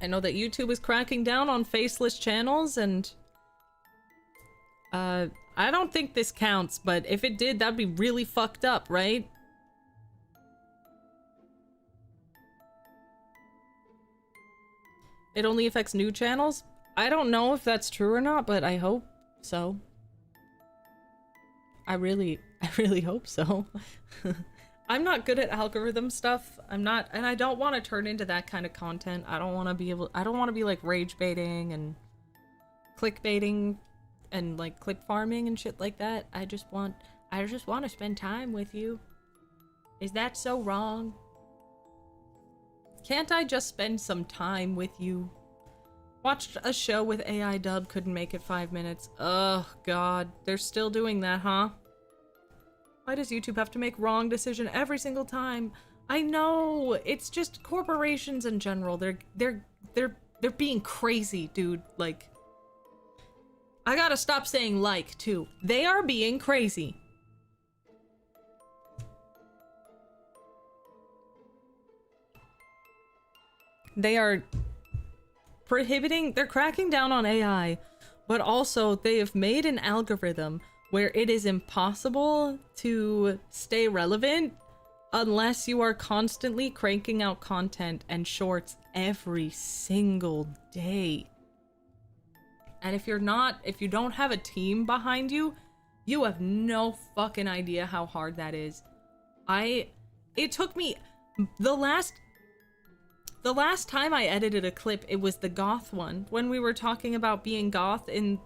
know that YouTube is cracking down on faceless channels, and I don't think this counts, but if it did, that'd be really fucked up, right? It only affects new channels? I don't know if that's true or not, but I hope so. I really hope so. I'm not good at algorithm stuff. I'm not, and I don't want to turn into that kind of content. I don't want to be like rage baiting and clickbaiting and like clip farming and shit like that. I just want to spend time with you. Is that so wrong? Can't I just spend some time with you? Watched a show with AI dub, couldn't make it 5 minutes. Oh god, they're still doing that, huh? Why does YouTube have to make wrong decision every single time? I know, it's just corporations in general. They're being crazy, dude. Like, I gotta stop saying like too. They are being crazy. They are they're cracking down on AI, but also they have made an algorithm where it is impossible to stay relevant unless you are constantly cranking out content and shorts every single day. And if you don't have a team behind you, you have no fucking idea how hard that is. It took me the last time I edited a clip, it was the goth one, when we were talking about being goth in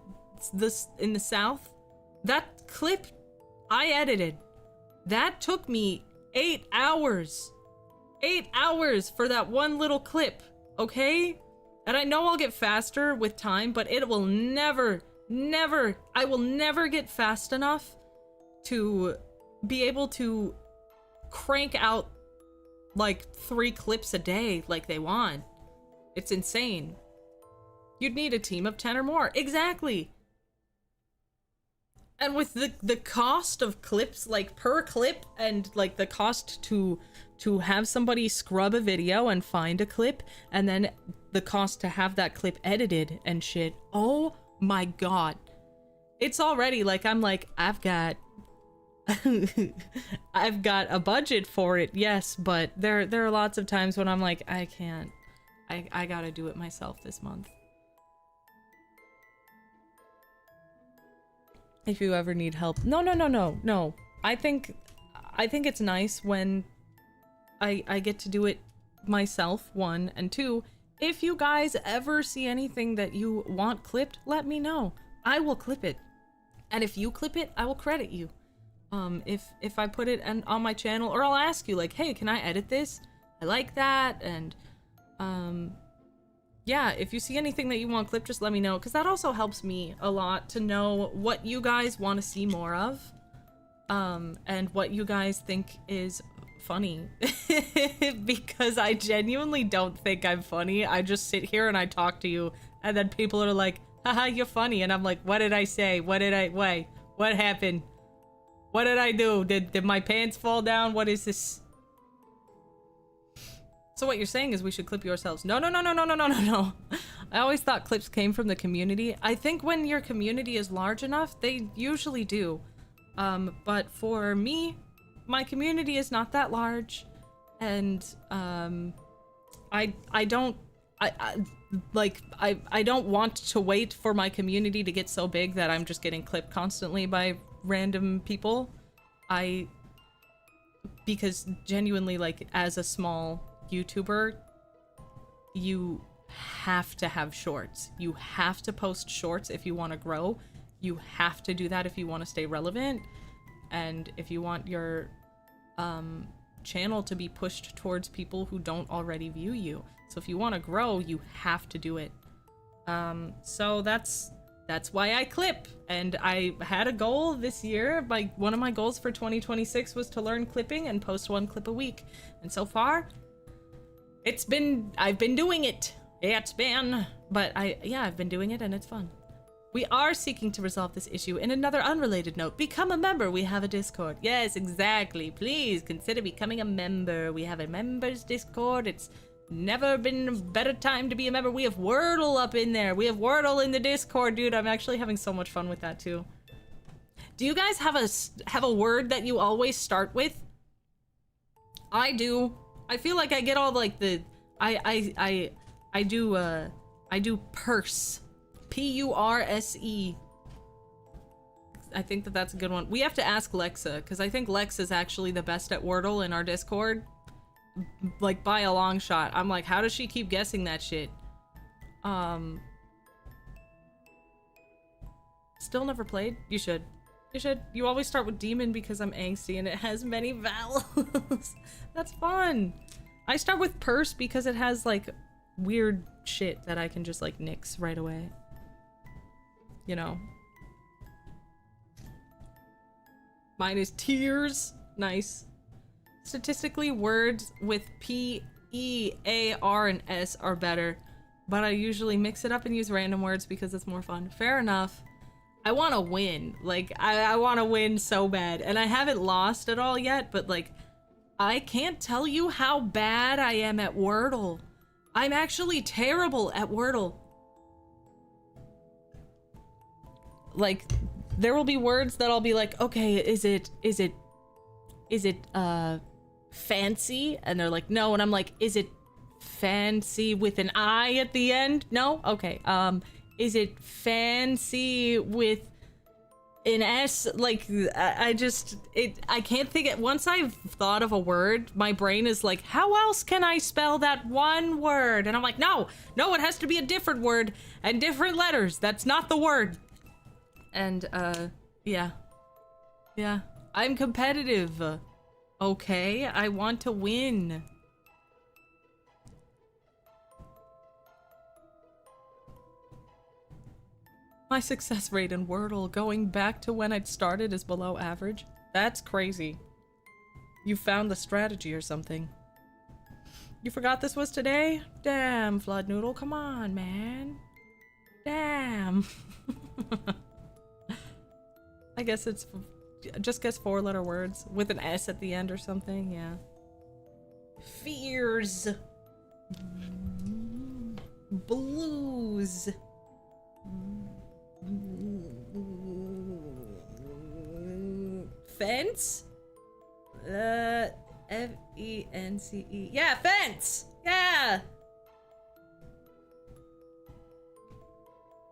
the South. That clip I edited, that took me 8 hours. 8 hours for that one little clip, okay? And I know I'll get faster with time, but it will never, I will never get fast enough to be able to crank out like 3 clips a day like they want. It's insane. You'd need a team of 10 or more. Exactly. And with the cost of clips, like per clip, and like the cost to have somebody scrub a video and find a clip, and then the cost to have that clip edited and shit. Oh my god. It's already like, I'm like, I've got I've got a budget for it, yes, but there are lots of times when I'm like, I can't. I gotta do it myself this month. If you ever need help. No. I think it's nice when I get to do it myself, 1, and 2, if you guys ever see anything that you want clipped, let me know. I will clip it. And if you clip it, I will credit you. If I put it on my channel, or I'll ask you like, hey, can I edit this? I like that. And yeah, if you see anything that you want clipped, just let me know, because that also helps me a lot to know what you guys want to see more of, and what you guys think is funny. Because I genuinely don't think I'm funny. I just sit here and I talk to you, and then people are like, haha, you're funny, and I'm like, what did I say? What happened? What did I do? Did my pants fall down? What is this? So what you're saying is we should clip yourselves. No. I always thought clips came from the community. I think when your community is large enough, they usually do. But for me, my community is not that large, and I don't want to wait for my community to get so big that I'm just getting clipped constantly by random people. Because genuinely, like, as a small YouTuber, you have to have shorts. You have to post shorts if you want to grow. You have to do that if you want to stay relevant, and if you want your channel to be pushed towards people who don't already view you. So if you want to grow, you have to do it. So that's why I clip. And I had a goal this year. One of my goals for 2026 was to learn clipping and post 1 clip a week. And so far, I've been doing it. I've been doing it, and it's fun. We are seeking to resolve this issue in another unrelated note. Become a member. We have a Discord. Yes, exactly. Please consider becoming a member. We have a members Discord. It's never been a better time to be a member. We have Wordle up in there. We have Wordle in the Discord, dude. I'm actually having so much fun with that too. Do you guys have a word that you always start with? I do. I feel like I get all like the I do purse. P-U-R-S-E. I think that's a good one. We have to ask Lexa, because I think Lex is actually the best at Wordle in our Discord. Like, by a long shot. I'm like, how does she keep guessing that shit? Still never played? You should. You should. You always start with demon because I'm angsty and it has many vowels. That's fun. I start with purse because it has, like, weird shit that I can just, like, nix right away. You know. Mine is tears. Nice. Statistically, words with P, E, A, R, and S are better, but I usually mix it up and use random words because it's more fun. Fair enough. I want to win. Like, I want to win so bad, and I haven't lost at all yet, but, like, I can't tell you how bad I am at Wordle. I'm actually terrible at Wordle. Like, there will be words that I'll be like, okay, is it fancy? And they're like, no. And I'm like, is it fancy with an I at the end? No? Okay. Is it fancy with an S? Like, I can't think it. Once I've thought of a word, my brain is like, how else can I spell that one word? And I'm like, no, it has to be a different word and different letters. That's not the word. And, yeah. I'm competitive. Okay, I want to win. My success rate in Wordle going back to when I'd started is below average. That's crazy. You found the strategy or something. You forgot this was today? Damn, Flood Noodle, come on, man. Damn. I guess it's just guess 4-letter words with an S at the end or something, yeah. Fears. Blues. Fence? F-E-N-C-E. Yeah, fence! Yeah!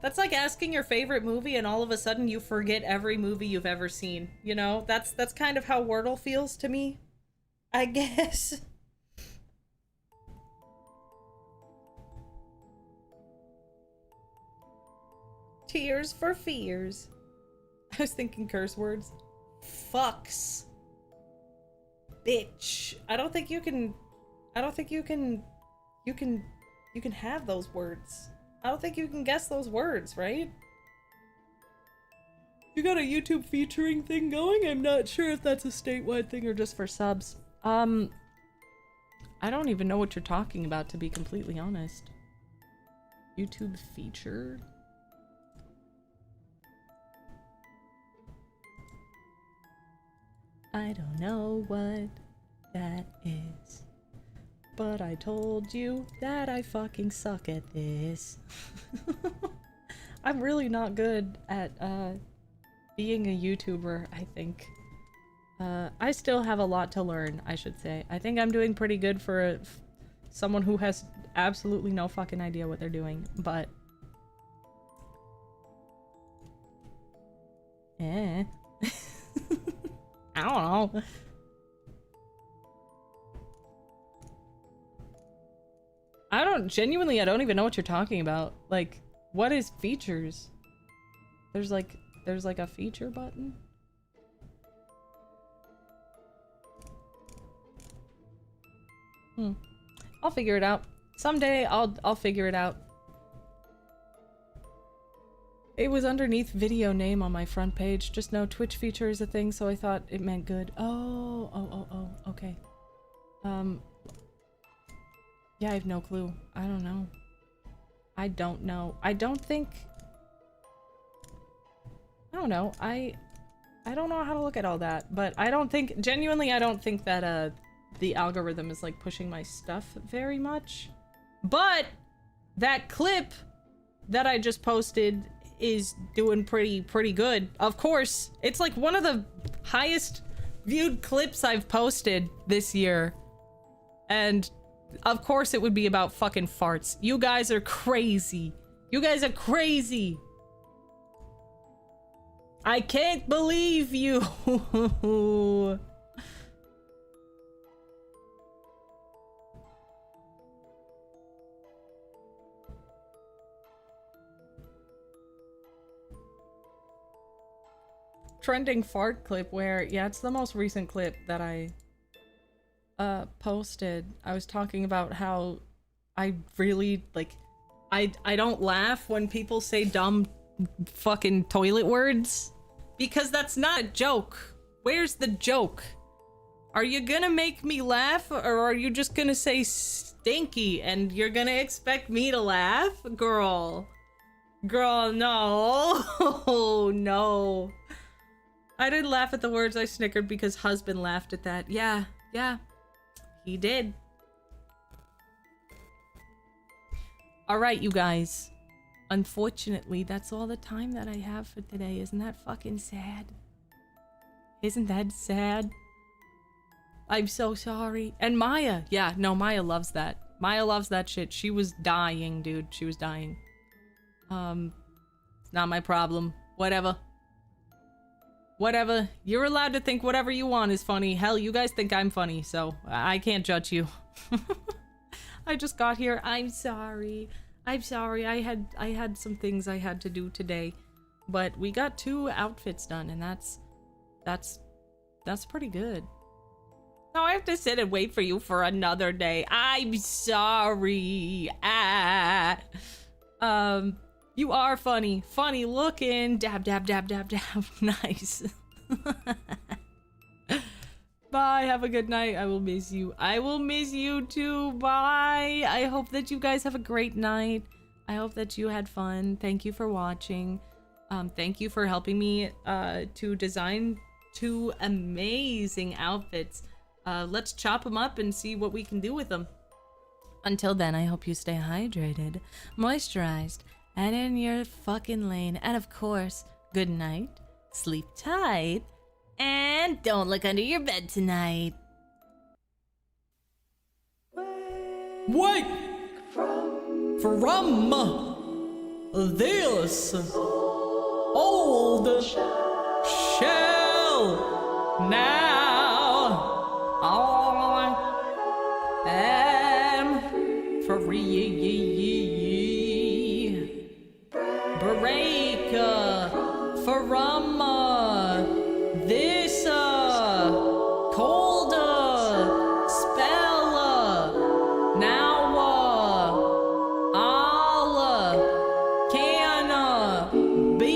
That's like asking your favorite movie and all of a sudden you forget every movie you've ever seen. You know? That's kind of how Wordle feels to me, I guess. Tears for fears. I was thinking curse words. Fucks. Bitch. I don't think you can have those words. I don't think you can guess those words, right? You got a YouTube featuring thing going? I'm not sure if that's a statewide thing or just for subs. I don't even know what you're talking about, to be completely honest. YouTube feature? I don't know what that is. But I told you that I fucking suck at this. I'm really not good at being a YouTuber, I think. I still have a lot to learn, I should say. I think I'm doing pretty good for someone who has absolutely no fucking idea what they're doing, but... I don't know. I don't even know what you're talking about. Like, what is features? There's like a feature button? I'll figure it out. Someday I'll figure it out. It was underneath video name on my front page. Just no Twitch feature is a thing, so I thought it meant good. Oh, okay. Yeah, I have no clue. I don't know. I don't know. I don't know. I don't know how to look at all that, but genuinely I don't think that the algorithm is like pushing my stuff very much. But that clip that I just posted is doing pretty good. Of course, it's like one of the highest viewed clips I've posted this year. And of course it would be about fucking farts. You guys are crazy. You guys are crazy. I can't believe you. Trending fart clip where, yeah, it's the most recent clip that I posted. I was talking about how I really, like, I don't laugh when people say dumb fucking toilet words, because that's not a joke. Where's the joke? Are you gonna make me laugh, or are you just gonna say stinky and you're gonna expect me to laugh? Girl, no. No. I didn't laugh at the words, I snickered because husband laughed at that. Yeah, he did. Alright, you guys. Unfortunately, that's all the time that I have for today. Isn't that fucking sad? Isn't that sad? I'm so sorry. And Maya. Yeah, no, Maya loves that. Maya loves that shit. She was dying, dude. She was dying. It's not my problem. Whatever. Whatever. You're allowed to think whatever you want is funny. Hell, you guys think I'm funny, so I can't judge you. I just got here. I'm sorry. I'm sorry. I had some things I had to do today, but we got 2 outfits done, and that's pretty good. Now I have to sit and wait for you for another day. I'm sorry. You are funny. Funny looking. Dab, dab, dab, dab, dab. Nice. Bye. Have a good night. I will miss you. I will miss you too. Bye. I hope that you guys have a great night. I hope that you had fun. Thank you for watching. Thank you for helping me to design 2 amazing outfits. Let's chop them up and see what we can do with them. Until then, I hope you stay hydrated, moisturized, and in your fucking lane. And of course, good night, sleep tight, and don't look under your bed tonight. Wake from this old shell. Now I am free. Break from this cold spell. Now all can be.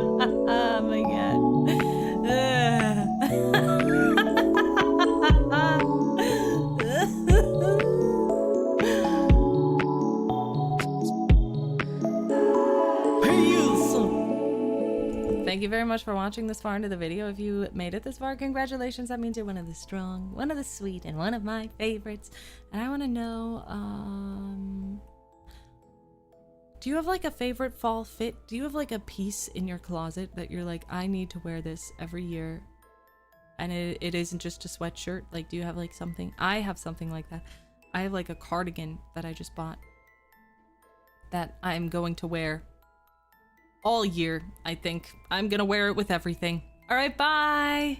Oh my god. Thank you very much for watching this far into the video. If you made it this far, congratulations. That means you're one of the strong, one of the sweet, and one of my favorites. And I want to know, do you have like a favorite fall fit? Do you have like a piece in your closet that you're like, I need to wear this every year? And it isn't just a sweatshirt. Like, do you have like something? I have something like that. I have like a cardigan that I just bought that I'm going to wear all year. I think I'm gonna wear it with everything. All right, bye.